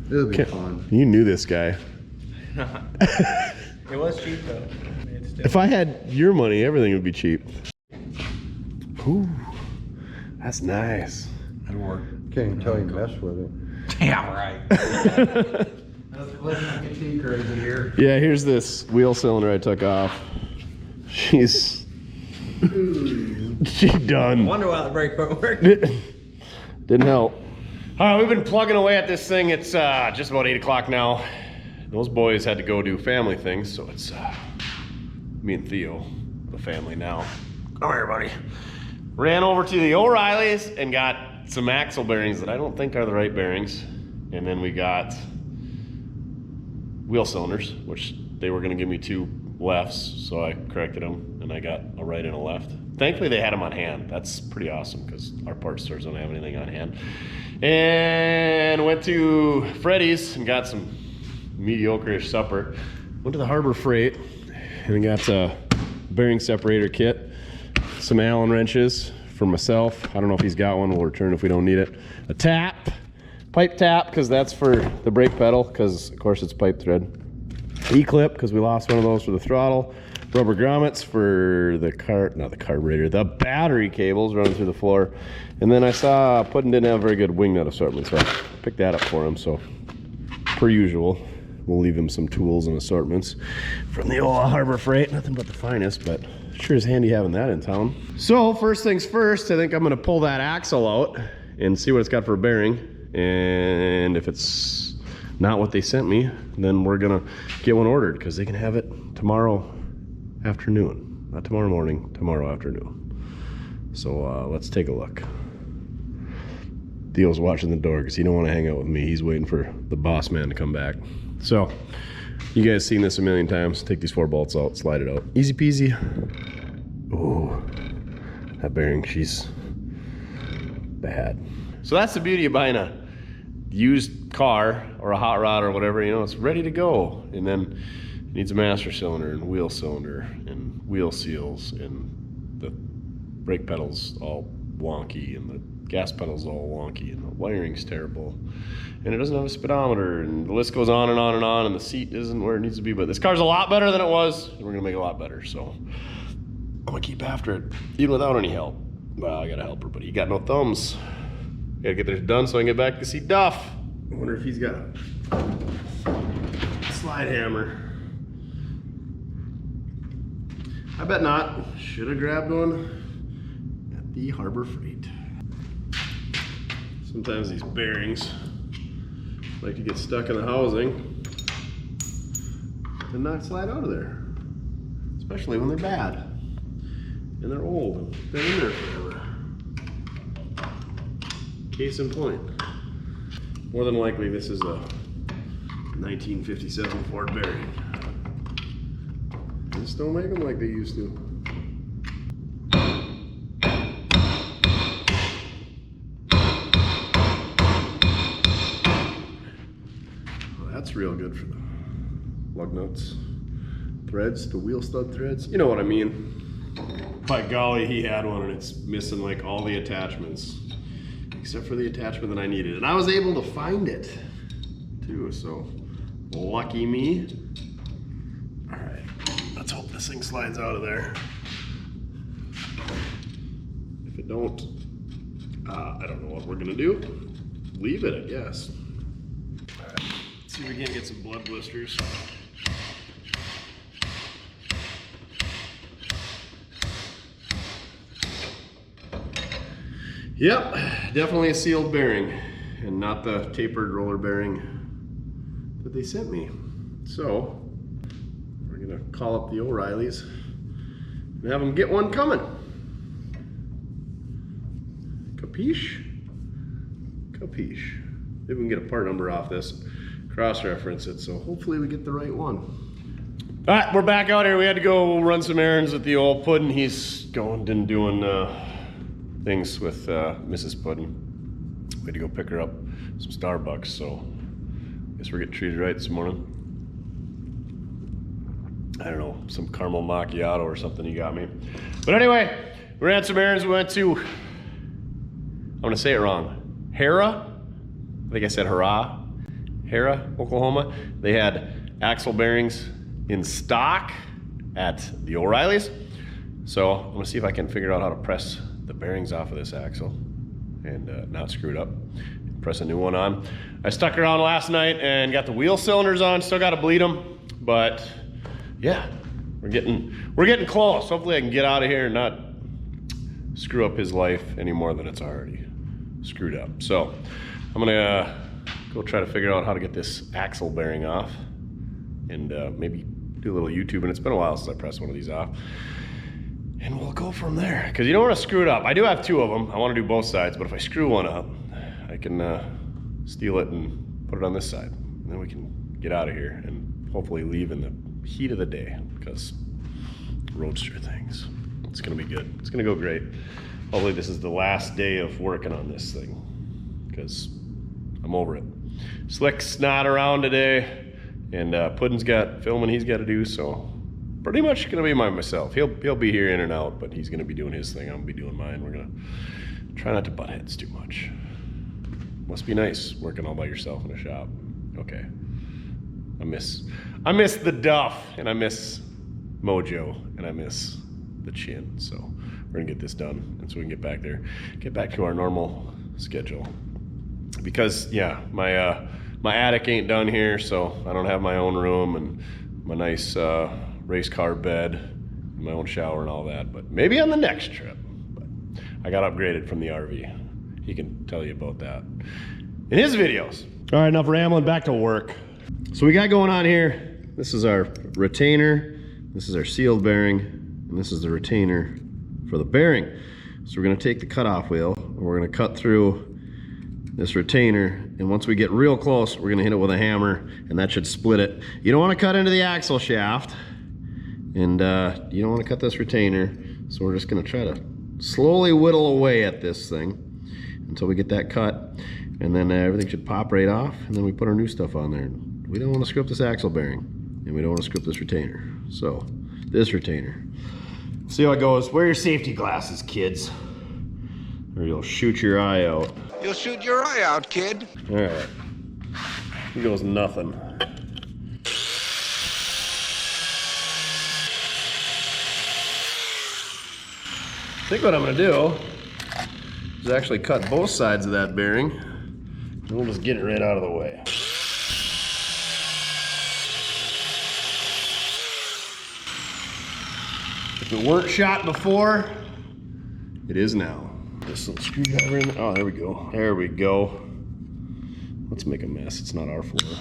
It'll be fun. You knew this guy. It was cheap though. If I had your money, everything would be cheap. Ooh, that's nice. That'll work. Can't even tell you mess with it. Yeah, right. Let's not get too crazy here. Yeah, here's this wheel cylinder I took off. She done. Wonder why the brake won't work. Didn't help. All right, we've been plugging away at this thing. It's just about 8 o'clock now. Those boys had to go do family things, so it's me and Theo, the family now. Come here, buddy. Ran over to the O'Reilly's and got some axle bearings that I don't think are the right bearings. And then we got wheel cylinders, which they were gonna give me 2 lefts, so I corrected them, and I got a right and a left. Thankfully, they had them on hand. That's pretty awesome, because our parts stores don't have anything on hand. And went to Freddy's and got some mediocre-ish supper. Went to the Harbor Freight and got a bearing separator kit, some Allen wrenches for myself. I don't know if he's got one. We'll return if we don't need it. A tap, pipe tap, because that's for the brake pedal, because of course it's pipe thread. E-clip, because we lost one of those for the throttle. Rubber grommets for the carburetor, the battery cables running through the floor. And then I saw Puddin didn't have a very good wing nut assortment, so I picked that up for him. So, per usual, we'll leave him some tools and assortments from the old Harbor Freight. Nothing but the finest, but sure is handy having that in town. So, first things first, I think I'm gonna pull that axle out and see what it's got for a bearing. And if it's not what they sent me, then we're gonna get one ordered, because they can have it tomorrow afternoon. Not tomorrow morning, tomorrow afternoon. So let's take a look. Theo's watching the door because he don't want to hang out with me. He's waiting for the boss man to come back. So, you guys seen this a million times. Take these 4 bolts out, slide it out. Easy peasy. Ooh, that bearing, she's bad. So that's the beauty of buying a used car or a hot rod or whatever, you know, it's ready to go. And then it needs a master cylinder and wheel cylinder and wheel seals, and the brake pedal's all wonky and the gas pedal's all wonky and the wiring's terrible. And it doesn't have a speedometer, and the list goes on and on and on, and the seat isn't where it needs to be. But this car's a lot better than it was, and we're gonna make it a lot better. So I'm gonna keep after it, even without any help. Well, I gotta help her, but he got no thumbs. Gotta get this done so I can get back to see Duff. I wonder if he's got a slide hammer. I bet not. Should have grabbed one at the Harbor Freight. Sometimes these bearings like to get stuck in the housing and not slide out of there. Especially when they're bad and they're old and been in there forever. Case in point. More than likely this is a 1957 Ford bearing. They just don't make them like they used to. Well, that's real good for the lug nuts. Threads, the wheel stud threads. You know what I mean. By golly, he had one and it's missing like all the attachments. Except for the attachment that I needed. And I was able to find it too, so lucky me. All right, let's hope this thing slides out of there. If it don't, I don't know what we're gonna do. Leave it, I guess. All right, let's see if we can't get some blood blisters. Yep, definitely a sealed bearing and not the tapered roller bearing that they sent me. So we're gonna call up the O'Reillys and have them get one coming. Capiche? Capiche. Maybe we can get a part number off this, cross-reference it, so hopefully we get the right one. All right, we're back out here. We had to go run some errands at the old Puddin. He's going and doing things with Mrs. Puddin. We had to go pick her up some Starbucks, so I guess we're getting treated right this morning. I don't know, some caramel macchiato or something you got me. But anyway, we ran some errands. We went to, I'm gonna say it wrong, Hera? I think I said Hurrah. Hera, Oklahoma. They had axle bearings in stock at the O'Reillys. So I'm gonna see if I can figure out how to press the bearings off of this axle and not screw it up. Press a new one on. I stuck around last night and got the wheel cylinders on. Still got to bleed them, but yeah, we're getting close. Hopefully I can get out of here and not screw up his life any more than it's already screwed up. So I'm gonna go try to figure out how to get this axle bearing off and maybe do a little YouTube. And it's been a while since I pressed one of these off. And we'll go from there, because you don't want to screw it up. I do have two of them. I want to do both sides, but if I screw one up, I can steal it and put it on this side. And then we can get out of here and hopefully leave in the heat of the day, because Roadster things. It's going to be good. It's going to go great. Hopefully this is the last day of working on this thing, because I'm over it. Slick's not around today, and Puddin's got filming he's got to do, so pretty much gonna be myself. He'll be here in and out, but he's gonna be doing his thing. I'm gonna be doing mine. We're gonna try not to butt heads too much. Must be nice working all by yourself in a shop. Okay. I miss the Duff, and I miss Mojo, and I miss the Chin. So we're gonna get this done, and so we can get back there, get back to our normal schedule. Because yeah, my attic ain't done here, so I don't have my own room and my nice race car bed, my own shower and all that, but maybe on the next trip. But I got upgraded from the RV. He can tell you about that in his videos. All right, enough rambling, back to work. So we got going on here, this is our retainer, this is our sealed bearing, and this is the retainer for the bearing. So we're gonna take the cutoff wheel, and we're gonna cut through this retainer, and once we get real close, we're gonna hit it with a hammer, and that should split it. You don't wanna cut into the axle shaft, and you don't wanna cut this retainer, so we're just gonna try to slowly whittle away at this thing until we get that cut, and then everything should pop right off, and then we put our new stuff on there. We don't wanna screw up this axle bearing, and we don't wanna screw up this retainer. So, this retainer. See how it goes. Wear your safety glasses, kids, or you'll shoot your eye out. You'll shoot your eye out, kid. All right. Here goes nothing. I think what I'm gonna do is actually cut both sides of that bearing. And we'll just get it right out of the way. If it weren't shot before, it is now. This little screwdriver in there. Oh, there we go. There we go. Let's make a mess. It's not our floor.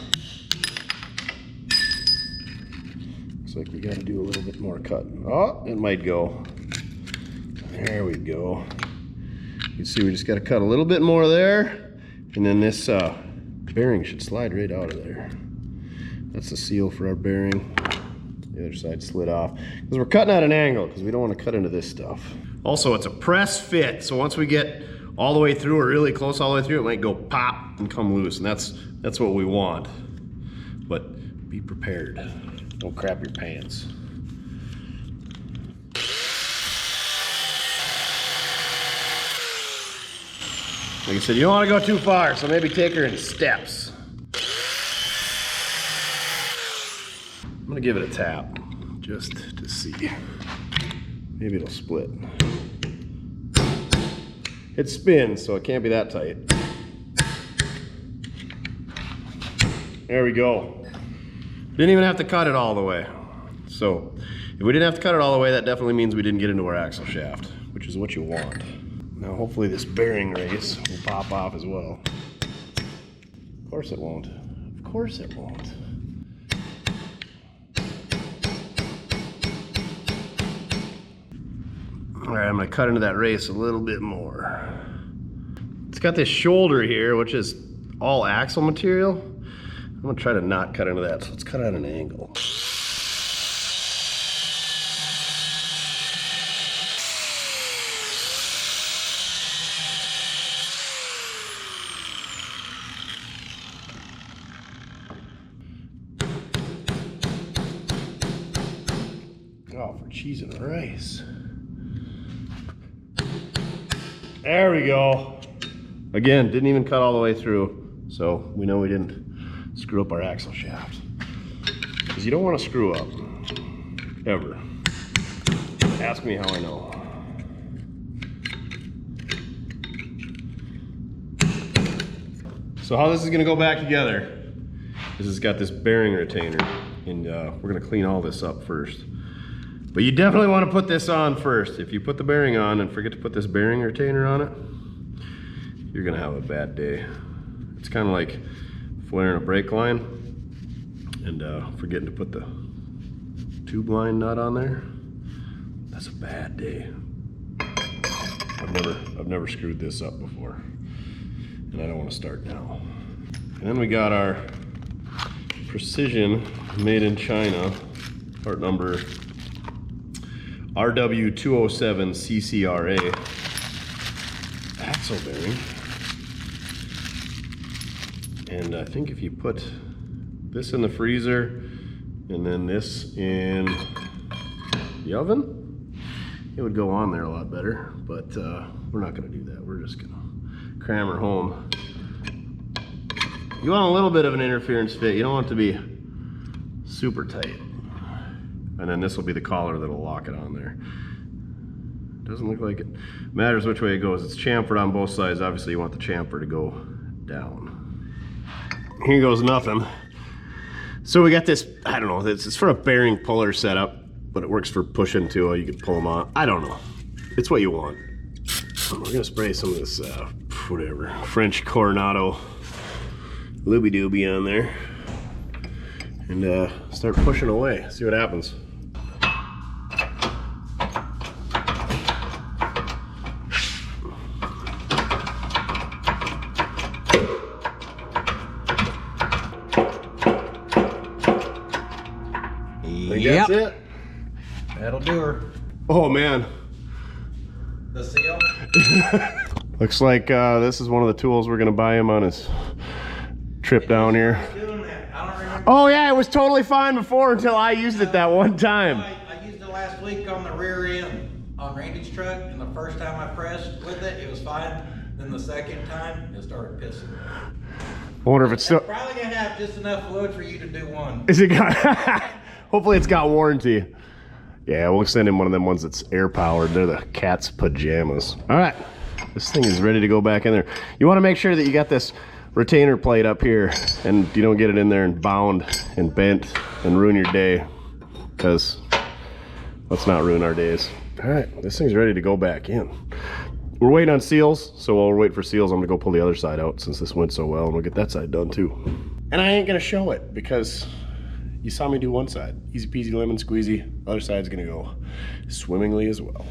Looks like we got to do a little bit more cutting. Oh, it might go. There we go. You can see we just got to cut a little bit more there, and then this bearing should slide right out of there. That's the seal for our bearing. The other side slid off because we're cutting at an angle because we don't want to cut into this stuff. Also, it's a press fit, so once we get all the way through or really close all the way through, it might go pop and come loose, and that's what we want. But be prepared. Don't crap your pants. Like I said, you don't want to go too far, so maybe take her in steps. I'm gonna give it a tap, just to see. Maybe it'll split. It spins, so it can't be that tight. There we go. Didn't even have to cut it all the way. So, if we didn't have to cut it all the way, that definitely means we didn't get into our axle shaft, which is what you want. Now, hopefully this bearing race will pop off as well. Of course it won't. Of course it won't. All right, I'm gonna cut into that race a little bit more. It's got this shoulder here, which is all axle material. I'm gonna try to not cut into that, so let's cut at an angle. Oh, for cheese and rice. There we go. Again, didn't even cut all the way through, so we know we didn't screw up our axle shaft. Because you don't want to screw up, ever. Ask me how I know. So how this is going to go back together is it's got this bearing retainer, and we're going to clean all this up first. But you definitely want to put this on first. If you put the bearing on and forget to put this bearing retainer on it, you're gonna have a bad day. It's kind of like flaring a brake line and forgetting to put the tube line nut on there. That's a bad day. I've never screwed this up before, and I don't want to start now. And then we got our Precision made in China, part number RW207 CCRA axle bearing. And I think if you put this in the freezer and then this in the oven, it would go on there a lot better, but we're not gonna do that. We're just gonna cram her home. You want a little bit of an interference fit. You don't want it to be super tight. And then this will be the collar that'll lock it on there. Doesn't look like it matters which way it goes. It's chamfered on both sides. Obviously you want the chamfer to go down. Here goes nothing. So we got this, I don't know, it's for a bearing puller setup, but it works for pushing too. You can pull them on. I don't know. It's what you want. We're gonna spray some of this, whatever, French Coronado Looby Dooby on there. And start pushing away, see what happens. Yep. That's it. That'll do her. Oh man. The seal? Looks like this is one of the tools we're gonna buy him on his trip down here. Oh yeah, it was totally fine before until I used it that one time. I used it last week on the rear end on Randy's truck, and the first time I pressed with it, it was fine. Then the second time, it started pissing. I wonder if it's still... Probably gonna have just enough fluid for you to do one. Is it got... Hopefully it's got warranty. Yeah, we'll send him one of them ones that's air powered. They're the cat's pajamas. All right, This thing is ready to go back in there. You want to make sure that you got this retainer plate up here and you don't get it in there and bound and bent and ruin your day, because let's not ruin our days. All right, this thing's ready to go back in. We're waiting on seals, so while we're waiting for seals, I'm gonna go pull the other side out since this went so well, and we'll get that side done too. And I ain't gonna show it because you saw me do one side. Easy peasy lemon squeezy. Other side's gonna go swimmingly as well.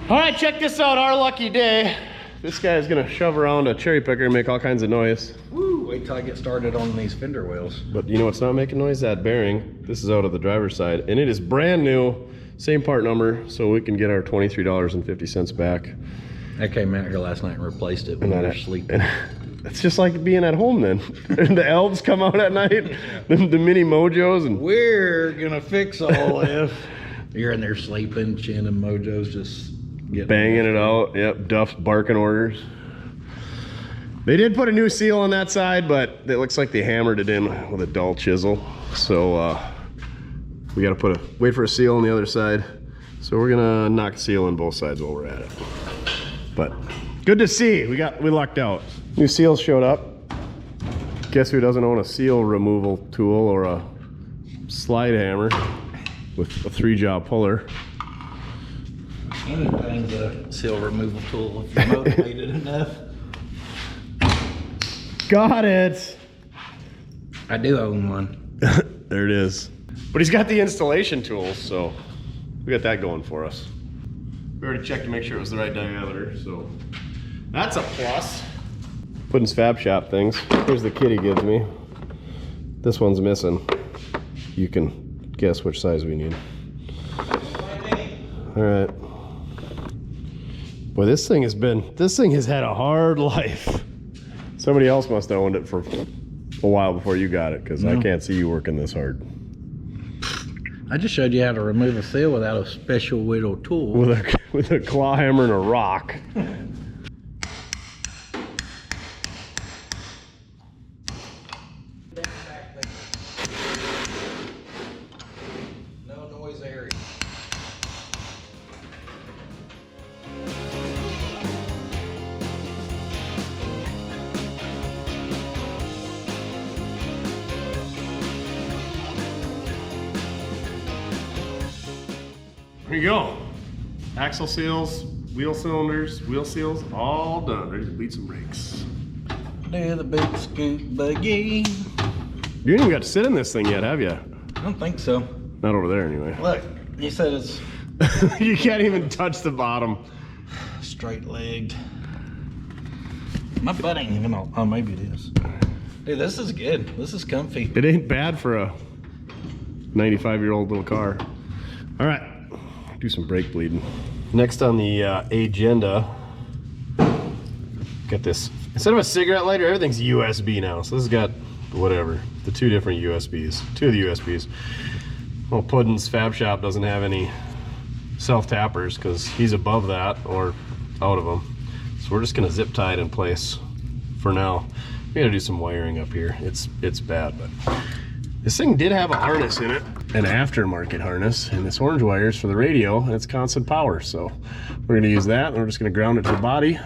All right, check this out, our lucky day. This guy's gonna shove around a cherry picker and make all kinds of noise. Woo, wait till I get started on these fender wheels. But you know what's not making noise? That bearing. This is out of the driver's side, and it is brand new, same part number, so we can get our $23.50 back. I came out here last night and replaced it when we were sleeping. It's just like being at home then. The elves come out at night, the mini mojos, and we're gonna fix all this. You're in there sleeping, Chin and Mojo's just getting banging it out. Yep, Duff's barking orders. They did put a new seal on that side, but it looks like they hammered it in with a dull chisel. So we gotta wait for a seal on the other side. So we're gonna knock a seal on both sides while we're at it. But good to see, we lucked out. New seals showed up. Guess who doesn't own a seal removal tool or a slide hammer with a 3-jaw puller? Anything's a seal removal tool if you're motivated enough. Got it. I do own one. There it is. But he's got the installation tools, so we got that going for us. We already checked to make sure it was the right diameter, so that's a plus. Puddin's Fab Shop things. Here's the kit he gives me. This one's missing. You can guess which size we need. All right. Boy, this thing has had a hard life. Somebody else must have owned it for a while before you got it, because I can't see you working this hard. I just showed you how to remove a seal without a special whittle tool. With a claw hammer and a rock. No noise area. Here you go. Axle seals, wheel cylinders, wheel seals, all done. Ready to bleed some brakes. Do the big scoot buggy. You ain't even got to sit in this thing yet, have you? I don't think so. Not over there, anyway. Look, you said it's you can't even touch the bottom. straight-legged. My butt ain't even all. Oh, maybe it is. Dude, this is good. This is comfy. It ain't bad for a 95-year-old little car. All right, do some brake bleeding. Next on the agenda, got this. Instead of a cigarette lighter, everything's USB now. So this has got whatever, the 2 different USBs, 2 of the USBs. Well, Puddin's Fab Shop doesn't have any self-tappers because he's above that or out of them. So we're just gonna zip tie it in place for now. We gotta do some wiring up here. It's bad, but this thing did have a harness in it, an aftermarket harness, and this orange wire is for the radio, and it's constant power. So we're gonna use that, and we're just gonna ground it to the body.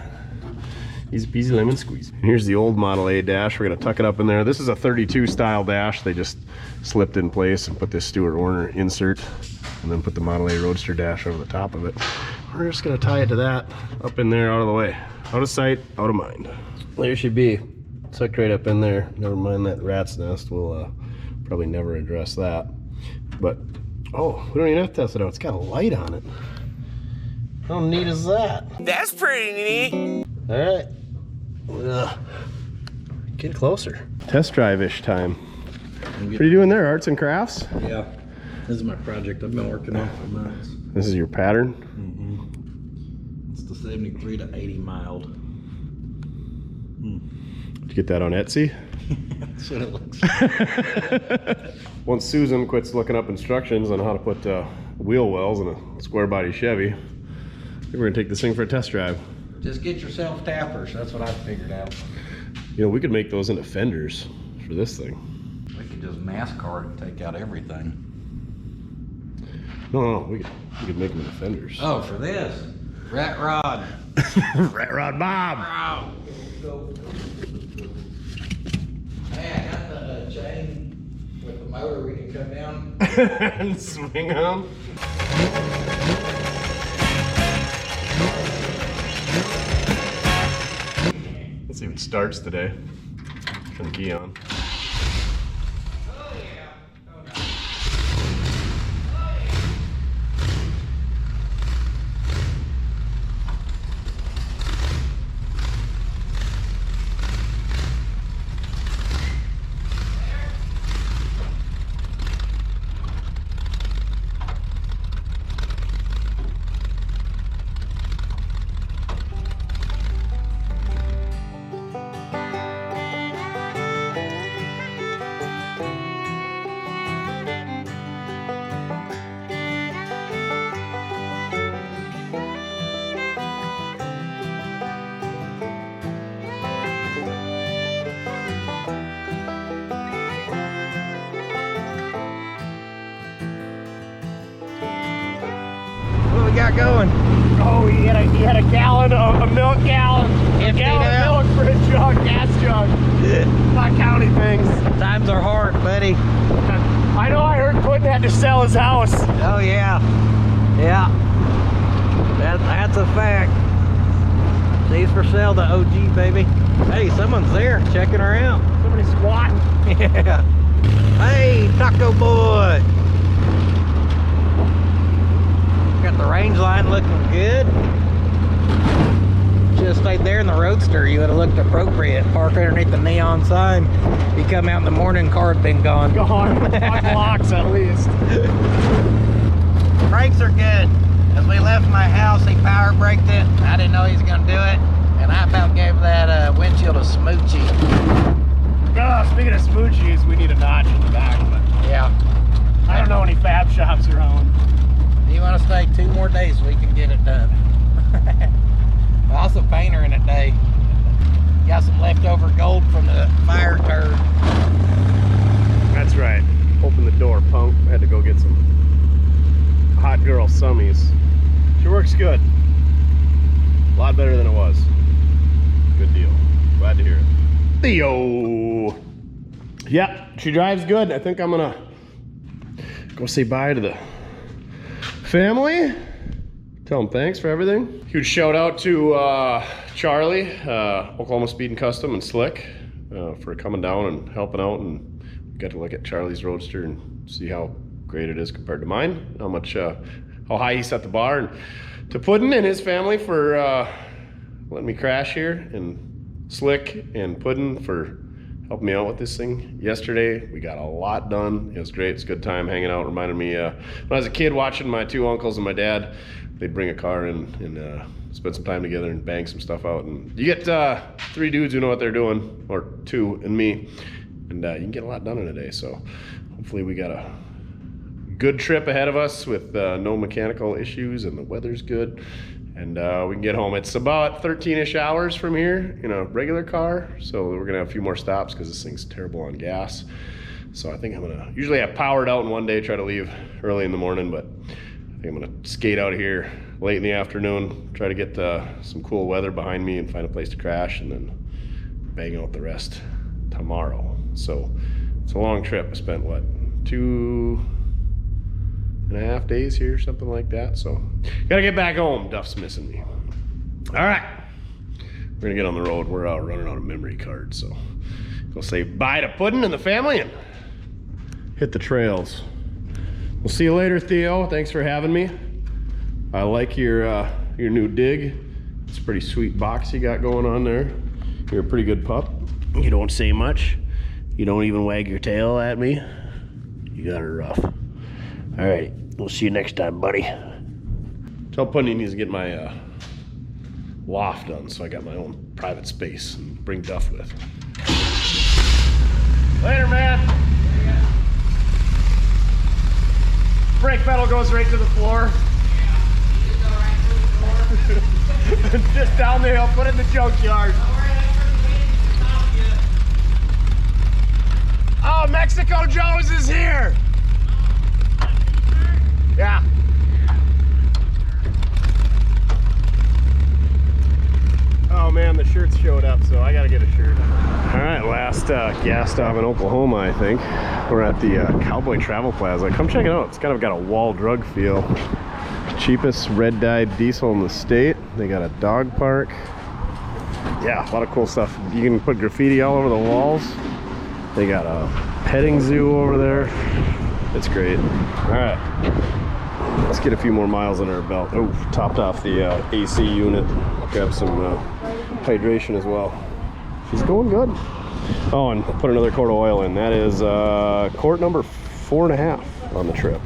Easy peasy lemon squeeze. And here's the old Model A dash. We're gonna tuck it up in there. This is a 32 style dash. They just slipped in place and put this Stewart Warner insert, and then put the Model A Roadster dash over the top of it. We're just gonna tie it to that, up in there, out of the way. Out of sight, out of mind. There should be, tucked right up in there. Never mind that rat's nest. We'll probably never address that. But, oh, we don't even have to test it out. It's got a light on it. How neat is that? That's pretty neat. All right. Get closer. Test drive-ish time. What are you doing there, arts and crafts? Yeah, this is my project I've been working on for months. This is your pattern? Mm-hmm. It's the 73 to 80 mild. Did you get that on Etsy? That's what it looks like. Once Susan quits looking up instructions on how to put wheel wells in a square body Chevy, I think we're gonna take this thing for a test drive. Just get yourself tappers. That's what I figured out. You know, we could make those into fenders for this thing. We could just NASCAR and take out everything. No, we could make them into fenders. Oh, for this? Rat Rod. Rat Rod Bob. Hey, I got the chain with the motor. We can come down and swing them. Let's see if it starts today. Turn the key on. What we got going? Oh, he had a gallon of a milk gallon. A gallon of milk for a jug, gas jug. Not counting things. Times are hard, buddy. I know, I heard Puddin had to sell his house. Oh yeah. Yeah. That's a fact. She's for sale, the OG, baby. Hey, someone's there checking her out. Somebody's squatting. Yeah. Hey, Taco Boy. Got the range line looking good. Should have stayed there in the Roadster. You would have looked appropriate. Park underneath the neon sign. You come out in the morning, car had been gone. Gone. 5 blocks at least. Brakes are good. As we left my house, he power braked it. I didn't know he was going to do it. And I about gave that windshield a smoochie. Speaking of smoochies, we need a notch in the back. But yeah. I don't know any fab shops around. You want to stay 2 more days, we can get it done. Also painter in a day. Got some leftover gold from the fire turd. That's right. Open the door, punk. I had to go get some hot girl summies. She works good. A lot better than it was. Good deal. Glad to hear it. Theo. Yeah, she drives good. I think I'm gonna go say bye to the family. Tell them thanks for everything. Huge shout out to Charlie, Oklahoma Speed and Custom, and Slick for coming down and helping out, and got to look at Charlie's Roadster and see how great it is compared to mine, how high he set the bar, and to Puddin and his family for letting me crash here, and Slick and Puddin for helping me out with this thing. Yesterday, we got a lot done. It was great. It's a good time hanging out. Reminded me when I was a kid watching my 2 uncles and my dad, they'd bring a car in and spend some time together and bang some stuff out. And you get 3 dudes who know what they're doing, or 2 and me, and you can get a lot done in a day. So hopefully we got a good trip ahead of us with no mechanical issues, and the weather's good. And we can get home. It's about 13-ish hours from here in a regular car. So we're gonna have a few more stops because this thing's terrible on gas. So I think I'm gonna, usually have powered out in one day, try to leave early in the morning, but I think I'm gonna skate out here late in the afternoon, try to get some cool weather behind me and find a place to crash, and then bang out the rest tomorrow. So it's a long trip. I spent, what, 2.5 days here, something like that. So gotta get back home. Duff's missing me. All right, we're gonna get on the road. We're running out of memory cards, so go say bye to Puddin and the family and hit the trails. We'll see you later, Theo. Thanks for having me. I like your new dig. It's a pretty sweet box you got going on there. You're a pretty good pup. You don't say much. You don't even wag your tail at me. You got her rough. All right, we'll see you next time, buddy. Tell Puddin he needs to get my loft done, so I got my own private space, and bring Duff with. Later, man. Brake pedal goes right to the floor. Just down the hill, put it in the junkyard. Oh, Mexico Joe's is here. Yeah. Oh man, the shirts showed up, so I gotta get a shirt. All right, last gas stop in Oklahoma, I think. We're at the Cowboy Travel Plaza. Come check it out. It's kind of got a wall drug feel. Cheapest red-dyed diesel in the state. They got a dog park. Yeah, a lot of cool stuff. You can put graffiti all over the walls. They got a petting zoo over there. It's great. All right, let's get a few more miles under our belt. Oh, topped off the AC unit. Grab some hydration as well. She's going good. Oh, and put another quart of oil in. That is quart number 4.5 on the trip.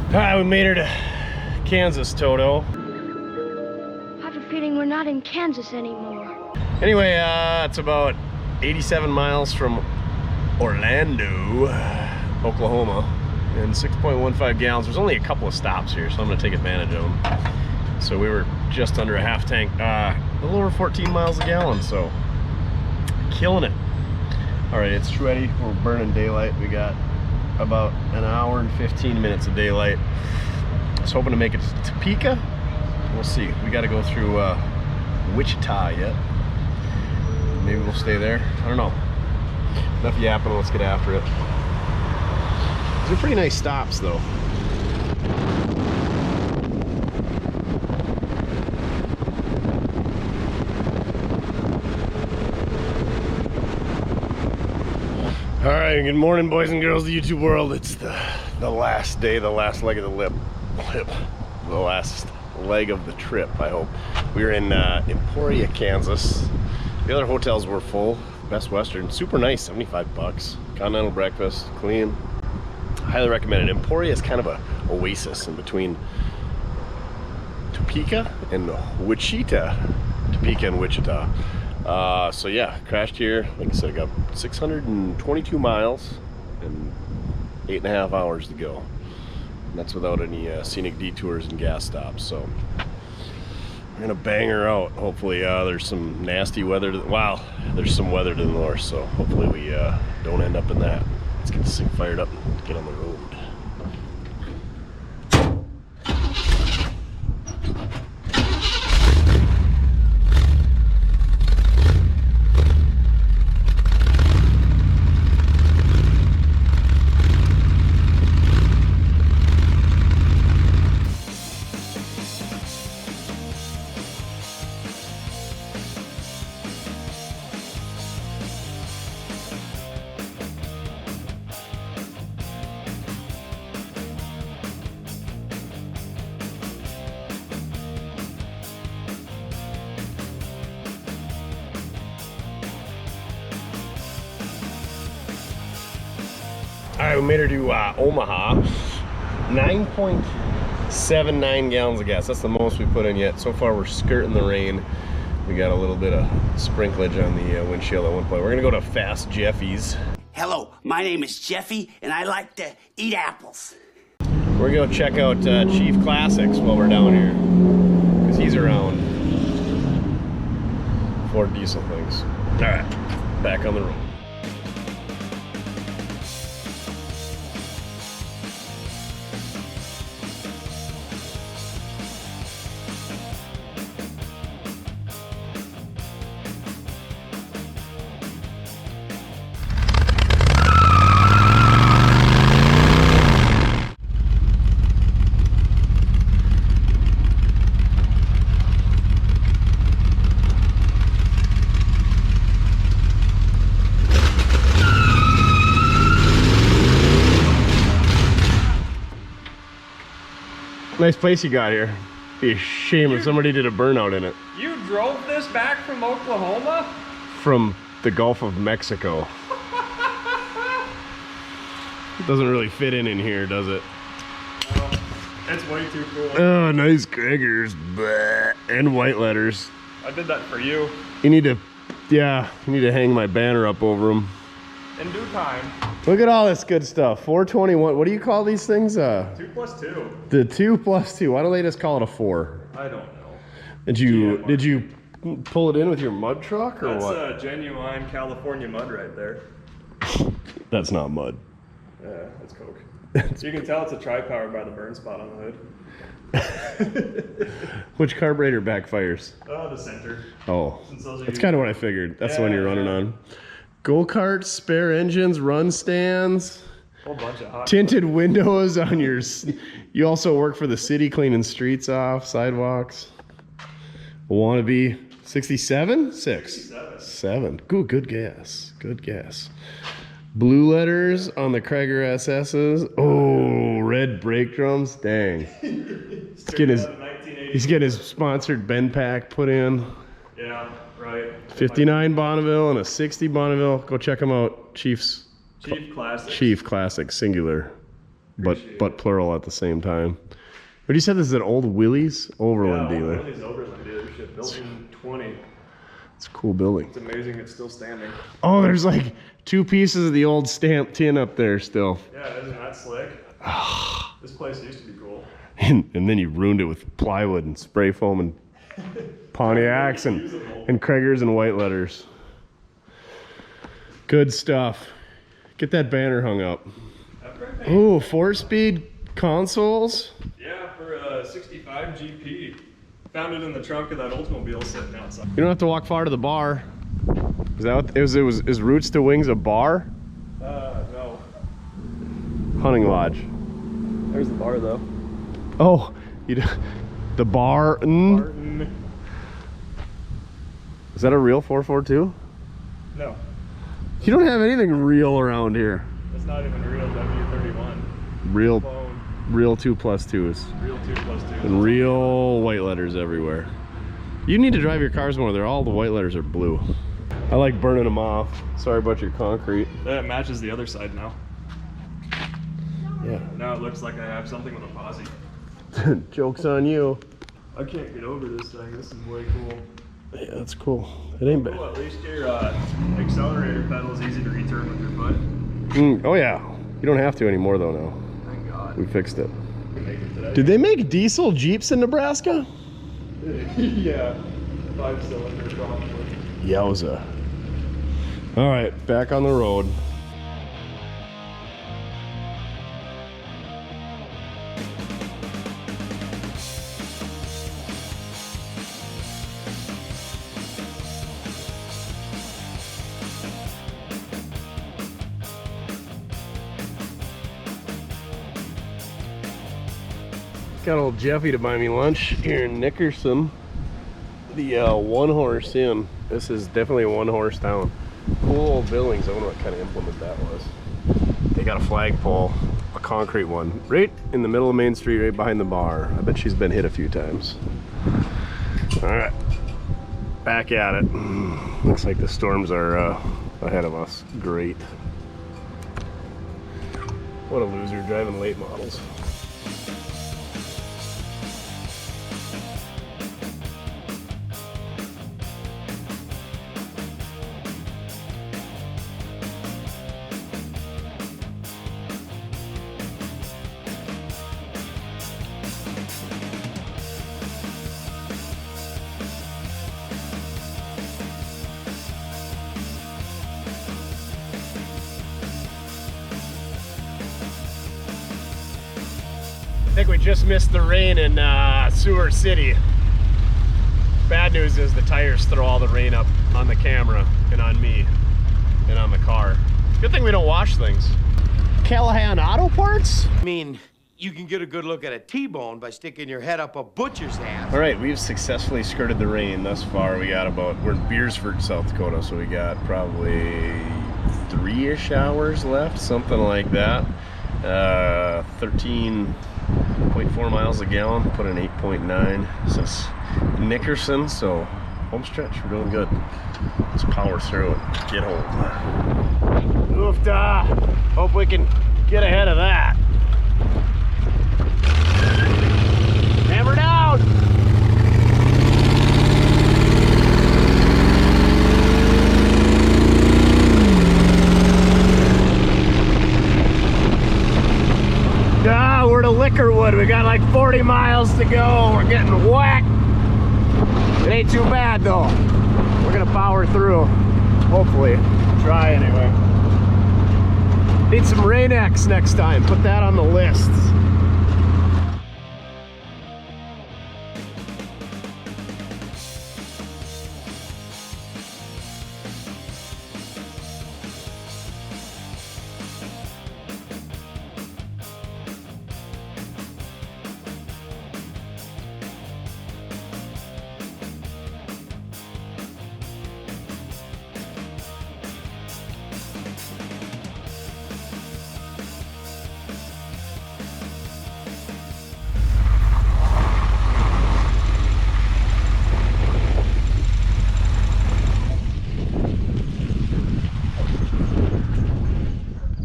All right, we made her to Kansas, Toto. I have a feeling we're not in Kansas anymore. Anyway, it's about 87 miles from Orlando, Oklahoma, and 6.15 gallons. There's only a couple of stops here, so I'm gonna take advantage of them. So we were just under a half tank, a little over 14 miles a gallon, so killing it. All right, it's ready. We're burning daylight. We got about an hour and 15 minutes of daylight. I was hoping to make it to Topeka. We'll see. We got to go through Wichita yet. Maybe we'll stay there. I don't know. Enough yapping. Let's get after it. These are pretty nice stops, though. All right, good morning, boys and girls of the YouTube world. It's the last day, the last leg of the the last leg of the trip, I hope. We're in Emporia, Kansas. The other hotels were full. Best Western, super nice, 75 bucks. Continental breakfast, clean. Highly recommend it. Emporia is kind of a oasis in between Topeka and Wichita. Topeka and Wichita. So yeah, crashed here. Like I said, I got 622 miles and 8.5 hours to go. And that's without any scenic detours and gas stops. So we're gonna bang her out. Hopefully, there's some nasty weather. There's some weather to the north. So hopefully we don't end up in that. Let's get this thing fired up and get on the road. All right, we made her to Omaha. 9.79 gallons of gas. That's the most we put in yet. So far, we're skirting the rain. We got a little bit of sprinklage on the windshield at one point. We're gonna go to Fast Jeffy's. Hello, my name is Jeffy, and I like to eat apples. We're gonna go check out Chief Classics while we're down here, because he's around Ford diesel things. All right, back on the road. Nice place you got here. Be a shame if somebody did a burnout in it. You drove this back from Oklahoma? From the Gulf of Mexico. It doesn't really fit in here, does it? No, it's way too cool. Oh, nice crackers. Bleh. And white letters. I did that for you. You need to, yeah, you need to hang my banner up over them. In due time. Look at all this good stuff. 421. What do you call these things? 2+2. The 2+2. Why don't they just call it a 4? I don't know. Did you pull it in with your mud truck or That's what? Genuine California mud right there. That's not mud. Yeah, that's coke. You can tell it's a tri-power by the burn spot on the hood. Which carburetor backfires? The center. Oh, Since those are that's used- kind of what I figured. That's the one you're running on. Go-karts, spare engines, run stands, Whole bunch of hot tinted windows on your... You also work for the city cleaning streets off, sidewalks. Wannabe 67? 6. 7. Good guess. Good guess. Blue letters on the Krieger SS's. Oh, red brake drums. Dang. He's getting his sponsored Bend pack put in. Yeah, right. 59 Bonneville and a 60 Bonneville. Go check them out. Chief Classic, singular, but plural at the same time. But you said this is an old Willys Overland dealer. Willys Overland dealership, built in 20. It's a cool building. It's amazing it's still standing. Oh, there's like 2 pieces of the old stamp tin up there still. Yeah, isn't that slick? This place used to be cool. And then you ruined it with plywood and spray foam and Pontiacs and Kriegers and white letters. Good stuff. Get that banner hung up. Oh, 4-speed consoles. Yeah, for a 65 GP. Found it in the trunk of that Oldsmobile sitting outside. You don't have to walk far to the bar. Is that what is Roots to Wings a bar? No. Hunting lodge. There's the bar though. Oh, the bar. Is that a real 442? No. You don't have anything real around here. It's not even real W31. Real 2+2s. Real 2+2s. And real white letters everywhere. You need to drive your cars more. All the white letters are blue. I like burning them off. Sorry about your concrete. That matches the other side now. Yeah. Now it looks like I have something with a posse. Joke's on you. I can't get over this thing. This is way cool. Yeah, that's cool. It ain't bad. Cool, at least your accelerator pedal is easy to return with your foot. Oh yeah. You don't have to anymore though now. Thank God. We fixed it. We make it today. Did they make diesel Jeeps in Nebraska? Yeah. 5-cylinder probably. Yowza. All right, back on the road. Got old Jeffy to buy me lunch here in Nickerson. The 1-horse inn. This is definitely a 1-horse town. Cool old buildings. I wonder what kind of implement that was. They got a flagpole, a concrete one, right in the middle of Main Street, right behind the bar. I bet she's been hit a few times. All right, back at it. Looks like the storms are ahead of us. Great. What a loser driving late models. I think we just missed the rain in Sewer City. Bad news is the tires throw all the rain up on the camera and on me and on the car. Good thing we don't wash things. Callahan Auto Parts? I mean, you can get a good look at a T-bone by sticking your head up a butcher's ass. All right, we've successfully skirted the rain thus far. We got we're in Beersford, South Dakota, so we got probably 3-ish hours left, something like that. 13.4 miles a gallon, put in 8.9 since Nickerson, so home stretch, we're doing good. Let's power through it, get home. Oofda! Hope we can get ahead of that. Hammer down! Hollywood. We got like 40 miles to go. We're getting wet. It ain't too bad though. We're gonna power through. Hopefully. Try anyway. Need some Rain-X next time. Put that on the list.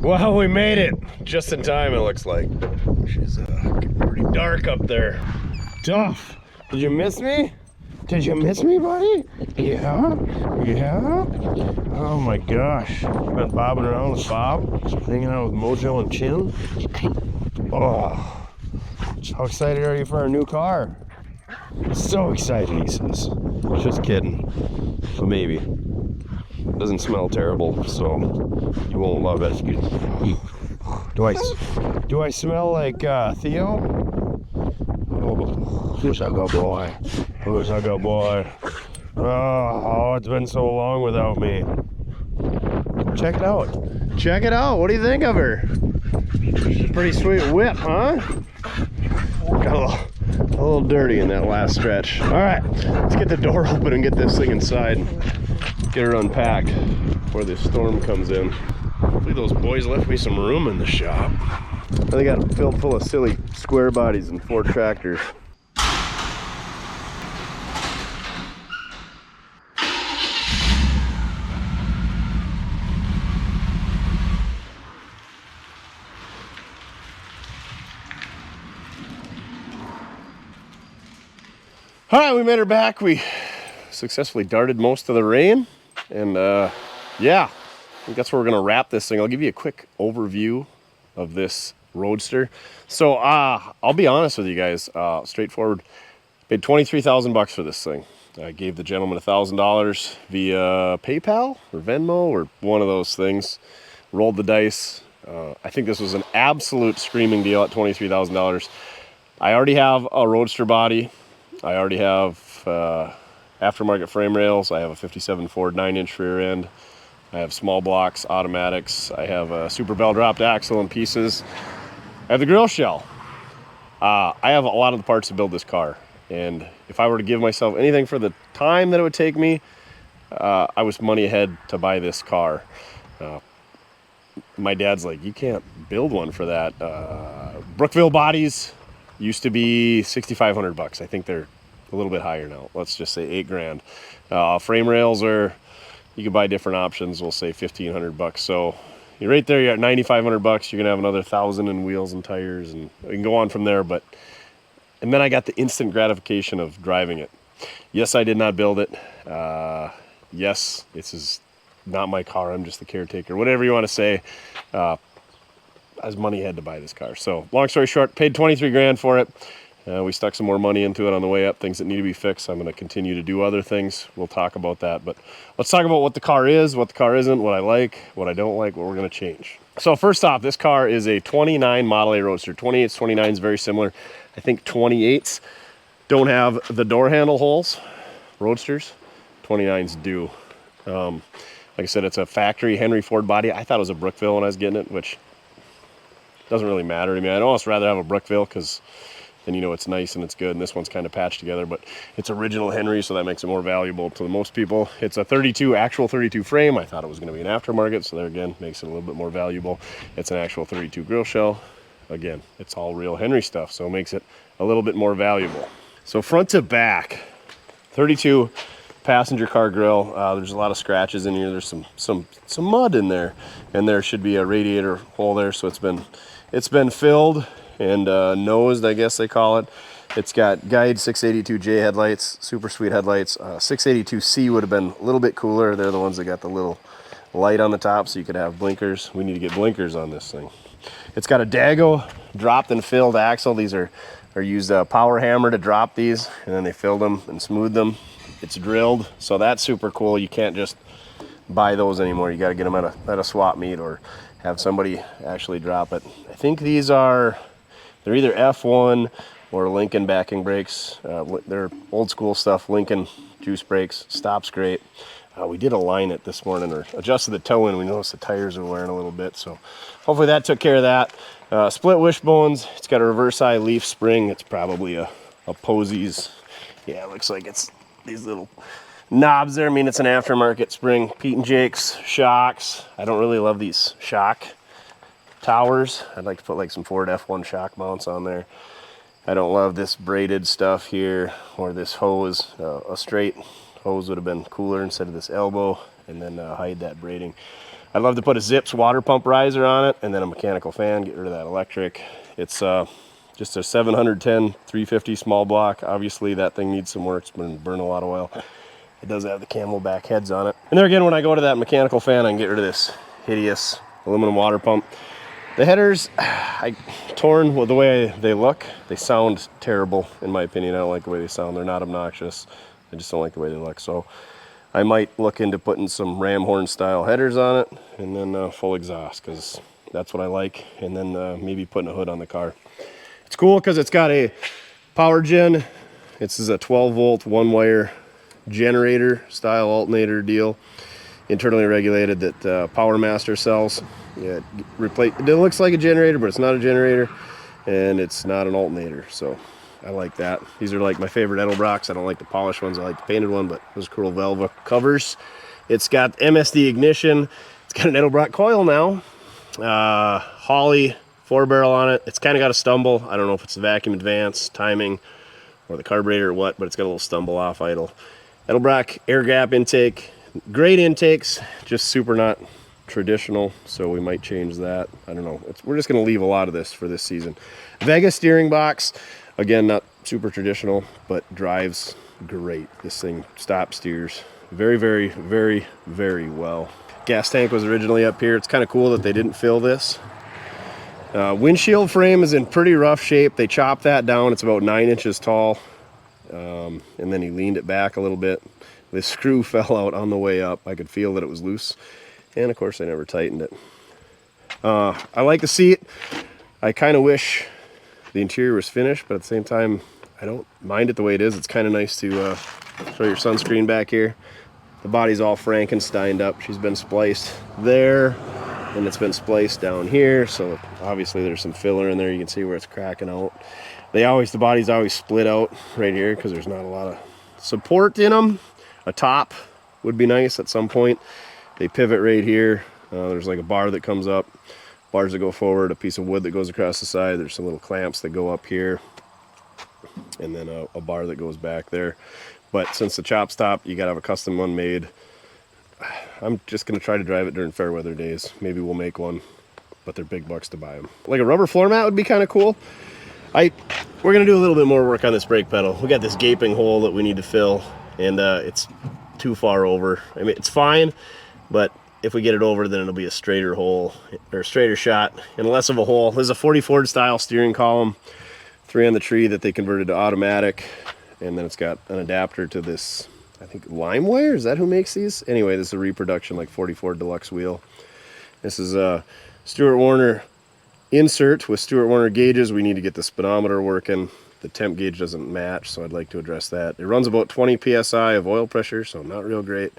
Well, we made it just in time, it looks like. She's getting pretty dark up there. Duff, did you miss me? Did you miss me, buddy? Yeah? Yeah? Oh my gosh. Been bobbing around with Bob, hanging out with Mojo and Chin. Oh, how excited are you for our new car? So excited, he says. Just kidding. But maybe. Doesn't smell terrible, so you won't love it. Do I smell like Theo? Oh, who's a good boy? Who's a good boy? Oh, it's been so long without me. Check it out. Check it out. What do you think of her? She's a pretty sweet whip, huh? Got a little dirty in that last stretch. All right, let's get the door open and get this thing inside. Get her unpacked before the storm comes in. Hopefully those boys left me some room in the shop. They got it filled full of silly square bodies and 4 tractors. All right, we made her back. We successfully darted most of the rain. And yeah, I think that's where we're gonna wrap this thing. I'll give you a quick overview of this Roadster. So I'll be honest with you guys, straightforward. Paid $23,000 for this thing. I gave the gentleman $1,000 via PayPal or Venmo or one of those things. Rolled the dice. I think this was an absolute screaming deal at $23,000. I already have a Roadster body. I already have aftermarket frame rails. I have a 57 Ford 9-inch rear end. I have small blocks, automatics. I have a super bell dropped axle in pieces. I have the grill shell. I have a lot of the parts to build this car. And if I were to give myself anything for the time that it would take me, I was money ahead to buy this car. My dad's like, you can't build one for that. Brookville bodies used to be $6,500. I think they're a little bit higher now. Let's just say $8,000. Frame rails are, you can buy different options. We'll say $1,500. So you're right there. You're at $9,500. You're gonna have another $1,000 in wheels and tires, and you can go on from there. And then I got the instant gratification of driving it. Yes, I did not build it. Yes, this is not my car. I'm just the caretaker. Whatever you want to say. I was money ahead to buy this car. So long story short, paid 23 grand for it. We stuck some more money into it on the way up, things that need to be fixed. I'm going to continue to do other things. We'll talk about that. But let's talk about what the car is, what the car isn't, what I like, what I don't like, what we're going to change. So first off, this car is a 29 Model A Roadster. 28s, 29s, very similar. I think 28s don't have the door handle holes. Roadsters, 29s do. Like I said, it's a factory Henry Ford body. I thought it was a Brookville when I was getting it, which doesn't really matter to me. I'd almost rather have a Brookville because then you know it's nice and it's good, and this one's kind of patched together, but it's original Henry, so that makes it more valuable to most people. It's a 32, actual 32 frame. I thought it was going to be an aftermarket, so there again, makes it a little bit more valuable. It's an actual 32 grill shell. Again, it's all real Henry stuff, so it makes it a little bit more valuable. So front to back, 32 passenger car grill. There's a lot of scratches in here. There's some mud in there, and there should be a radiator hole there, so it's been filled and nosed, I guess they call it. It's got Guide 682J headlights, super sweet headlights. 682C would have been a little bit cooler. They're the ones that got the little light on the top, so you could have blinkers. We need to get blinkers on this thing. It's got a Dago dropped and filled axle. These are used a power hammer to drop these, and then they filled them and smoothed them. It's drilled, so that's super cool. You can't just buy those anymore. You got to get them at a swap meet or have somebody actually drop it. I think these are, they're either F1 or Lincoln backing brakes. They're old school stuff. Lincoln juice brakes, stops great. We did align it this morning, or adjusted the toe in. We noticed the tires are wearing a little bit, so hopefully that took care of that. Split wishbones. It's got a reverse eye leaf spring. It's probably a Posey's. Yeah, it looks like it's these little knobs there. I mean, it's an aftermarket spring. Pete and Jake's shocks. I don't really love these shock towers. I'd like to put like some Ford F1 shock mounts on there. I don't love this braided stuff here, or this hose. A straight hose would have been cooler instead of this elbow, and then hide that braiding. I'd love to put a Zips water pump riser on it, and then a mechanical fan, get rid of that electric. It's just a 710 350 small block. Obviously that thing needs some work. It's been burning a lot of oil. It does have the Camelback heads on it. And there again, when I go to that mechanical fan, I can get rid of this hideous aluminum water pump. The headers, torn with the way they look. They sound terrible, in my opinion. I don't like the way they sound. They're not obnoxious. I just don't like the way they look. So I might look into putting some ram horn style headers on it, and then full exhaust, because that's what I like. And then maybe putting a hood on the car. It's cool because it's got a power gen. This is a 12 volt, one wire generator style alternator deal, internally regulated, that Power Master sells. Yeah, it looks like a generator, but it's not a generator, and it's not an alternator, so I like that. These are like my favorite Edelbrocks. I don't like the polished ones, I like the painted one, but those cool Velva covers. It's got MSD ignition. It's got an Edelbrock coil now. Holley 4-barrel on it. It's kind of got a stumble. I don't know if it's the vacuum advance, timing, or the carburetor or what, but it's got a little stumble off idle. Edelbrock air gap intake. Great intakes, just super not traditional, so we might change that. I don't know. We're just going to leave a lot of this for this season. Vega steering box. Again, not super traditional, but drives great. This thing stop steers very, very, very, very well. Gas tank was originally up here. It's kind of cool that they didn't fill this. Windshield frame is in pretty rough shape. They chopped that down. It's about 9 inches tall. And then he leaned it back a little bit. This screw fell out on the way up. I could feel that it was loose. And of course I never tightened it. I like the seat. I kind of wish the interior was finished, but at the same time, I don't mind it the way it is. It's kind of nice to show your sunscreen back here. The body's all Frankensteined up. She's been spliced there, and it's been spliced down here. So obviously there's some filler in there. You can see where it's cracking out. The body's always split out right here because there's not a lot of support in them. A top would be nice at some point. They pivot right here. There's like a bar that comes up, bars that go forward, a piece of wood that goes across the side. There's some little clamps that go up here, and then a bar that goes back there. But since the chop stop, you gotta have a custom one made. I'm just gonna try to drive it during fair weather days. Maybe we'll make one, but they're big bucks to buy them. Like a rubber floor mat would be kind of cool. We're gonna do a little bit more work on this brake pedal. We got this gaping hole that we need to fill, and it's too far over. I mean, it's fine, but if we get it over, then it'll be a straighter hole, or a straighter shot, and less of a hole. There's a 40 Ford style steering column, 3 on the tree that they converted to automatic, and then it's got an adapter to this, I think LimeWire, is that who makes these? Anyway, this is a reproduction like 40 Ford deluxe wheel. This is a Stewart Warner insert with Stewart Warner gauges. We need to get the speedometer working. The temp gauge doesn't match, so I'd like to address that. It runs about 20 psi of oil pressure, so not real great.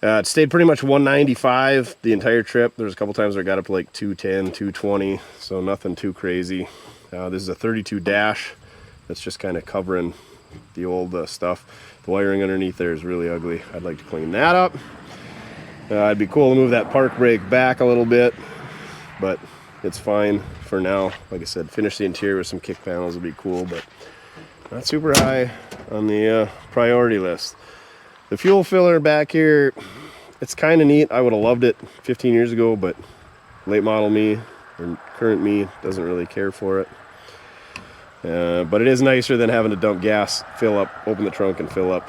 It stayed pretty much 195 the entire trip. There's a couple times where I got up to like 210, 220, so nothing too crazy. This is a 32 dash that's just kind of covering the old stuff. The wiring underneath there is really ugly. I'd like to clean that up. It'd be cool to move that park brake back a little bit, but it's fine for now. Like I said, finish the interior with some kick panels would be cool, but not super high on the priority list. The fuel filler back here, it's kind of neat. I would have loved it 15 years ago, but late model me or current me doesn't really care for it. But it is nicer than having to dump gas, fill up, open the trunk and fill up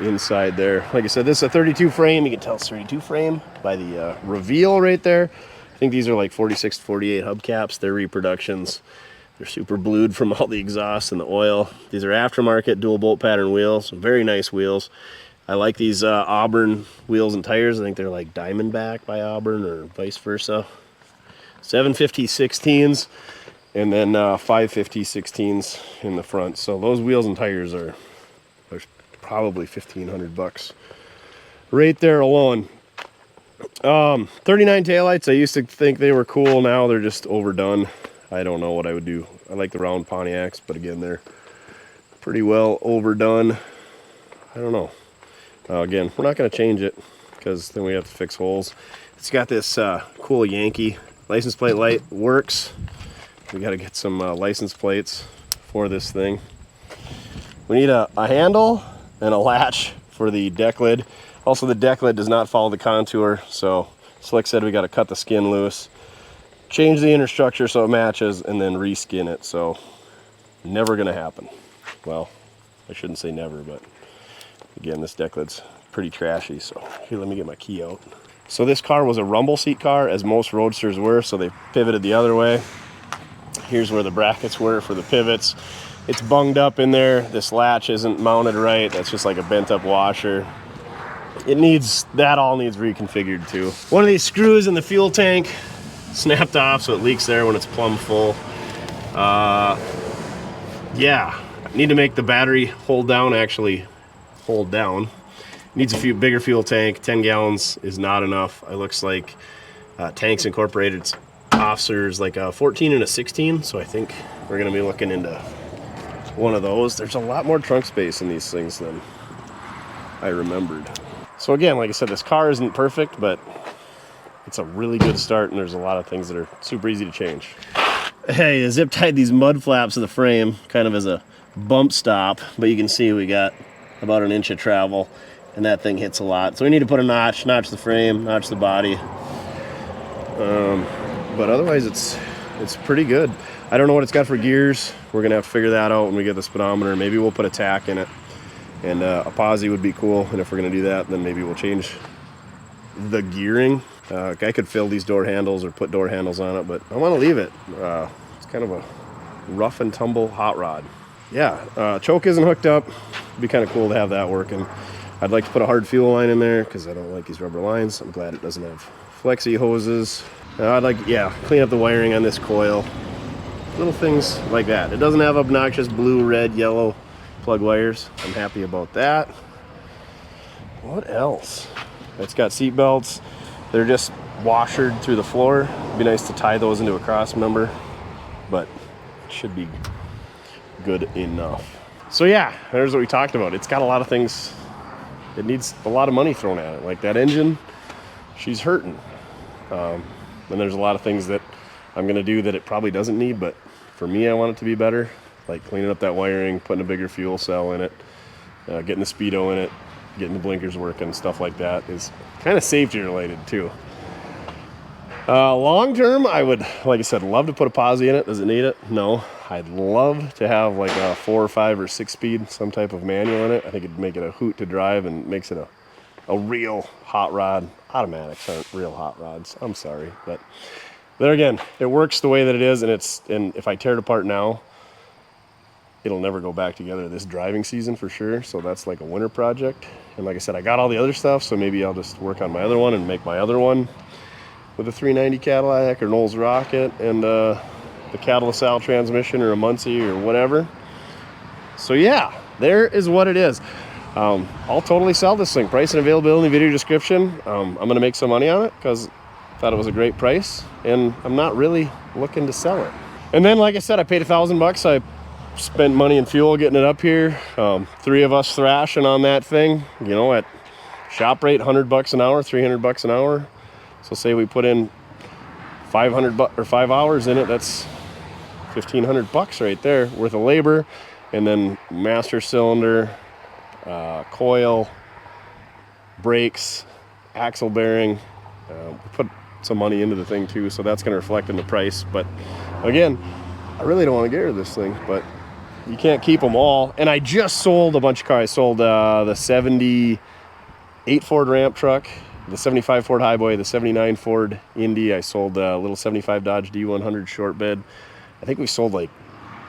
inside there. Like I said, this is a 32 frame. You can tell it's 32 frame by the reveal right there. I think these are like 46 to 48 hubcaps. They're reproductions. They're super blued from all the exhaust and the oil. These are aftermarket dual bolt pattern wheels. Very nice wheels. I like these Auburn wheels and tires. I think they're like Diamondback by Auburn or vice versa. 750 16s and then 550 16s in the front. So those wheels and tires are probably $1,500 right there alone. 39 taillights. I used to think they were cool. Now they're just overdone. I don't know what I would do. I like the round Pontiacs, but again, they're pretty well overdone. I don't know. Again, we're not going to change it because then we have to fix holes. It's got this cool Yankee license plate light. Works. We got to get some license plates for this thing. We need a handle and a latch for the deck lid. Also, the deck lid does not follow the contour, so Slick said we got to cut the skin loose, change the inner structure so it matches, and then reskin it. So never gonna happen. Well, I shouldn't say never, but again, this deck lid's pretty trashy. So here, let me get my key out. So this car was a rumble seat car, as most Roadsters were, so they pivoted the other way. Here's where the brackets were for the pivots. It's bunged up in there. This latch isn't mounted right. That's just like a bent up washer. That all needs reconfigured too. One of these screws in the fuel tank snapped off, so it leaks there when it's plumb full. Yeah, need to make the battery hold down, actually hold down. Needs a bigger fuel tank. 10 gallons is not enough. It looks like Tanks Incorporated officers like a 14 and a 16, so I think we're gonna be looking into one of those. There's a lot more trunk space in these things than I remembered. So again, like I said, this car isn't perfect, but it's a really good start, and there's a lot of things that are super easy to change. Hey, I zip tied these mud flaps of the frame kind of as a bump stop, but you can see we got about 1 inch of travel, and that thing hits a lot. So we need to put a notch the frame, notch the body. But otherwise, it's pretty good. I don't know what it's got for gears. We're gonna have to figure that out when we get the speedometer. Maybe we'll put a tack in it. And a posi would be cool, and if we're gonna do that, then maybe we'll change the gearing. I could fill these door handles or put door handles on it, but I wanna leave it. It's kind of a rough and tumble hot rod. Yeah, choke isn't hooked up. It'd be kind of cool to have that working. I'd like to put a hard fuel line in there because I don't like these rubber lines. I'm glad it doesn't have flexi hoses. I'd like, clean up the wiring on this coil. Little things like that. It doesn't have obnoxious blue, red, yellow plug wires. I'm happy about that. What else? It's got seat belts. They're just washered through the floor. It'd be nice to tie those into a cross member, but it should be good enough. So yeah, there's what we talked about. It's got a lot of things. It needs a lot of money thrown at it. Like that engine, she's hurting. And there's a lot of things that I'm gonna do that it probably doesn't need, but for me, I want it to be better. Like cleaning up that wiring, putting a bigger fuel cell in it, getting the speedo in it, getting the blinkers working, stuff like that is kind of safety related too. Long term, I would, like I said, love to put a posi in it. Does it need it? No. I'd love to have like a 4 or 5 or 6 speed, some type of manual in it. I think it'd make it a hoot to drive and makes it a real hot rod. Automatics aren't real hot rods. I'm sorry, but there again, it works the way that it is, and if I tear it apart now, it'll never go back together this driving season for sure. So that's like a winter project. And like I said, I got all the other stuff, so maybe I'll just work on my other one and make my other one with a 390 Cadillac or Knowles Rocket and the Cattle LaSalle transmission or a Muncie or whatever. So yeah, there is what it is. I'll totally sell this thing. Price and availability in the video description. I'm gonna make some money on it because I thought it was a great price, and I'm not really looking to sell it. And then, like I said, I paid $1,000. I spent money in fuel getting it up here. 3 of us thrashing on that thing, you know, at shop rate, $100 an hour, $300 an hour. So say we put in 5 hours in it, that's $1,500 right there worth of labor. And then master cylinder, coil, brakes, axle bearing. We put some money into the thing too, so that's going to reflect in the price. But again, I really don't want to get rid of this thing, but you can't keep them all. And I just sold a bunch of cars. I sold the 78 Ford Ramp truck, the 75 Ford Highboy, the 79 Ford Indy. I sold a little 75 Dodge D100 short bed. I think we sold like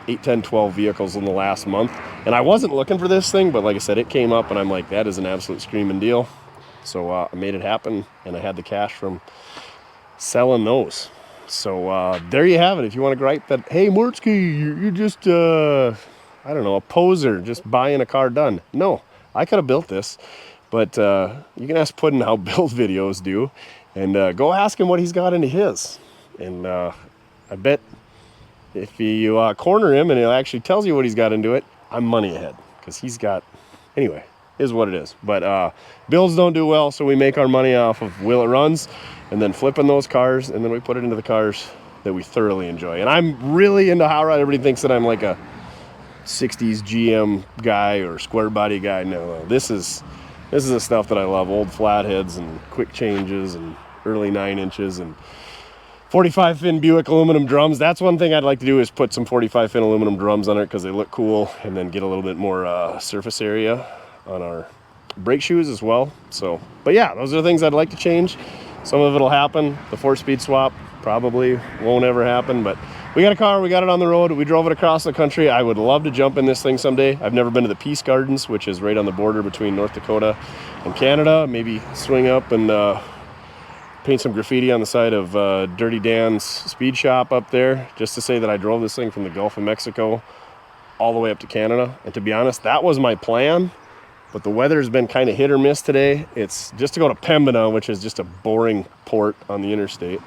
8, 10, 12 vehicles in the last month. And I wasn't looking for this thing, but like I said, it came up and I'm like, that is an absolute screaming deal. So I made it happen, and I had the cash from selling those. So there you have it. If you want to gripe that, hey, Mortske, you're just, I don't know, a poser, just buying a car done. No, I could have built this, but you can ask Puddin how build videos do, and go ask him what he's got into his. And I bet if you corner him and he actually tells you what he's got into it, I'm money ahead, because he's got, anyway, is what it is. But builds don't do well, so we make our money off of will it runs, and then flipping those cars, and then we put it into the cars that we thoroughly enjoy. And I'm really into hot rod. Everybody thinks that I'm like a 60s GM guy or square body guy. No, this is the stuff that I love. Old flatheads and quick changes and early 9 inches and 45 fin Buick aluminum drums. That's one thing I'd like to do, is put some 45 fin aluminum drums on it, because they look cool, and then get a little bit more surface area on our brake shoes as well. So, but yeah, those are the things I'd like to change. Some of it'll happen. The 4-speed swap probably won't ever happen, but we got a car, we got it on the road, we drove it across the country. I would love to jump in this thing someday. I've never been to the Peace Gardens, which is right on the border between North Dakota and Canada. Maybe swing up and paint some graffiti on the side of Dirty Dan's speed shop up there, just to say that I drove this thing from the Gulf of Mexico all the way up to Canada. And to be honest, that was my plan, but the weather's been kind of hit or miss today. It's just to go to Pembina, which is just a boring port on the interstate,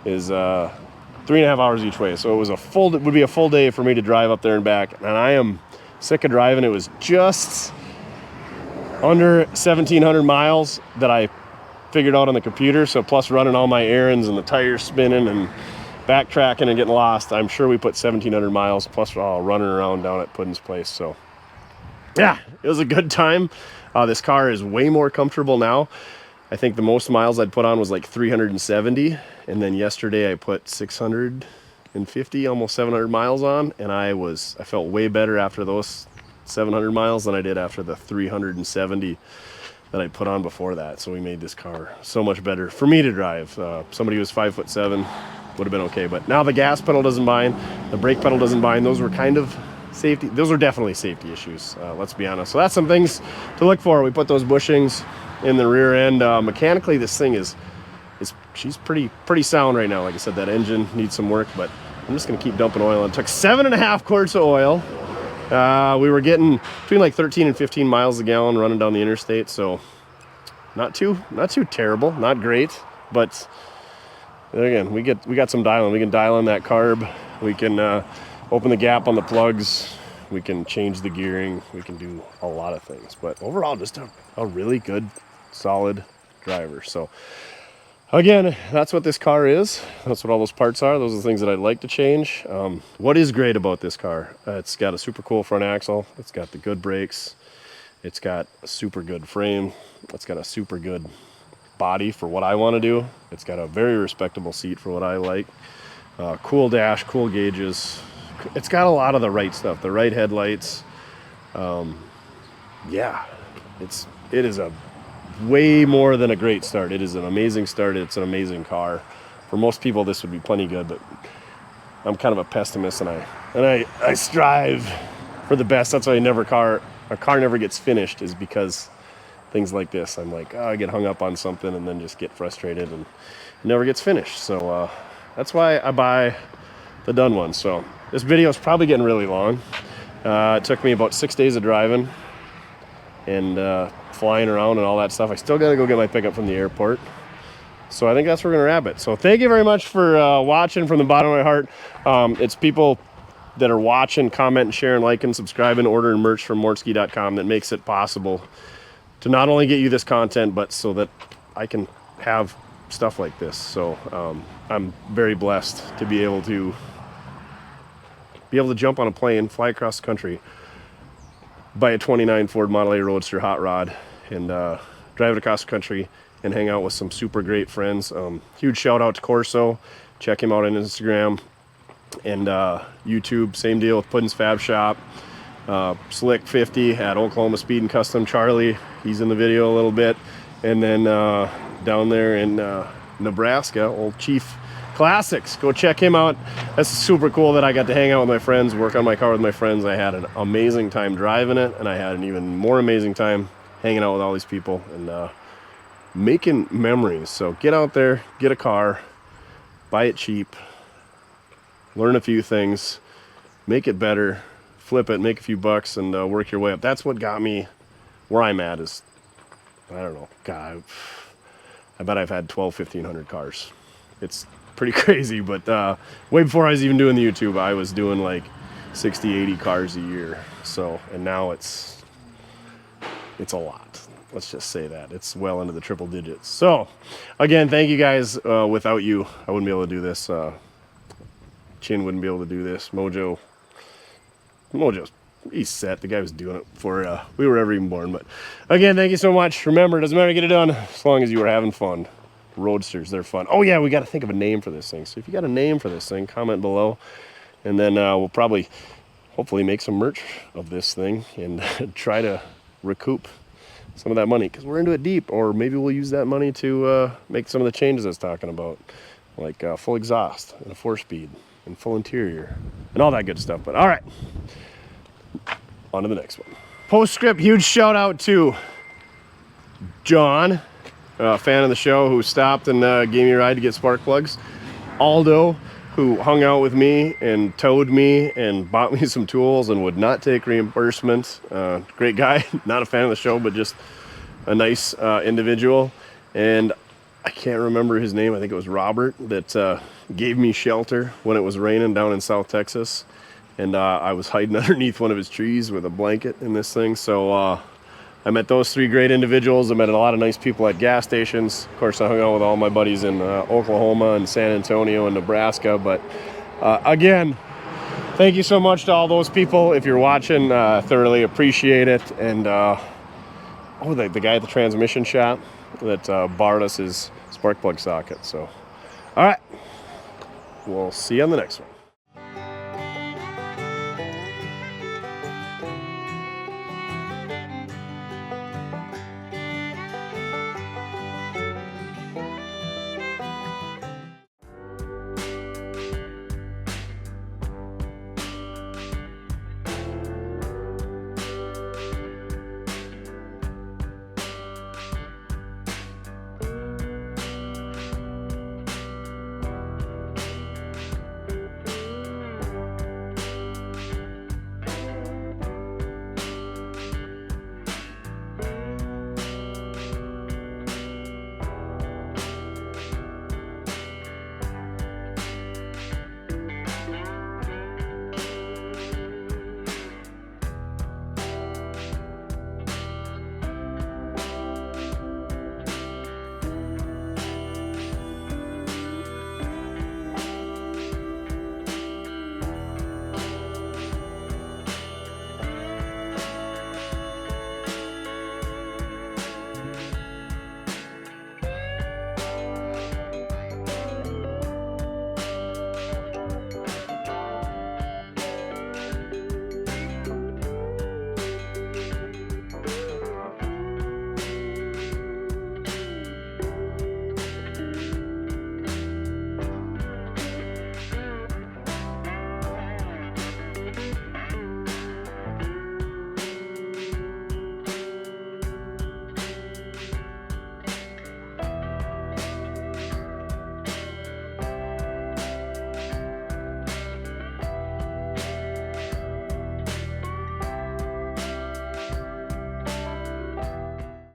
is 3.5 hours each way. So it would be a full day for me to drive up there and back, and I am sick of driving. It was just under 1,700 miles that I figured out on the computer. So plus running all my errands and the tires spinning and backtracking and getting lost, I'm sure we put 1,700 miles plus running around down at Puddin's place. So yeah, it was a good time. This car is way more comfortable now. I think the most miles I'd put on was like 370, and then yesterday I put 650, almost 700 miles on, and I felt way better after those 700 miles than I did after the 370 that I put on before that. So we made this car so much better for me to drive. Somebody who was 5'7" would have been okay, but now the gas pedal doesn't bind, the brake pedal doesn't bind. Those were kind of safety. Those were definitely safety issues. Let's be honest. So that's some things to look for. We put those bushings in the rear end. Mechanically, this thing she's pretty sound right now. Like I said, that engine needs some work, but I'm just gonna keep dumping oil. It took 7.5 quarts of oil. We were getting between like 13 and 15 miles a gallon running down the interstate, so not too terrible, not great, but again, we got some dialing. We can dial in that carb. We can open the gap on the plugs. We can change the gearing. We can do a lot of things, but overall, just a really good, solid driver. So again, that's what this car is. That's what all those parts are. Those are the things that I'd like to change. What is great about this car? It's got a super cool front axle. It's got the good brakes. It's got a super good frame. It's got a super good body for what I want to do. It's got a very respectable seat for what I like. Cool dash, cool gauges. It's got a lot of the right stuff. The right headlights. Yeah, it is a way more than a great start. It is an amazing start. It's an amazing car. For most people, this would be plenty good, but I'm kind of a pessimist, and I strive for the best. That's why a car never gets finished, is because things like this. I'm like, I get hung up on something and then just get frustrated, and it never gets finished. So that's why I buy the done one. So this video is probably getting really long. It took me about 6 days of driving and flying around and all that stuff. I still got to go get my pickup from the airport. So I think that's where we're going to wrap it. So thank you very much for watching from the bottom of my heart. It's people that are watching, commenting, sharing, liking, subscribing, ordering merch from mortske.com that makes it possible to not only get you this content, but so that I can have stuff like this. So I'm very blessed to be able to jump on a plane, fly across the country, buy a 29 Ford Model A Roadster hot rod, and drive it across the country and hang out with some super great friends. Huge shout out to Corso. Check him out on Instagram and YouTube. Same deal with Puddin's Fab Shop. Slick 50 at Oklahoma Speed and Custom. Charlie, he's in the video a little bit. And then down there in Nebraska, old Chief Classics. Go check him out. That's super cool that I got to hang out with my friends, work on my car with my friends. I had an amazing time driving it, and I had an even more amazing time hanging out with all these people and making memories. So get out there, get a car, buy it cheap, learn a few things, make it better, flip it, make a few bucks, and work your way up. That's what got me where I'm at. Is, I don't know, God, I bet I've had 1,200-1,500 cars. It's pretty crazy, but way before I was even doing the YouTube, I was doing like 60-80 cars a year. So, and now it's a lot. Let's just say that. It's well into the triple digits. So, again, thank you guys. Without you, I wouldn't be able to do this. Chin wouldn't be able to do this. Mojo's, he's set. The guy was doing it before we were ever even born. But again, thank you so much. Remember, it doesn't matter to get it done as long as you were having fun. Roadsters, they're fun. Oh yeah, we got to think of a name for this thing. So if you got a name for this thing, comment below, and then we'll probably, hopefully, make some merch of this thing and try to recoup some of that money, because we're into it deep. Or maybe we'll use that money to make some of the changes I was talking about, like full exhaust and a 4-speed and full interior and all that good stuff. But all right, on to the next one. Postscript, huge shout out to John, a fan of the show, who stopped and gave me a ride to get spark plugs. Aldo, who hung out with me and towed me and bought me some tools and would not take reimbursement. Great guy, not a fan of the show, but just a nice individual. And I can't remember his name. I think it was Robert, that gave me shelter when it was raining down in South Texas. And I was hiding underneath one of his trees with a blanket in this thing. So I met those 3 great individuals. I met a lot of nice people at gas stations. Of course, I hung out with all my buddies in Oklahoma and San Antonio and Nebraska. But again, thank you so much to all those people. If you're watching, thoroughly appreciate it. And the guy at the transmission shop that borrowed us his spark plug socket. So, all right, we'll see you on the next one.